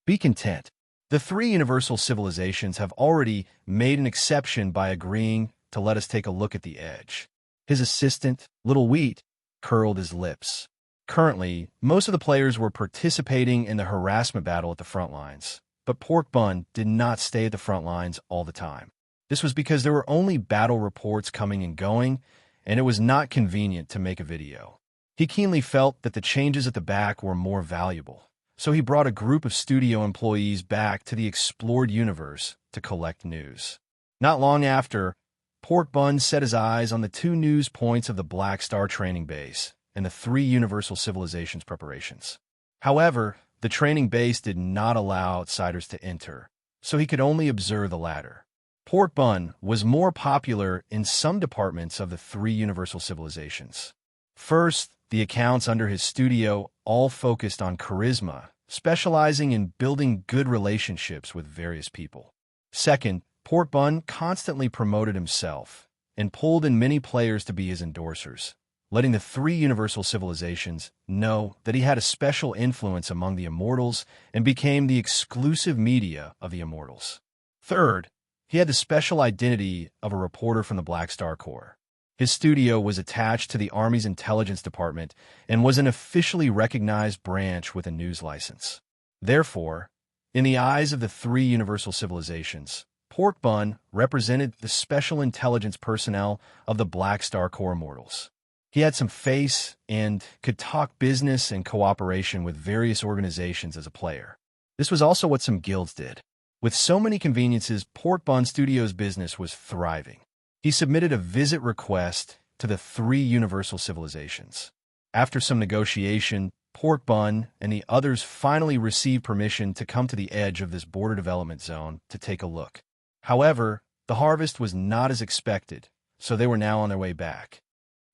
Be content. The 3 universal civilizations have already made an exception by agreeing to let us take a look at the edge. His assistant, Little Wheat, curled his lips. Currently, most of the players were participating in the harassment battle at the front lines, but Pork Bun did not stay at the front lines all the time. This was because there were only battle reports coming and going, and it was not convenient to make a video. He keenly felt that the changes at the back were more valuable, so he brought a group of studio employees back to the explored universe to collect news. Not long after, Pork Bun set his eyes on the 2 news points of the Black Star training base and the 3 universal civilizations preparations. However, the training base did not allow outsiders to enter, so he could only observe the latter. Pork Bun was more popular in some departments of the 3 universal civilizations. First, the accounts under his studio all focused on charisma, specializing in building good relationships with various people. Second, Pork Bun constantly promoted himself and pulled in many players to be his endorsers, letting the 3 universal civilizations know that he had a special influence among the immortals and became the exclusive media of the immortals. Third, he had the special identity of a reporter from the Black Star Corps. His studio was attached to the Army's intelligence department and was an officially recognized branch with a news license. Therefore, in the eyes of the 3 universal civilizations, Pork Bun represented the special intelligence personnel of the Black Star Corps immortals. He had some face and could talk business and cooperation with various organizations as a player. This was also what some guilds did. With so many conveniences, Pork Bun Studios' business was thriving. He submitted a visit request to the 3 universal civilizations. After some negotiation, Pork Bun and the others finally received permission to come to the edge of this border development zone to take a look. However, the harvest was not as expected, so they were now on their way back.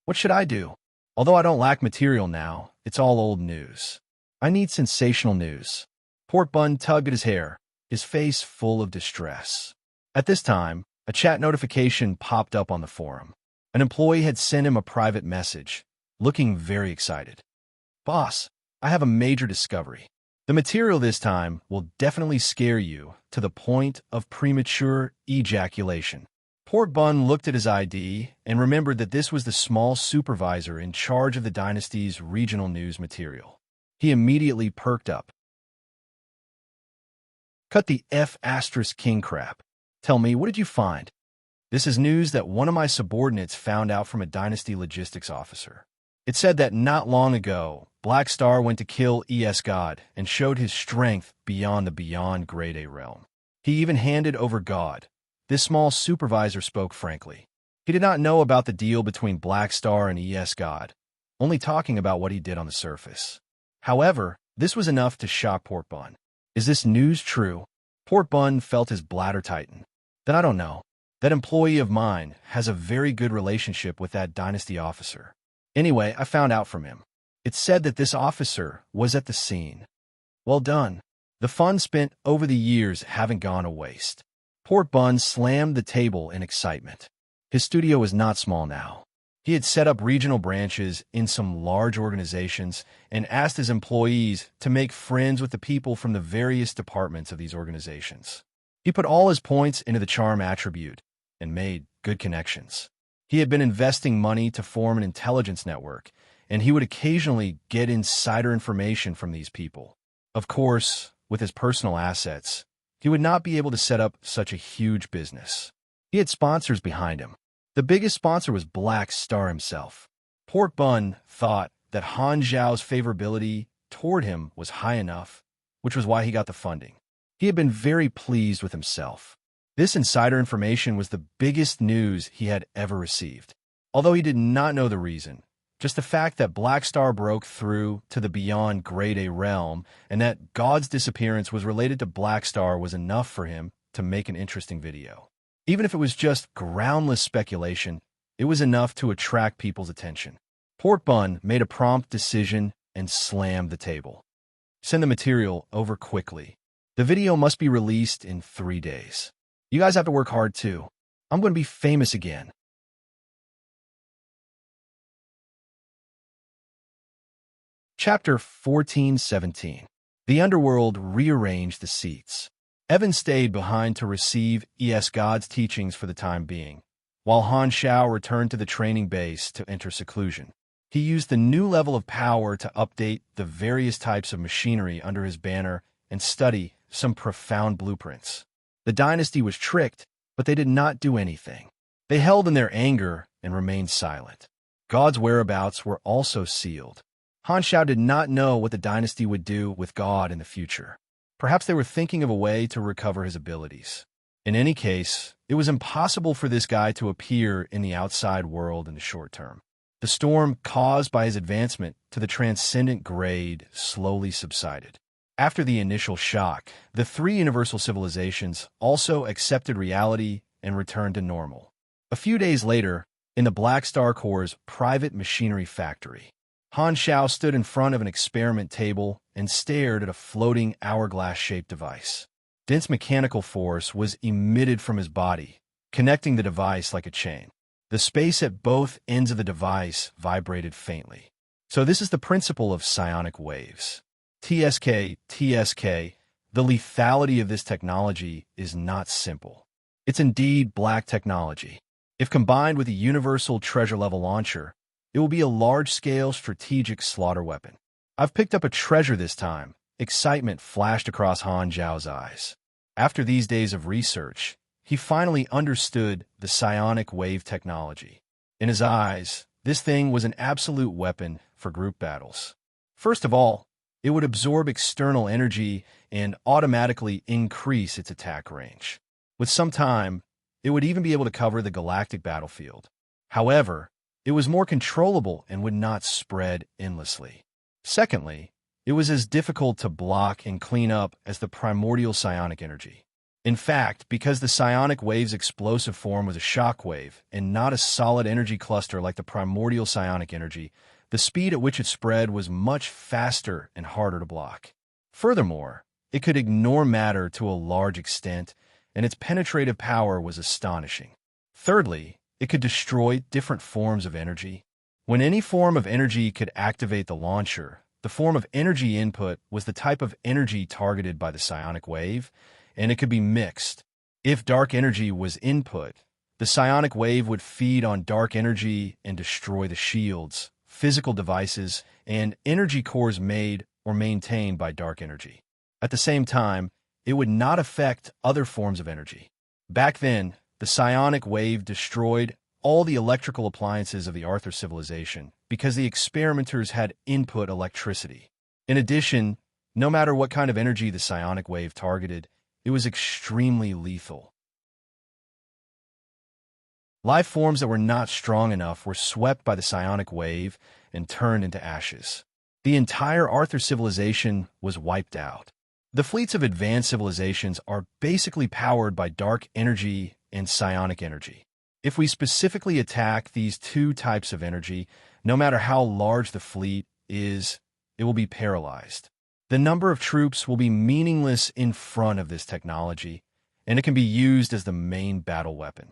What should I do? Although I don't lack material now, it's all old news. I need sensational news. Pork Bun tugged at his hair, his face full of distress. At this time, a chat notification popped up on the forum. An employee had sent him a private message, looking very excited. Boss, I have a major discovery. The material this time will definitely scare you to the point of premature ejaculation. Pork Bun looked at his ID and remembered that this was the small supervisor in charge of the dynasty's regional news material. He immediately perked up. Cut the F***king crap. Tell me, what did you find? This is news that one of my subordinates found out from a dynasty logistics officer. It said that not long ago, Black Star went to kill ES God and showed his strength beyond the beyond grade A realm. He even handed over God. This small supervisor spoke frankly. He did not know about the deal between Black Star and ES God, only talking about what he did on the surface. However, this was enough to shock Pork Bun. Is this news true? Pork Bun felt his bladder tighten. Then I don't know. That employee of mine has a very good relationship with that dynasty officer. Anyway, I found out from him. It said that this officer was at the scene. Well done. The fun spent over the years haven't gone to waste. Pork Bun slammed the table in excitement. His studio was not small now. He had set up regional branches in some large organizations and asked his employees to make friends with the people from the various departments of these organizations. He put all his points into the charm attribute and made good connections. He had been investing money to form an intelligence network, and he would occasionally get insider information from these people. Of course, with his personal assets, he would not be able to set up such a huge business. He had sponsors behind him. The biggest sponsor was Black Star himself. Pork Bun thought that Han Zhao's favorability toward him was high enough, which was why he got the funding. He had been very pleased with himself. This insider information was the biggest news he had ever received. Although he did not know the reason, just the fact that Black Star broke through to the beyond grade A realm and that God's disappearance was related to Black Star was enough for him to make an interesting video. Even if it was just groundless speculation, it was enough to attract people's attention. Pork Bun made a prompt decision and slammed the table. Send the material over quickly. The video must be released in 3 days. You guys have to work hard too. I'm going to be famous again. Chapter 14:17. The underworld rearranged the seats. Evan stayed behind to receive ES God's teachings for the time being, while Han Xiao returned to the training base to enter seclusion. He used the new level of power to update the various types of machinery under his banner and study some profound blueprints. The dynasty was tricked but they did not do anything. They held in their anger and remained silent. God's whereabouts were also sealed. Han Shao did not know what the dynasty would do with God in the future. Perhaps they were thinking of a way to recover his abilities. In any case, it was impossible for this guy to appear in the outside world in the short term. The storm caused by his advancement to the transcendent grade slowly subsided. After the initial shock, the three universal civilizations also accepted reality and returned to normal. A few days later, in the Black Star Corps' private machinery factory, Han Shao stood in front of an experiment table and stared at a floating hourglass-shaped device. Dense mechanical force was emitted from his body, connecting the device like a chain. The space at both ends of the device vibrated faintly. So this is the principle of psionic waves. TSK, the lethality of this technology is not simple. It's indeed black technology. If combined with a universal treasure-level launcher, it will be a large-scale strategic slaughter weapon. I've picked up a treasure this time. Excitement flashed across Han Zhao's eyes. After these days of research, he finally understood the psionic wave technology. In his eyes, this thing was an absolute weapon for group battles. First of all, it would absorb external energy and automatically increase its attack range. With some time, it would even be able to cover the galactic battlefield. However, it was more controllable and would not spread endlessly. Secondly, it was as difficult to block and clean up as the primordial psionic energy. In fact, because the psionic wave's explosive form was a shock wave and not a solid energy cluster like the primordial psionic energy, the speed at which it spread was much faster and harder to block. Furthermore, it could ignore matter to a large extent, and its penetrative power was astonishing. Thirdly, it could destroy different forms of energy. When any form of energy could activate the launcher, the form of energy input was the type of energy targeted by the psionic wave, and it could be mixed. If dark energy was input, the psionic wave would feed on dark energy and destroy the shields, physical devices, and energy cores made or maintained by dark energy. At the same time, it would not affect other forms of energy. Back then, the psionic wave destroyed all the electrical appliances of the Arthur civilization because the experimenters had input electricity. In addition, no matter what kind of energy the psionic wave targeted, it was extremely lethal. Life forms that were not strong enough were swept by the psionic wave and turned into ashes. The entire Arthur civilization was wiped out. The fleets of advanced civilizations are basically powered by dark energy and psionic energy. If we specifically attack these two types of energy, no matter how large the fleet is, it will be paralyzed. The number of troops will be meaningless in front of this technology, and it can be used as the main battle weapon.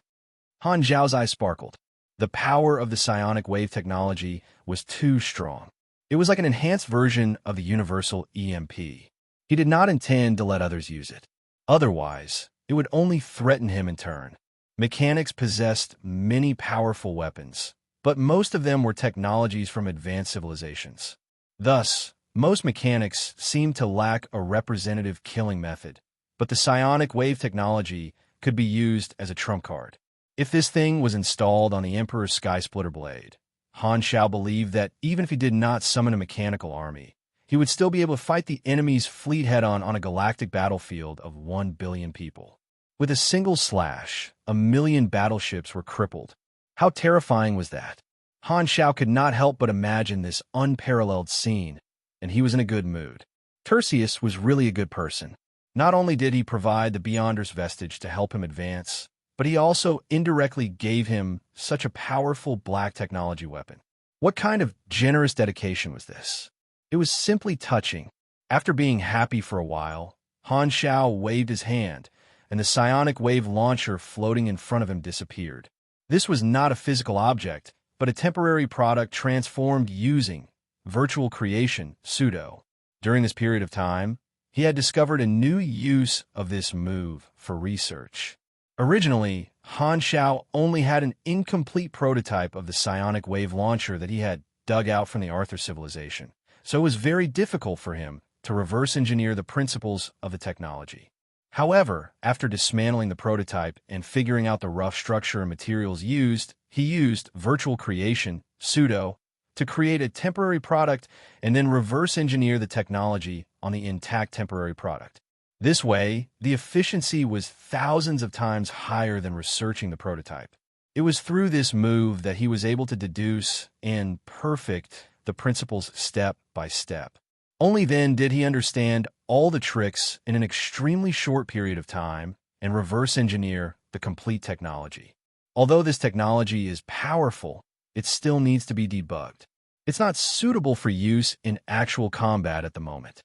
Han Zhao's eyes sparkled. The power of the psionic wave technology was too strong. It was like an enhanced version of the universal EMP. He did not intend to let others use it. Otherwise, it would only threaten him in turn. Mechanics possessed many powerful weapons, but most of them were technologies from advanced civilizations. Thus, most mechanics seemed to lack a representative killing method, but the psionic wave technology could be used as a trump card. If this thing was installed on the Emperor's Sky Splitter blade, Han Shao believed that even if he did not summon a mechanical army, he would still be able to fight the enemy's fleet head-on on a galactic battlefield of 1 billion people. With a single slash, 1 million battleships were crippled. How terrifying was that? Han Shao could not help but imagine this unparalleled scene, and he was in a good mood. Tertius was really a good person. Not only did he provide the Beyonder's vestige to help him advance, but he also indirectly gave him such a powerful black technology weapon. What kind of generous dedication was this? It was simply touching. After being happy for a while, Han Shao waved his hand, and the psionic wave launcher floating in front of him disappeared. This was not a physical object, but a temporary product transformed using virtual creation, pseudo. During this period of time, he had discovered a new use of this move for research. Originally, Han Shao only had an incomplete prototype of the psionic wave launcher that he had dug out from the Arthur civilization, so it was very difficult for him to reverse engineer the principles of the technology. However, after dismantling the prototype and figuring out the rough structure and materials used, he used virtual creation, pseudo, to create a temporary product and then reverse engineer the technology on the intact temporary product. This way, the efficiency was thousands of times higher than researching the prototype. It was through this move that he was able to deduce and perfect the principles step by step. Only then did he understand all the tricks in an extremely short period of time and reverse engineer the complete technology. Although this technology is powerful, it still needs to be debugged. It's not suitable for use in actual combat at the moment.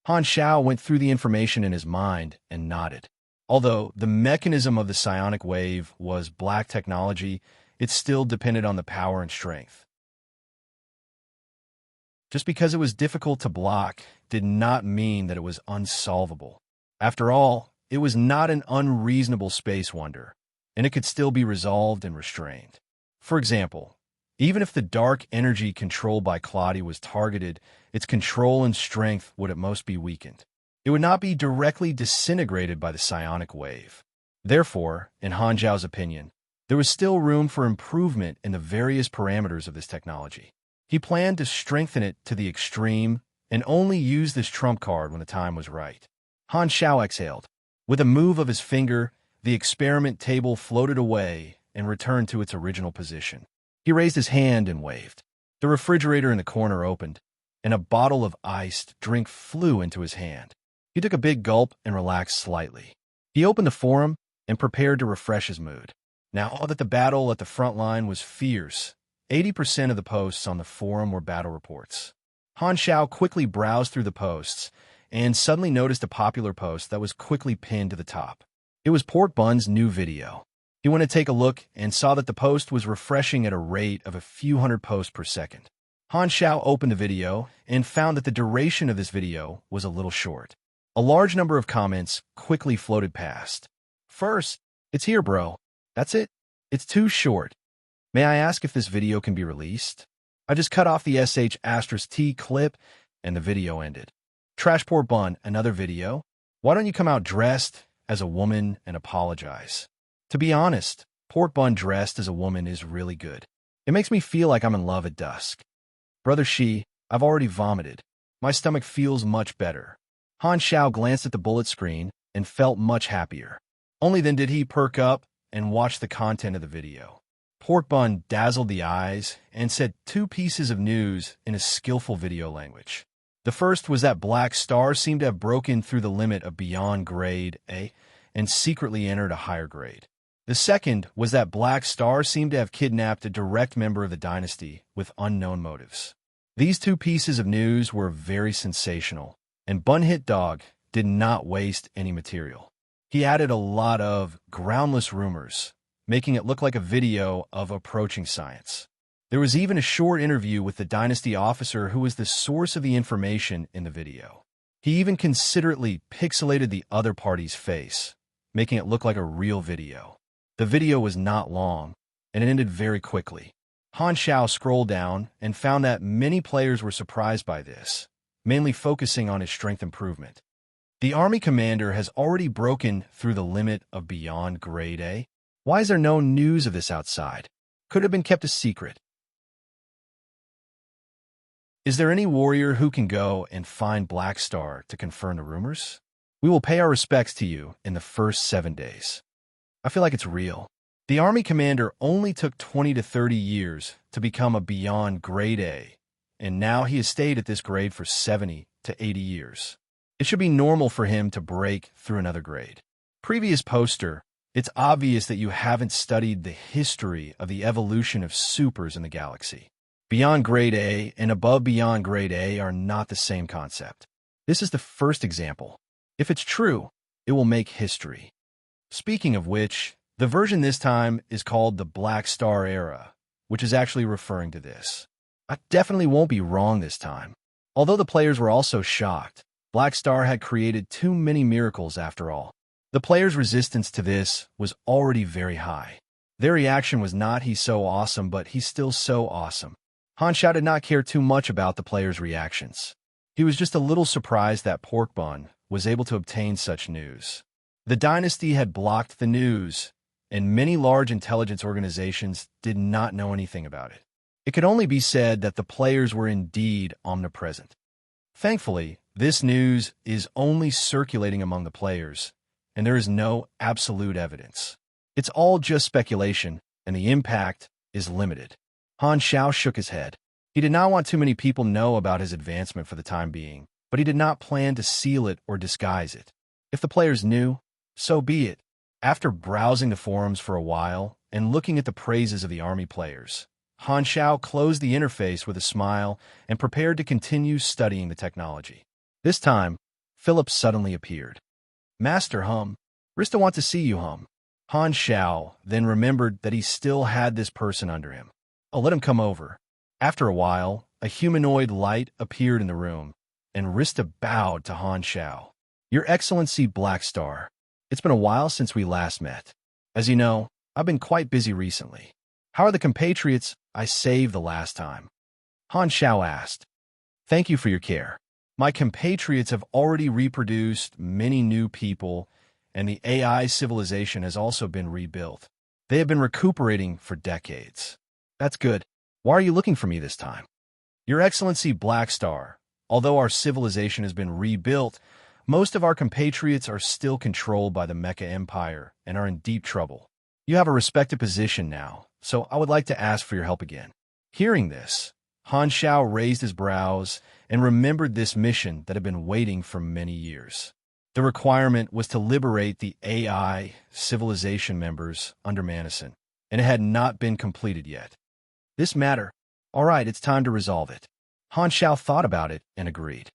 Han Xiao went through the information in his mind and nodded. Although the mechanism of the psionic wave was black technology, it still depended on the power and strength. Just because it was difficult to block did not mean that it was unsolvable. After all, it was not an unreasonable space wonder, and it could still be resolved and restrained. For example, even if the dark energy controlled by Claudia was targeted, its control and strength would at most be weakened. It would not be directly disintegrated by the psionic wave. Therefore, in Han Zhao's opinion, there was still room for improvement in the various parameters of this technology. He planned to strengthen it to the extreme and only use this trump card when the time was right. Han Xiao exhaled. With a move of his finger, the experiment table floated away and returned to its original position. He raised his hand and waved. The refrigerator in the corner opened, and a bottle of iced drink flew into his hand. He took a big gulp and relaxed slightly. He opened the forum and prepared to refresh his mood. Now that the battle at the front line was fierce, 80% of the posts on the forum were battle reports. Han Xiao quickly browsed through the posts and suddenly noticed a popular post that was quickly pinned to the top. It was Port Bun's new video. He went to take a look and saw that the post was refreshing at a rate of a few hundred posts per second. Han Xiao opened the video and found that the duration of this video was a little short. A large number of comments quickly floated past. First, "It's here, bro. That's it. It's too short. May I ask if this video can be released? I just cut off the sh*t clip and the video ended." Trashport Bun, another video. "Why don't you come out dressed as a woman and apologize?" To be honest, Port Bun dressed as a woman is really good. It makes me feel like I'm in love at dusk. Brother Shi, I've already vomited. My stomach feels much better. Han Xiao glanced at the bullet screen and felt much happier. Only then did he perk up and watch the content of the video. Port Bun dazzled the eyes and said two pieces of news in a skillful video language. The first was that Black Star seemed to have broken through the limit of beyond grade A and secretly entered a higher grade. The second was that Black Star seemed to have kidnapped a direct member of the dynasty with unknown motives. These two pieces of news were very sensational, and Bun Hit Dog did not waste any material. He added a lot of groundless rumors, making it look like a video of approaching science. There was even a short interview with the dynasty officer who was the source of the information in the video. He even considerately pixelated the other party's face, making it look like a real video. The video was not long, and it ended very quickly. Han Xiao scrolled down and found that many players were surprised by this, mainly focusing on his strength improvement. The army commander has already broken through the limit of beyond grade A. Why is there no news of this outside? Could it have been kept a secret? Is there any warrior who can go and find Black Star to confirm the rumors? We will pay our respects to you in the first 7 days. I feel like it's real. The army commander only took 20 to 30 years to become a beyond grade A, and now he has stayed at this grade for 70 to 80 years. It should be normal for him to break through another grade. Previous poster, it's obvious that you haven't studied the history of the evolution of supers in the galaxy. Beyond grade A and above beyond grade A are not the same concept. This is the first example. If it's true, it will make history. Speaking of which, the version this time is called the Black Star Era, which is actually referring to this. I definitely won't be wrong this time. Although the players were also shocked, Black Star had created too many miracles after all. The players' resistance to this was already very high. Their reaction was not "he's so awesome," but "he's still so awesome." Han Xiao did not care too much about the players' reactions. He was just a little surprised that Pork Bun was able to obtain such news. The dynasty had blocked the news, and many large intelligence organizations did not know anything about it. It could only be said that the players were indeed omnipresent. Thankfully, this news is only circulating among the players, and there is no absolute evidence. It's all just speculation, and the impact is limited. Han Xiao shook his head. He did not want too many people know about his advancement for the time being, but he did not plan to seal it or disguise it. If the players knew, so be it. After browsing the forums for a while and looking at the praises of the army players, Han Xiao closed the interface with a smile and prepared to continue studying the technology. This time, Philip suddenly appeared. Master Hum, Rista wants to see you, Hum. Han Xiao then remembered that he still had this person under him. I'll let him come over. After a while, a humanoid light appeared in the room, and Rista bowed to Han Xiao. Your Excellency Blackstar, it's been a while since we last met. As you know, I've been quite busy recently. How are the compatriots I saved the last time? Han Xiao asked. Thank you for your care. My compatriots have already reproduced many new people, and the AI civilization has also been rebuilt. They have been recuperating for decades. That's good. Why are you looking for me this time? Your Excellency Blackstar, although our civilization has been rebuilt, most of our compatriots are still controlled by the Mecha Empire and are in deep trouble. You have a respected position now, so I would like to ask for your help again. Hearing this, Han Xiao raised his brows and remembered this mission that had been waiting for many years. The requirement was to liberate the AI civilization members under Manison, and it had not been completed yet. This matter, all right, it's time to resolve it. Han Xiao thought about it and agreed.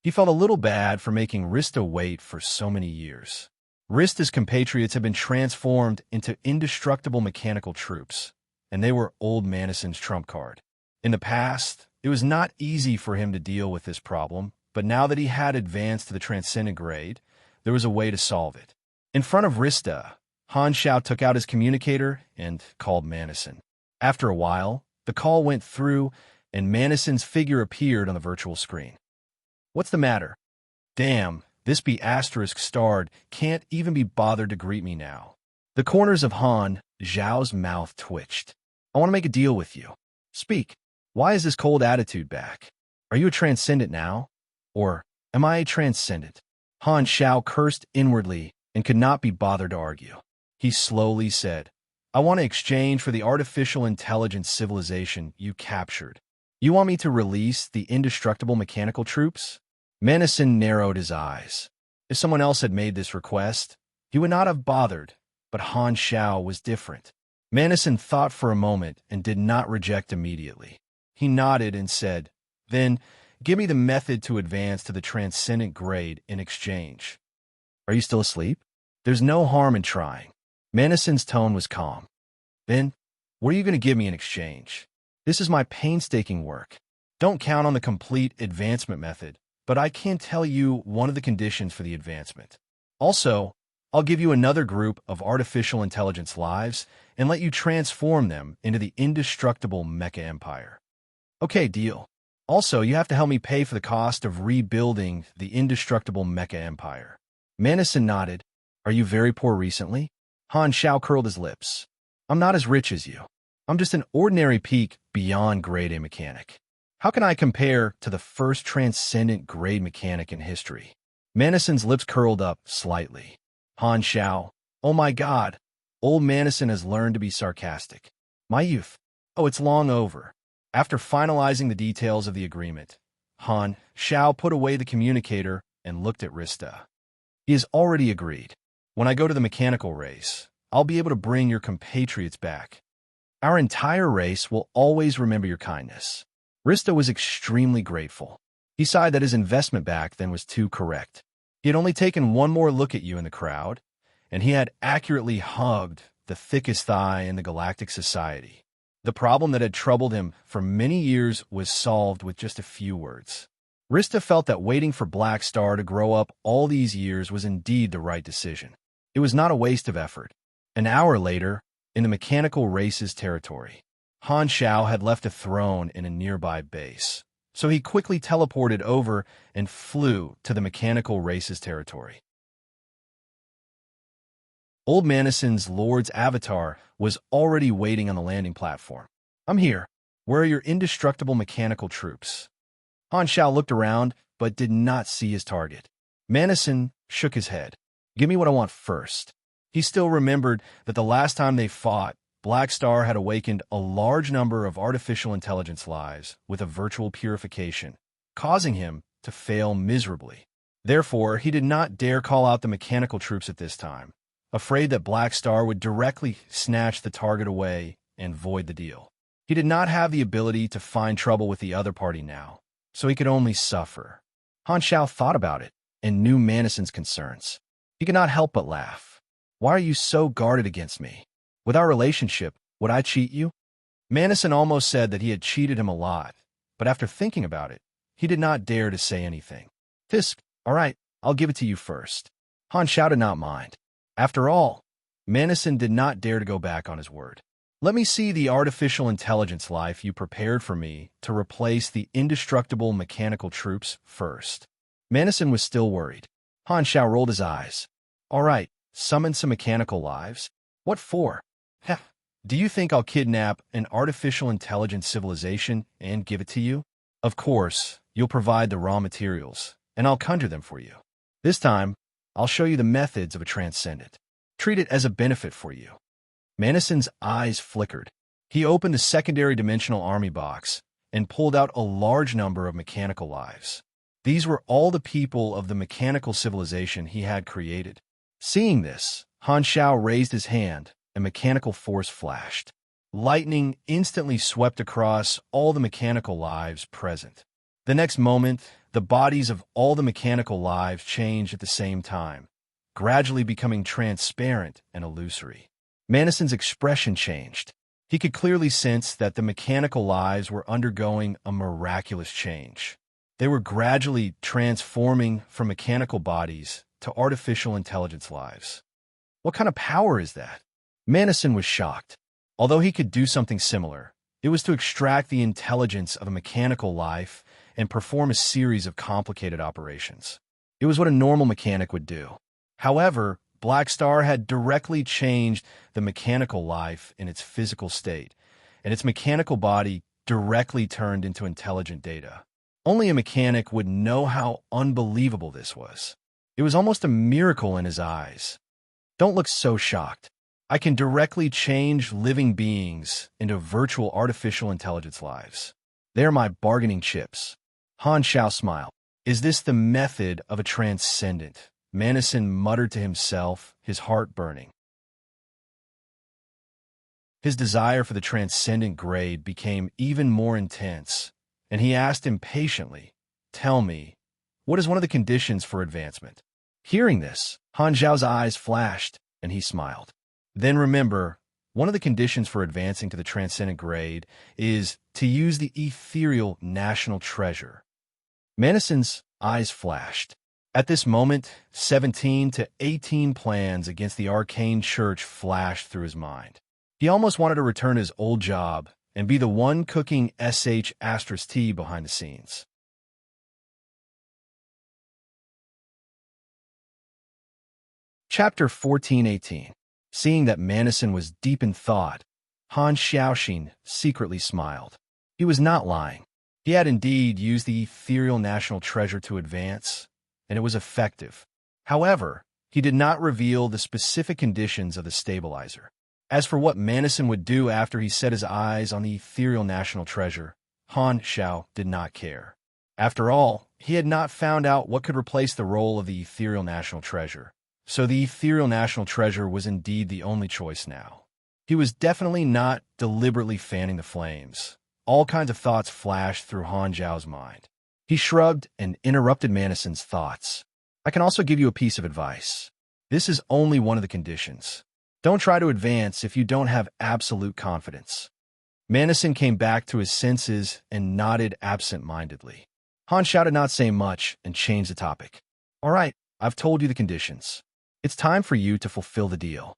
He felt a little bad for making Rista wait for so many years. Rista's compatriots had been transformed into indestructible mechanical troops, and they were old Manison's trump card. In the past, it was not easy for him to deal with this problem, but now that he had advanced to the transcendent grade, there was a way to solve it. In front of Rista, Han Xiao took out his communicator and called Manison. After a while, the call went through, and Manison's figure appeared on the virtual screen. What's the matter? Damn, this be***starred can't even be bothered to greet me now. The corners of Han Xiao's mouth twitched. I want to make a deal with you. Speak. Why is this cold attitude back? Are you a transcendent now? Or am I a transcendent? Han Xiao cursed inwardly and could not be bothered to argue. He slowly said, I want to exchange for the artificial intelligence civilization you captured. You want me to release the indestructible mechanical troops? Manison narrowed his eyes. If someone else had made this request, he would not have bothered, but Han Xiao was different. Manison thought for a moment and did not reject immediately. He nodded and said, Then, give me the method to advance to the transcendent grade in exchange. Are you still asleep? There's no harm in trying. Manison's tone was calm. Then, what are you going to give me in exchange? This is my painstaking work. Don't count on the complete advancement method, but I can tell you one of the conditions for the advancement. Also, I'll give you another group of artificial intelligence lives and let you transform them into the indestructible Mecha Empire. Okay, deal. Also, you have to help me pay for the cost of rebuilding the indestructible Mecha Empire. Manison nodded. Are you very poor recently? Han Xiao curled his lips. I'm not as rich as you. I'm just an ordinary peak beyond grade A mechanic. How can I compare to the first transcendent grade mechanic in history? Manison's lips curled up slightly. Han Xiao, oh my God, old Manison has learned to be sarcastic. My youth, oh, it's long over. After finalizing the details of the agreement, Han Xiao put away the communicator and looked at Rista. He has already agreed. When I go to the mechanical race, I'll be able to bring your compatriots back. Our entire race will always remember your kindness. Rista was extremely grateful. He sighed that his investment back then was too correct. He had only taken one more look at you in the crowd, and he had accurately hugged the thickest thigh in the galactic society. The problem that had troubled him for many years was solved with just a few words. Rista felt that waiting for Blackstar to grow up all these years was indeed the right decision. It was not a waste of effort. An hour later, in the mechanical race's territory, Han Xiao had left a throne in a nearby base, so he quickly teleported over and flew to the mechanical race's territory. Old Manison's Lord's avatar was already waiting on the landing platform. "I'm here. Where are your indestructible mechanical troops?" Han Shao looked around, but did not see his target. Manison shook his head. "Give me what I want first." He still remembered that the last time they fought, Black Star had awakened a large number of artificial intelligence lives with a virtual purification, causing him to fail miserably. Therefore, he did not dare call out the mechanical troops at this time, afraid that Black Star would directly snatch the target away and void the deal. He did not have the ability to find trouble with the other party now, so he could only suffer. Han Shao thought about it and knew Manison's concerns. He could not help but laugh. "Why are you so guarded against me? With our relationship, would I cheat you?" Manison almost said that he had cheated him a lot, but after thinking about it, he did not dare to say anything. "Tisk, all right, I'll give it to you first." Han Shao did not mind. After all, Manison did not dare to go back on his word. "Let me see the artificial intelligence life you prepared for me to replace the indestructible mechanical troops first." Manison was still worried. Han Shao rolled his eyes. "All right, summon some mechanical lives. What for?" "Heh, do you think I'll kidnap an artificial intelligence civilization and give it to you? Of course, you'll provide the raw materials, and I'll conjure them for you. This time, I'll show you the methods of a transcendent. Treat it as a benefit for you." Manison's eyes flickered. He opened the secondary dimensional army box and pulled out a large number of mechanical lives. These were all the people of the mechanical civilization he had created. Seeing this, Han Shao raised his hand, and mechanical force flashed. Lightning instantly swept across all the mechanical lives present. The next moment, the bodies of all the mechanical lives changed at the same time, gradually becoming transparent and illusory. Manison's expression changed. He could clearly sense that the mechanical lives were undergoing a miraculous change. They were gradually transforming from mechanical bodies to artificial intelligence lives. What kind of power is that? Manison was shocked. Although he could do something similar, it was to extract the intelligence of a mechanical life and perform a series of complicated operations. It was what a normal mechanic would do. However, Black Star had directly changed the mechanical life in its physical state, and its mechanical body directly turned into intelligent data. Only a mechanic would know how unbelievable this was. It was almost a miracle in his eyes. "Don't look so shocked. I can directly change living beings into virtual artificial intelligence lives. They are my bargaining chips." Han Shao smiled. "Is this the method of a transcendent?" Manison muttered to himself, his heart burning. His desire for the transcendent grade became even more intense, and he asked impatiently, "Tell me, what is one of the conditions for advancement?" Hearing this, Han Zhao's eyes flashed, and he smiled. "Then remember, one of the conditions for advancing to the transcendent grade is to use the ethereal national treasure." Manison's eyes flashed. At this moment, 17 to 18 plans against the arcane church flashed through his mind. He almost wanted to return his old job and be the one cooking sh*t behind the scenes. Chapter 14:18. Seeing that Manison was deep in thought, Han Xiaoxin secretly smiled. He was not lying. He had indeed used the ethereal national treasure to advance, and it was effective. However, he did not reveal the specific conditions of the stabilizer. As for what Manison would do after he set his eyes on the ethereal national treasure, Han Xiao did not care. After all, he had not found out what could replace the role of the ethereal national treasure, so the ethereal national treasure was indeed the only choice now. He was definitely not deliberately fanning the flames. All kinds of thoughts flashed through Han Zhao's mind. He shrugged and interrupted Manison's thoughts. "I can also give you a piece of advice. This is only one of the conditions. Don't try to advance if you don't have absolute confidence." Manison came back to his senses and nodded absent-mindedly. Han Xiao did not say much and changed the topic. "All right, I've told you the conditions. It's time for you to fulfill the deal."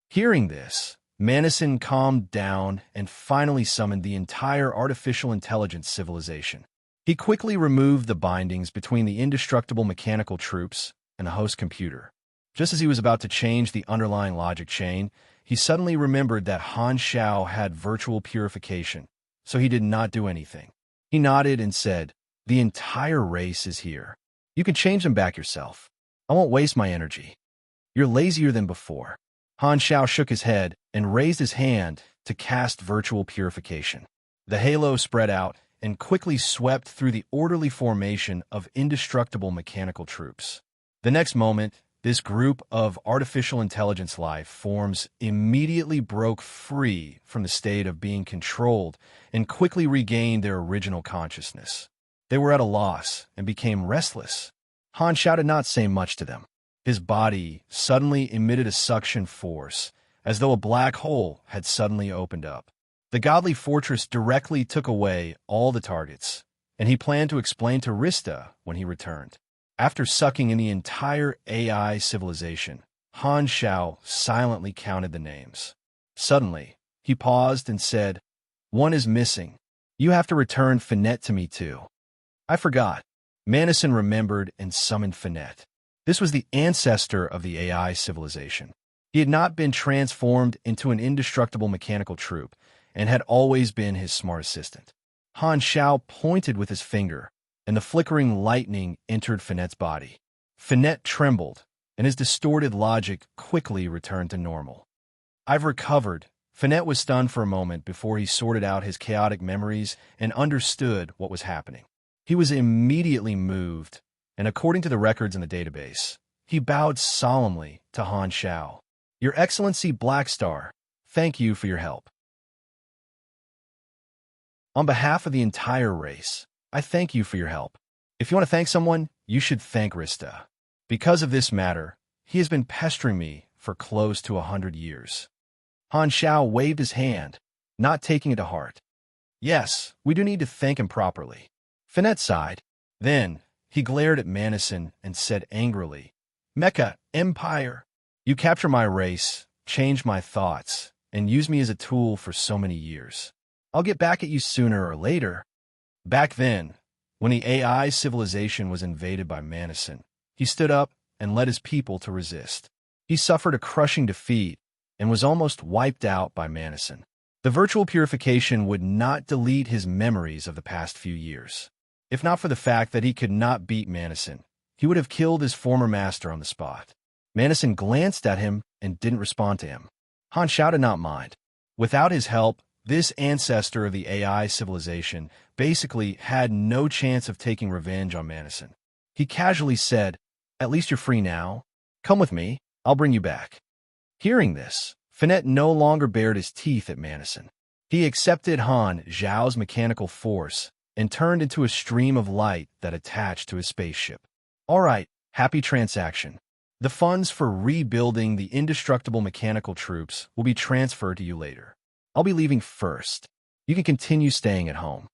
Hearing this, Manison calmed down and finally summoned the entire artificial intelligence civilization. He quickly removed the bindings between the indestructible mechanical troops and the host computer. Just as he was about to change the underlying logic chain, he suddenly remembered that Han Shao had virtual purification, so he did not do anything. He nodded and said, "The entire race is here. You can change them back yourself. I won't waste my energy. You're lazier than before." Han Shao shook his head and raised his hand to cast virtual purification. The halo spread out and quickly swept through the orderly formation of indestructible mechanical troops. The next moment, this group of artificial intelligence life forms immediately broke free from the state of being controlled and quickly regained their original consciousness. They were at a loss and became restless. Han Shao did not say much to them. His body suddenly emitted a suction force, as though a black hole had suddenly opened up. The godly fortress directly took away all the targets, and he planned to explain to Rista when he returned. After sucking in the entire AI civilization, Han Shao silently counted the names. Suddenly, he paused and said, "One is missing. You have to return Finette to me too." "I forgot." Manison remembered and summoned Finette. This was the ancestor of the AI civilization. He had not been transformed into an indestructible mechanical troop, and had always been his smart assistant. Han Shao pointed with his finger, and the flickering lightning entered Finette's body. Finette trembled, and his distorted logic quickly returned to normal. "I've recovered." Finette was stunned for a moment before he sorted out his chaotic memories and understood what was happening. He was immediately moved, and according to the records in the database, he bowed solemnly to Han Shao. "Your Excellency Blackstar, thank you for your help. On behalf of the entire race, I thank you for your help. If you want to thank someone, you should thank Rista. Because of this matter, he has been pestering me for close to 100 years." Han Shao waved his hand, not taking it to heart. "Yes, we do need to thank him properly." Finette sighed. Then he glared at Manison and said angrily, "Mecha Empire, you capture my race, change my thoughts, and use me as a tool for so many years. I'll get back at you sooner or later." Back then, when the AI civilization was invaded by Manison, he stood up and led his people to resist. He suffered a crushing defeat and was almost wiped out by Manison. The virtual purification would not delete his memories of the past few years. If not for the fact that he could not beat Manison, he would have killed his former master on the spot. Manison glanced at him and didn't respond to him. Han Shao did not mind. Without his help, this ancestor of the AI civilization basically had no chance of taking revenge on Manison. He casually said, "At least you're free now. Come with me, I'll bring you back." Hearing this, Finette no longer bared his teeth at Manison. He accepted Han Zhao's mechanical force and turned into a stream of light that attached to his spaceship. "All right, happy transaction. The funds for rebuilding the indestructible mechanical troops will be transferred to you later. I'll be leaving first. You can continue staying at home."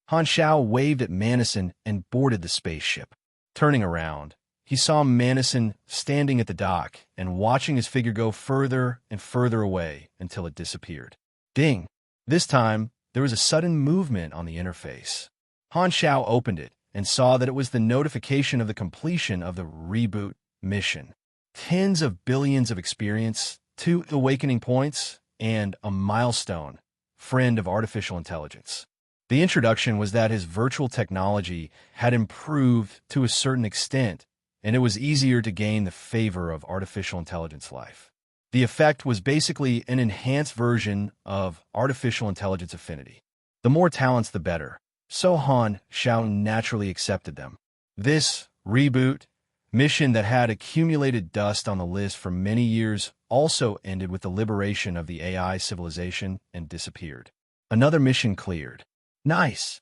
Han Shao waved at Manison and boarded the spaceship. Turning around, he saw Manison standing at the dock and watching his figure go further and further away until it disappeared. Ding! This time, there was a sudden movement on the interface. Han Shao opened it and saw that it was the notification of the completion of the reboot mission. Tens of billions of experience, 2 awakening points, and a milestone, friend of artificial intelligence. The introduction was that his virtual technology had improved to a certain extent, and it was easier to gain the favor of artificial intelligence life. The effect was basically an enhanced version of artificial intelligence affinity. The more talents, the better, so Han Shao naturally accepted them. This reboot mission that had accumulated dust on the list for many years also ended with the liberation of the AI civilization and disappeared. Another mission cleared. Nice!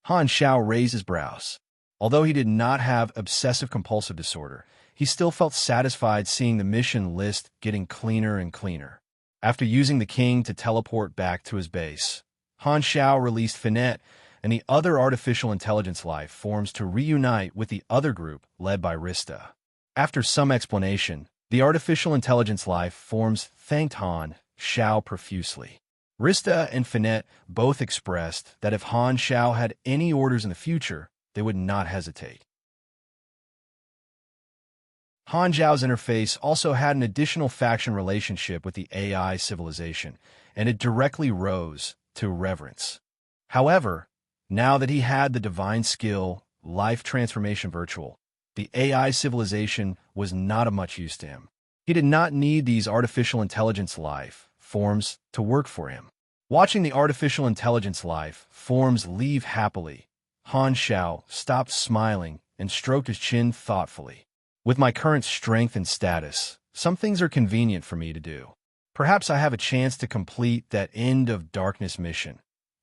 Han Shao raised his brows. Although he did not have obsessive-compulsive disorder, he still felt satisfied seeing the mission list getting cleaner and cleaner. After using the king to teleport back to his base, Han Shao released Finette and the other artificial intelligence life forms to reunite with the other group led by Rista. After some explanation, the artificial intelligence life forms thanked Han Shao profusely. Rista and Finette both expressed that if Han Shao had any orders in the future, they would not hesitate. Han Zhao's interface also had an additional faction relationship with the AI civilization, and it directly rose to reverence. However, now that he had the divine skill, life transformation virtual, the AI civilization was not of much use to him. He did not need these artificial intelligence life forms to work for him. Watching the artificial intelligence life forms leave happily, Han Shao stopped smiling and stroked his chin thoughtfully. With my current strength and status, some things are convenient for me to do. Perhaps I have a chance to complete that End of Darkness mission.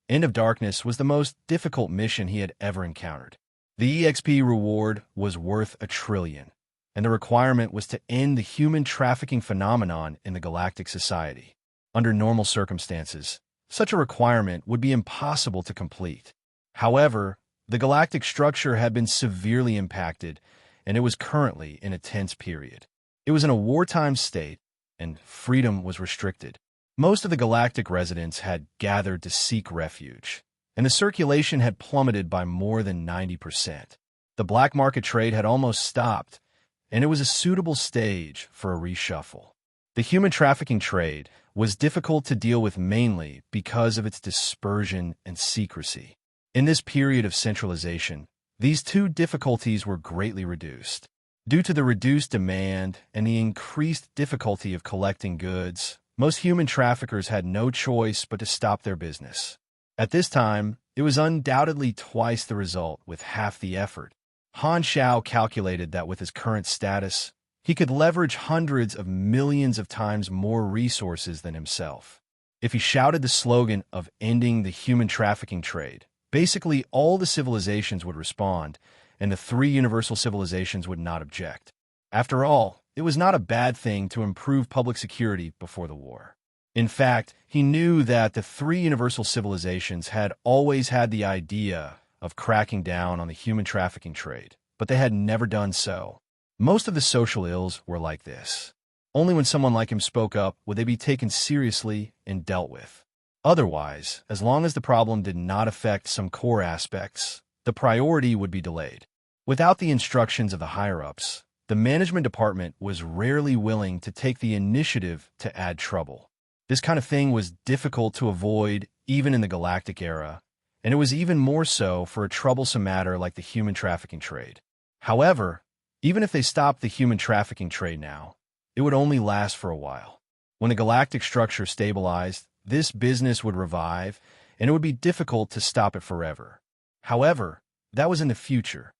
End of Darkness was the most difficult mission he had ever encountered. The EXP reward was worth 1 trillion, and the requirement was to end the human trafficking phenomenon in the galactic society. Under normal circumstances, such a requirement would be impossible to complete. However, the galactic structure had been severely impacted, and it was currently in a tense period. It was in a wartime state, and freedom was restricted. Most of the galactic residents had gathered to seek refuge, and the circulation had plummeted by more than 90%. The black market trade had almost stopped, and it was a suitable stage for a reshuffle. The human trafficking trade was difficult to deal with mainly because of its dispersion and secrecy. In this period of centralization, these two difficulties were greatly reduced. Due to the reduced demand and the increased difficulty of collecting goods, most human traffickers had no choice but to stop their business. At this time, it was undoubtedly twice the result with half the effort. Han Shao calculated that with his current status, he could leverage hundreds of millions of times more resources than himself. If he shouted the slogan of ending the human trafficking trade, basically all the civilizations would respond, and the 3 universal civilizations would not object. After all, it was not a bad thing to improve public security before the war. In fact, he knew that the 3 universal civilizations had always had the idea of cracking down on the human trafficking trade, but they had never done so. Most of the social ills were like this. Only when someone like him spoke up would they be taken seriously and dealt with. Otherwise, as long as the problem did not affect some core aspects, the priority would be delayed. Without the instructions of the higher-ups, the management department was rarely willing to take the initiative to add trouble. This kind of thing was difficult to avoid even in the galactic era, and it was even more so for a troublesome matter like the human trafficking trade. However, even if they stopped the human trafficking trade now, it would only last for a while. When the galactic structure stabilized, this business would revive, and it would be difficult to stop it forever. However, that was in the future.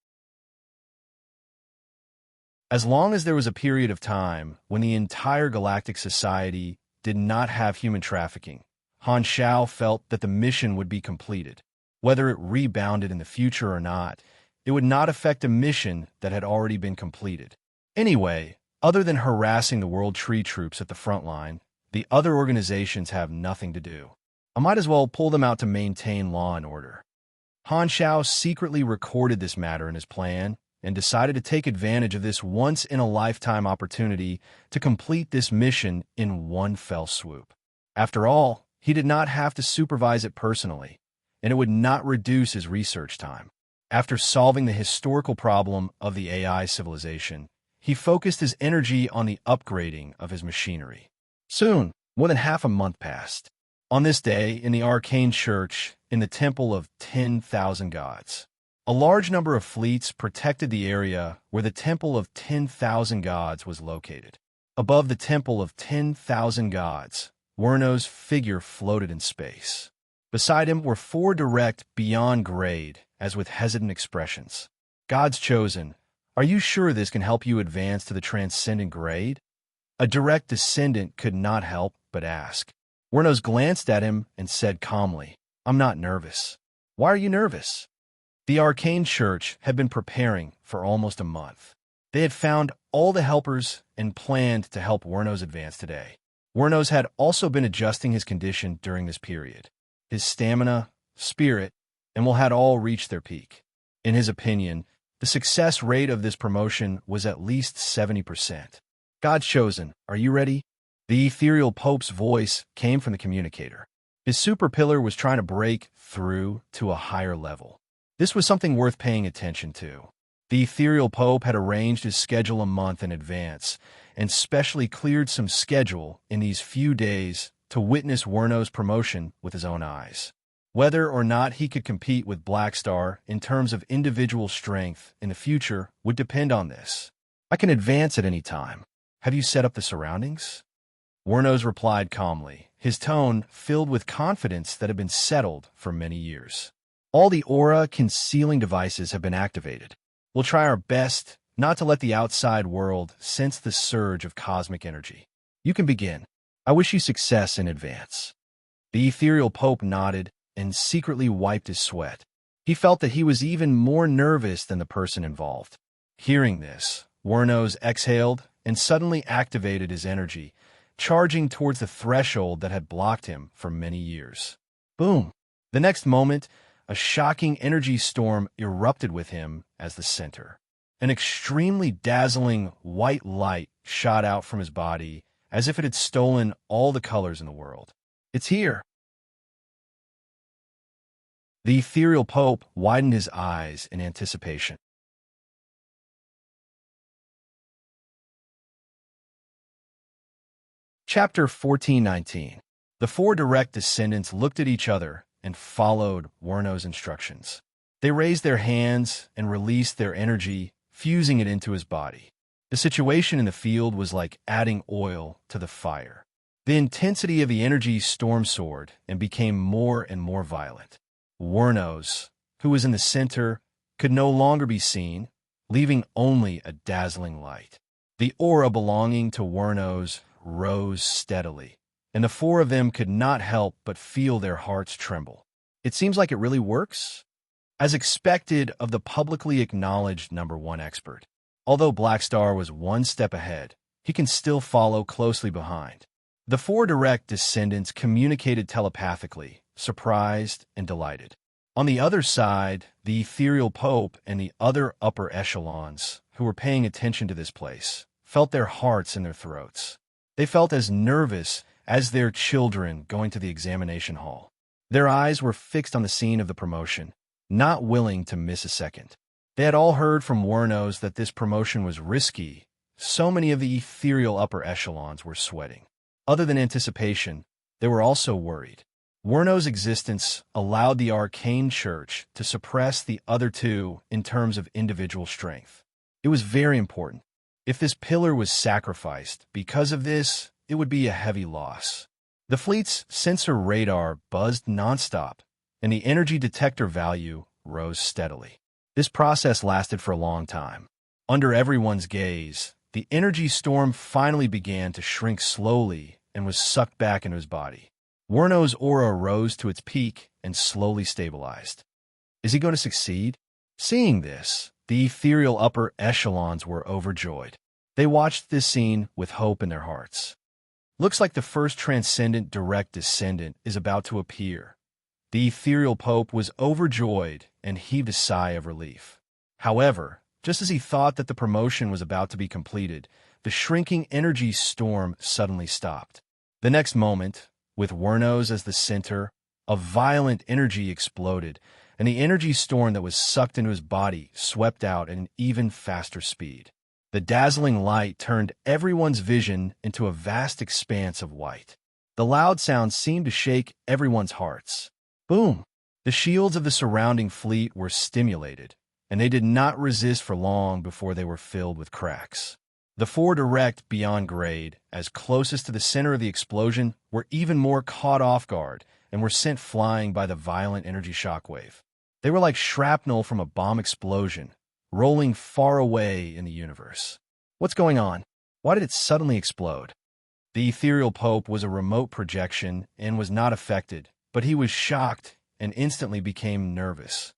As long as there was a period of time when the entire galactic society did not have human trafficking, Han Shao felt that the mission would be completed. Whether it rebounded in the future or not, it would not affect a mission that had already been completed. Anyway, other than harassing the World Tree troops at the front line, the other organizations have nothing to do. I might as well pull them out to maintain law and order. Han Shao secretly recorded this matter in his plan and decided to take advantage of this once-in-a-lifetime opportunity to complete this mission in one fell swoop. After all, he did not have to supervise it personally, and it would not reduce his research time. After solving the historical problem of the AI civilization, he focused his energy on the upgrading of his machinery. Soon, more than half a month passed. On this day, in the arcane church, in the Temple of 10,000 Gods, a large number of fleets protected the area where the Temple of 10,000 Gods was located. Above the Temple of 10,000 Gods, Werno's figure floated in space. Beside him were 4 direct beyond grade, as with hesitant expressions. God's chosen, are you sure this can help you advance to the transcendent grade? A direct descendant could not help but ask. Wernos glanced at him and said calmly, I'm not nervous. Why are you nervous? The arcane church had been preparing for almost a month. They had found all the helpers and planned to help Wernos advance today. Wernos had also been adjusting his condition during this period. His stamina, spirit, and will had all reached their peak. In his opinion, the success rate of this promotion was at least 70%. God's chosen, are you ready? The ethereal Pope's voice came from the communicator. His super pillar was trying to break through to a higher level. This was something worth paying attention to. The ethereal Pope had arranged his schedule a month in advance, and specially cleared some schedule in these few days to witness Werno's promotion with his own eyes. Whether or not he could compete with Blackstar in terms of individual strength in the future would depend on this. I can advance at any time. Have you set up the surroundings? Werno's replied calmly, his tone filled with confidence that had been settled for many years. All the aura concealing devices have been activated. We'll try our best not to let the outside world sense the surge of cosmic energy. You can begin. I wish you success in advance. The ethereal Pope nodded and secretly wiped his sweat. He felt that he was even more nervous than the person involved. Hearing this, Werno's exhaled and suddenly activated his energy, charging towards the threshold that had blocked him for many years. Boom! The next moment, a shocking energy storm erupted with him as the center. An extremely dazzling white light shot out from his body as if it had stolen all the colors in the world. It's here! The ethereal Pope widened his eyes in anticipation. Chapter 1419. The four direct descendants looked at each other and followed Werno's instructions. They raised their hands and released their energy, fusing it into his body. The situation in the field was like adding oil to the fire. The intensity of the energy storm soared and became more and more violent. Werno's, who was in the center, could no longer be seen, leaving only a dazzling light. The aura belonging to Werno's rose steadily, and the four of them could not help but feel their hearts tremble. It seems like it really works? As expected of the publicly acknowledged #1 expert. Although Blackstar was one step ahead, he can still follow closely behind. The four direct descendants communicated telepathically, surprised and delighted. On the other side, the ethereal Pope and the other upper echelons, who were paying attention to this place, felt their hearts in their throats. They felt as nervous as their children going to the examination hall. Their eyes were fixed on the scene of the promotion, not willing to miss a second. They had all heard from Werno's that this promotion was risky. So many of the ethereal upper echelons were sweating. Other than anticipation, they were also worried. Werno's existence allowed the arcane church to suppress the other two in terms of individual strength. It was very important. If this pillar was sacrificed because of this, it would be a heavy loss. The fleet's sensor radar buzzed nonstop, and the energy detector value rose steadily. This process lasted for a long time. Under everyone's gaze, the energy storm finally began to shrink slowly and was sucked back into his body. Werno's aura rose to its peak and slowly stabilized. Is he going to succeed? Seeing this, the ethereal upper echelons were overjoyed. They watched this scene with hope in their hearts. Looks like the first transcendent direct descendant is about to appear. The ethereal Pope was overjoyed and heaved a sigh of relief. However, just as he thought that the promotion was about to be completed, the shrinking energy storm suddenly stopped. The next moment, with Werno's as the center, a violent energy exploded, and the energy storm that was sucked into his body swept out at an even faster speed. The dazzling light turned everyone's vision into a vast expanse of white. The loud sound seemed to shake everyone's hearts. Boom! The shields of the surrounding fleet were stimulated, and they did not resist for long before they were filled with cracks. The four direct beyond grade, as closest to the center of the explosion, were even more caught off guard and were sent flying by the violent energy shockwave. They were like shrapnel from a bomb explosion, rolling far away in the universe. What's going on? Why did it suddenly explode? The ethereal Pope was a remote projection and was not affected, but he was shocked and instantly became nervous.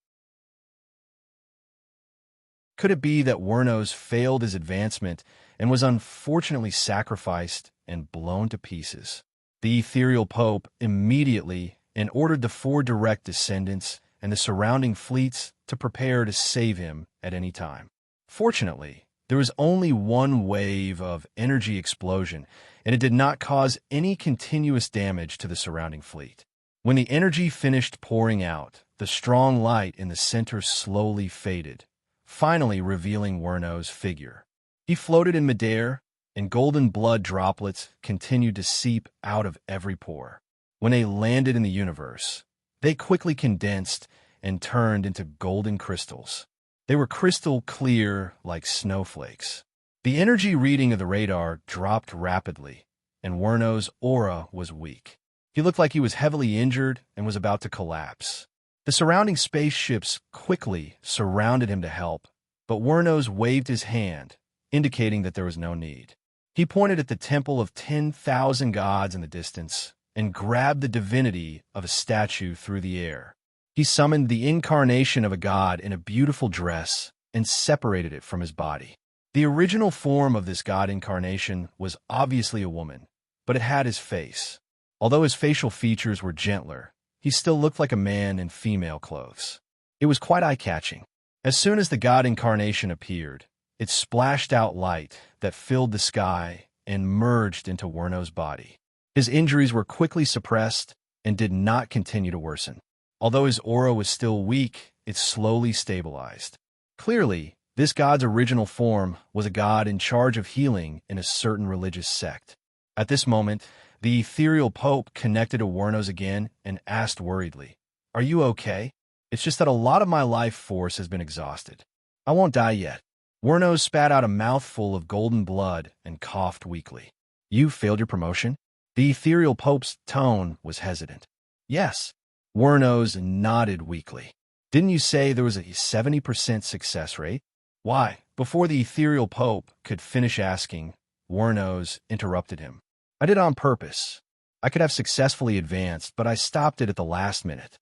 Could it be that Werno's failed his advancement and was unfortunately sacrificed and blown to pieces? The ethereal Pope immediately ordered the four direct descendants and the surrounding fleets to prepare to save him at any time. Fortunately, there was only one wave of energy explosion, and it did not cause any continuous damage to the surrounding fleet. When the energy finished pouring out, the strong light in the center slowly faded, finally revealing Werno's figure. He floated in midair, and golden blood droplets continued to seep out of every pore. When they landed in the universe, they quickly condensed and turned into golden crystals. They were crystal clear like snowflakes. The energy reading of the radar dropped rapidly, and Werno's aura was weak. He looked like he was heavily injured and was about to collapse. The surrounding spaceships quickly surrounded him to help, but Werno's waved his hand, indicating that there was no need. He pointed at the temple of 10,000 gods in the distance and grabbed the divinity of a statue through the air. He summoned the incarnation of a god in a beautiful dress and separated it from his body. The original form of this god incarnation was obviously a woman, but it had his face. Although his facial features were gentler, he still looked like a man in female clothes. It was quite eye-catching. As soon as the god incarnation appeared, it splashed out light that filled the sky and merged into Werno's body. His injuries were quickly suppressed and did not continue to worsen. Although his aura was still weak, it slowly stabilized. Clearly, this god's original form was a god in charge of healing in a certain religious sect. At this moment, the ethereal pope connected to Werno's again and asked worriedly, "Are you okay? It's just that a lot of my life force has been exhausted. I won't die yet." Werno spat out a mouthful of golden blood and coughed weakly. "You failed your promotion?" The ethereal pope's tone was hesitant. "Yes." Werno's nodded weakly. "Didn't you say there was a 70% success rate?" "Why?" Before the ethereal pope could finish asking, Werno's interrupted him. "I did it on purpose. I could have successfully advanced, but I stopped it at the last minute."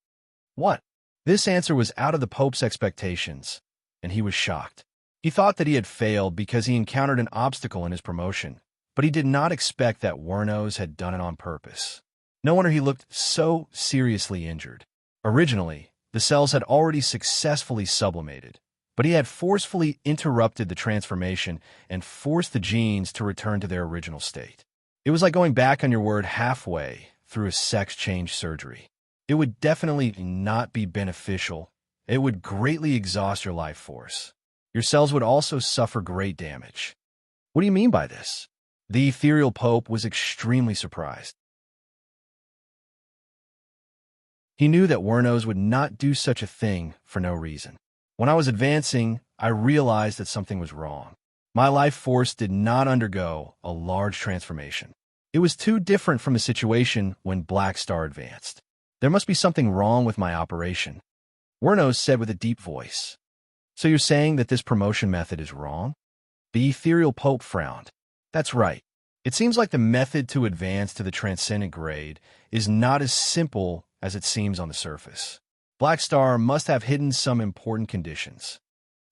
"What?" This answer was out of the pope's expectations, and he was shocked. He thought that he had failed because he encountered an obstacle in his promotion, but he did not expect that Werno's had done it on purpose. No wonder he looked so seriously injured. Originally, the cells had already successfully sublimated, but he had forcefully interrupted the transformation and forced the genes to return to their original state. It was like going back on your word halfway through a sex change surgery. It would definitely not be beneficial. It would greatly exhaust your life force. Your cells would also suffer great damage. "What do you mean by this?" The ethereal pope was extremely surprised. He knew that Werno's would not do such a thing for no reason. "When I was advancing, I realized that something was wrong. My life force did not undergo a large transformation. It was too different from the situation when Black Star advanced. There must be something wrong with my operation." Werno said with a deep voice. "So you're saying that this promotion method is wrong?" The ethereal pope frowned. "That's right. It seems like the method to advance to the transcendent grade is not as simple as it seems on the surface. Black Star must have hidden some important conditions."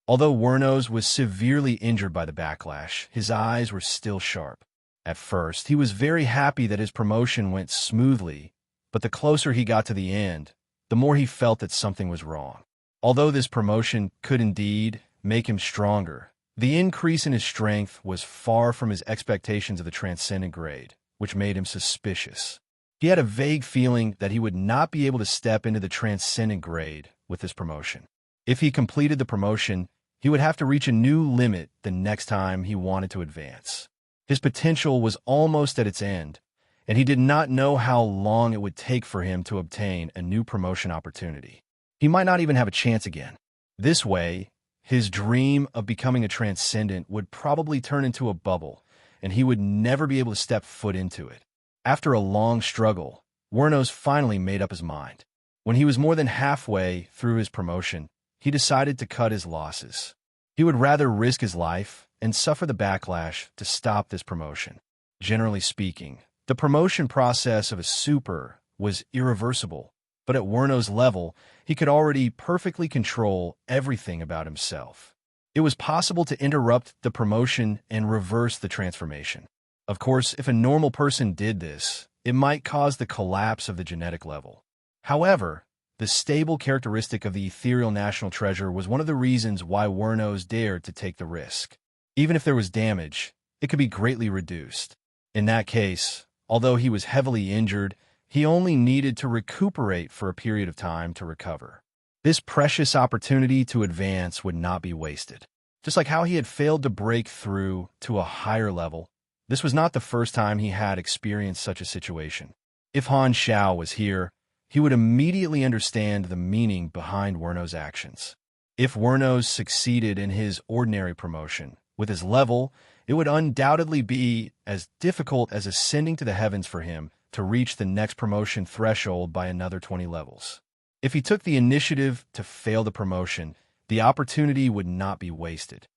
Although Werno's was severely injured by the backlash, his eyes were still sharp. At first, he was very happy that his promotion went smoothly, but the closer he got to the end, the more he felt that something was wrong. Although this promotion could indeed make him stronger, the increase in his strength was far from his expectations of the transcendent grade, which made him suspicious. He had a vague feeling that he would not be able to step into the transcendent grade with this promotion. If he completed the promotion, he would have to reach a new limit the next time he wanted to advance. His potential was almost at its end, and he did not know how long it would take for him to obtain a new promotion opportunity. He might not even have a chance again. This way, his dream of becoming a transcendent would probably turn into a bubble, and he would never be able to step foot into it. After a long struggle, Werno's finally made up his mind. When he was more than halfway through his promotion, he decided to cut his losses. He would rather risk his life and suffer the backlash to stop this promotion. Generally speaking, the promotion process of a super was irreversible, but at Werno's level, he could already perfectly control everything about himself. It was possible to interrupt the promotion and reverse the transformation. Of course, if a normal person did this, it might cause the collapse of the genetic level. However, the stable characteristic of the ethereal national treasure was one of the reasons why Werno's dared to take the risk. Even if there was damage, it could be greatly reduced. In that case, although he was heavily injured, he only needed to recuperate for a period of time to recover. This precious opportunity to advance would not be wasted. Just like how he had failed to break through to a higher level, this was not the first time he had experienced such a situation. If Han Xiao was here, he would immediately understand the meaning behind Werno's actions. If Wernos succeeded in his ordinary promotion, with his level, it would undoubtedly be as difficult as ascending to the heavens for him to reach the next promotion threshold by another 20 levels. If he took the initiative to fail the promotion, the opportunity would not be wasted.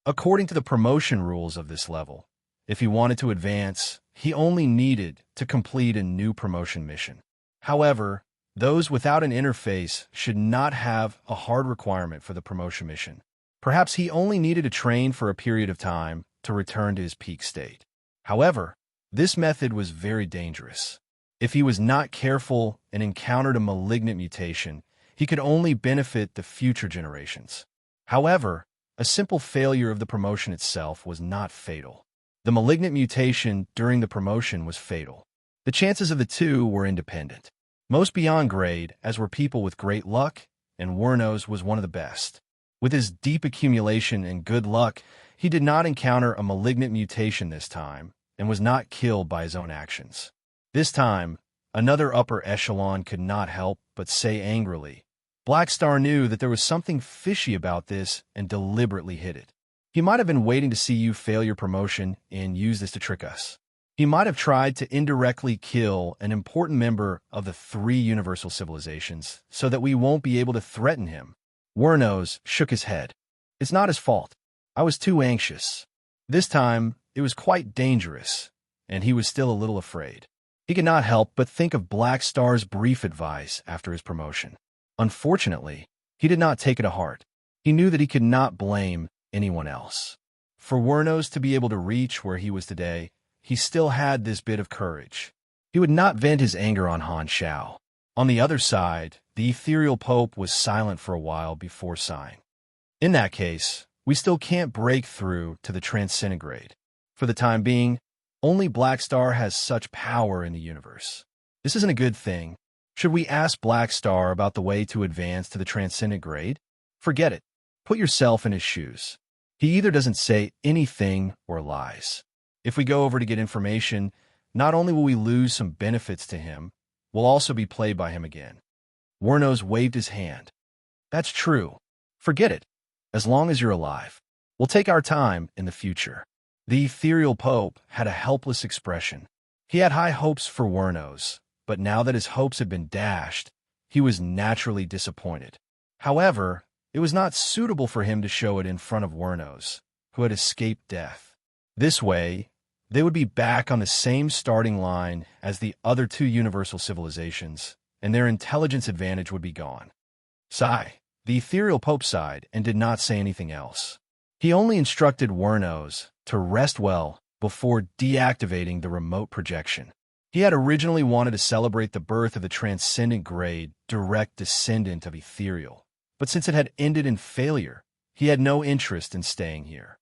According to the promotion rules of this level, if he wanted to advance, he only needed to complete a new promotion mission. However, those without an interface should not have a hard requirement for the promotion mission. Perhaps he only needed to train for a period of time to return to his peak state. However, this method was very dangerous. If he was not careful and encountered a malignant mutation, he could only benefit the future generations. However, a simple failure of the promotion itself was not fatal. The malignant mutation during the promotion was fatal. The chances of the two were independent. Most beyond grade, as were people with great luck, and Wernos was one of the best. With his deep accumulation and good luck, he did not encounter a malignant mutation this time, and was not killed by his own actions. This time, another upper echelon could not help but say angrily, Black Star knew that there was something fishy about this and deliberately hid it. He might have been waiting to see you fail your promotion and use this to trick us. He might have tried to indirectly kill an important member of the 3 universal civilizations so that we won't be able to threaten him. Wernos shook his head. It's not his fault. I was too anxious. This time, it was quite dangerous, and he was still a little afraid. He could not help but think of Black Star's brief advice after his promotion. Unfortunately, he did not take it to heart. He knew that he could not blame anyone else. For Wernos to be able to reach where he was today, he still had this bit of courage. He would not vent his anger on Han Xiao. On the other side, the ethereal Pope was silent for a while before sighing. In that case, we still can't break through to the transcendent grade. For the time being, only Black Star has such power in the universe. This isn't a good thing. Should we ask Black Star about the way to advance to the transcendent grade? Forget it. Put yourself in his shoes. He either doesn't say anything or lies. If we go over to get information, not only will we lose some benefits to him, we'll also be played by him again. Wernos waved his hand. That's true. Forget it. As long as you're alive. We'll take our time in the future. The ethereal Pope had a helpless expression. He had high hopes for Wernos, but now that his hopes had been dashed, he was naturally disappointed. However, it was not suitable for him to show it in front of Wernos, who had escaped death. This way, they would be back on the same starting line as the other 2 universal civilizations, and their intelligence advantage would be gone. Sigh. The ethereal Pope sighed and did not say anything else. He only instructed Wernos to rest well before deactivating the remote projection. He had originally wanted to celebrate the birth of the transcendent grade, direct descendant of ethereal, but since it had ended in failure, he had no interest in staying here.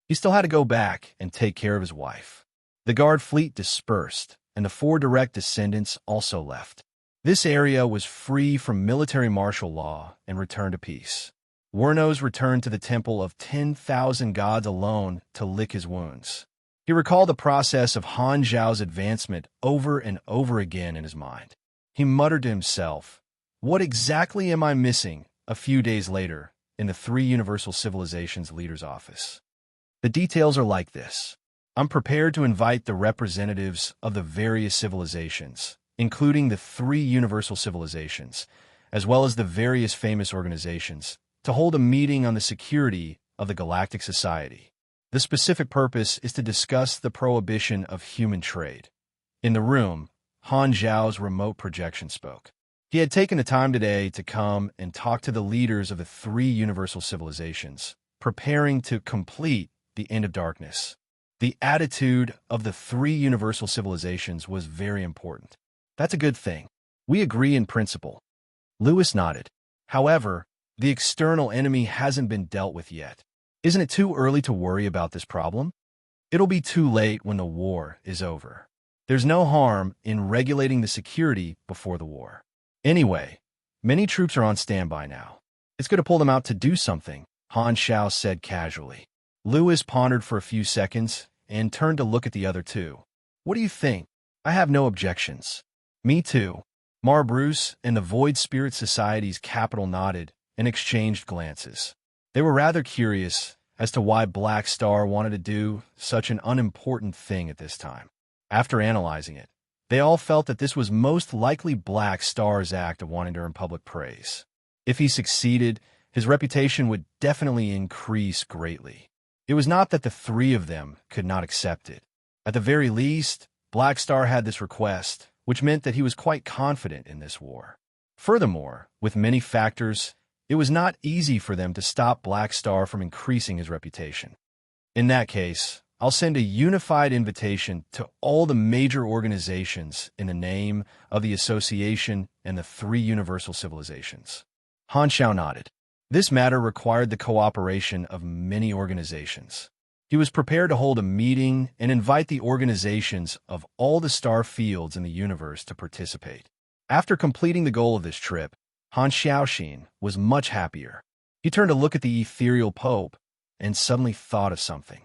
He still had to go back and take care of his wife. The guard fleet dispersed, and the 4 direct descendants also left. This area was free from military martial law and returned to peace. Wernos returned to the temple of 10,000 gods alone to lick his wounds. He recalled the process of Han Zhao's advancement over and over again in his mind. He muttered to himself, "What exactly am I missing?" a few days later, in the 3 universal civilizations leader's office. The details are like this. I'm prepared to invite the representatives of the various civilizations, including the 3 universal civilizations, as well as the various famous organizations, to hold a meeting on the security of the Galactic Society. The specific purpose is to discuss the prohibition of human trade. In the room, Han Zhao's remote projection spoke. He had taken the time today to come and talk to the leaders of the 3 universal civilizations, preparing to complete the end of darkness. The attitude of the 3 universal civilizations was very important. That's a good thing. We agree in principle. Lewis nodded. However, the external enemy hasn't been dealt with yet. Isn't it too early to worry about this problem? It'll be too late when the war is over. There's no harm in regulating the security before the war. Anyway, many troops are on standby now. It's good to pull them out to do something, Han Xiao said casually. Lewis pondered for a few seconds and turned to look at the other two. What do you think? I have no objections. Me too. Mar Bruce and the Void Spirit Society's capital nodded and exchanged glances. They were rather curious as to why Black Star wanted to do such an unimportant thing at this time. After analyzing it, they all felt that this was most likely Black Star's act of wanting to earn public praise. If he succeeded, his reputation would definitely increase greatly. It was not that the three of them could not accept it. At the very least, Black Star had this request, which meant that he was quite confident in this war. Furthermore, with many factors, it was not easy for them to stop Black Star from increasing his reputation. In that case, I'll send a unified invitation to all the major organizations in the name of the Association and the three universal civilizations. Han Xiao nodded. This matter required the cooperation of many organizations. He was prepared to hold a meeting and invite the organizations of all the star fields in the universe to participate. After completing the goal of this trip, Han Xiaoxin was much happier. He turned to look at the ethereal Pope and suddenly thought of something.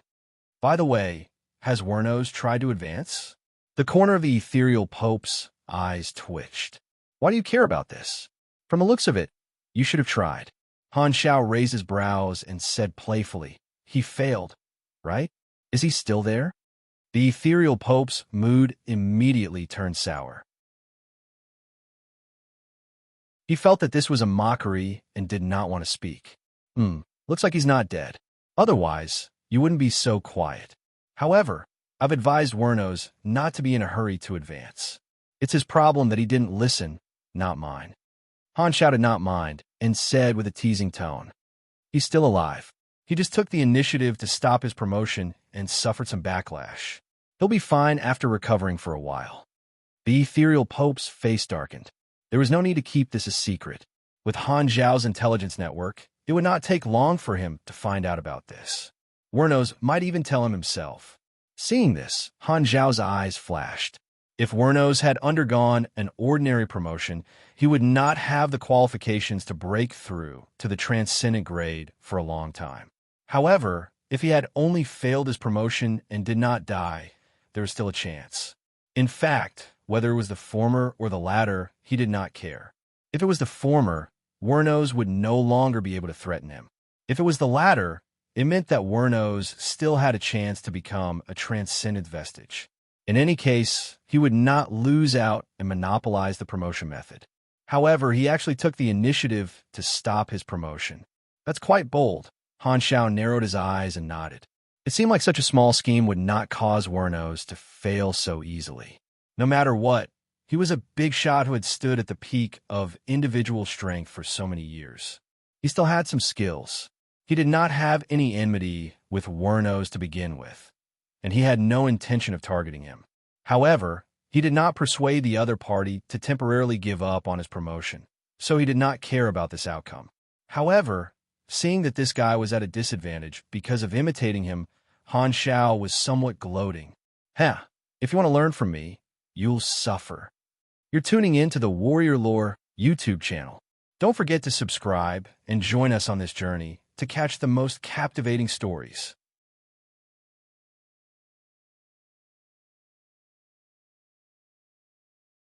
By the way, has Wernos tried to advance? The corner of the ethereal Pope's eyes twitched. Why do you care about this? From the looks of it, you should have tried. Han Xiao raised his brows and said playfully, he failed, right? Is he still there? The ethereal Pope's mood immediately turned sour. He felt that this was a mockery and did not want to speak. Looks like he's not dead. Otherwise, you wouldn't be so quiet. However, I've advised Wernos not to be in a hurry to advance. It's his problem that he didn't listen, not mine. Han Xiao did not mind and said with a teasing tone, he's still alive. He just took the initiative to stop his promotion and suffered some backlash. He'll be fine after recovering for a while. The ethereal Pope's face darkened. There was no need to keep this a secret. With Han Zhao's intelligence network, it would not take long for him to find out about this. Wernos might even tell him himself. Seeing this, Han Zhao's eyes flashed. If Wernos had undergone an ordinary promotion, he would not have the qualifications to break through to the transcendent grade for a long time. However, if he had only failed his promotion and did not die, there was still a chance. In fact, whether it was the former or the latter, he did not care. If it was the former, Wernos would no longer be able to threaten him. If it was the latter, it meant that Wernos still had a chance to become a transcendent vestige. In any case, he would not lose out and monopolize the promotion method. However, he actually took the initiative to stop his promotion. That's quite bold. Han Xiao narrowed his eyes and nodded. It seemed like such a small scheme would not cause Wernos to fail so easily. No matter what, he was a big shot who had stood at the peak of individual strength for so many years. He still had some skills. He did not have any enmity with Wernos to begin with, and he had no intention of targeting him. However, he did not persuade the other party to temporarily give up on his promotion, so he did not care about this outcome. However, seeing that this guy was at a disadvantage because of imitating him, Han Xiao was somewhat gloating. If you want to learn from me, you'll suffer. You're tuning in to the Warrior Lore YouTube channel. Don't forget to subscribe and join us on this journey to catch the most captivating stories.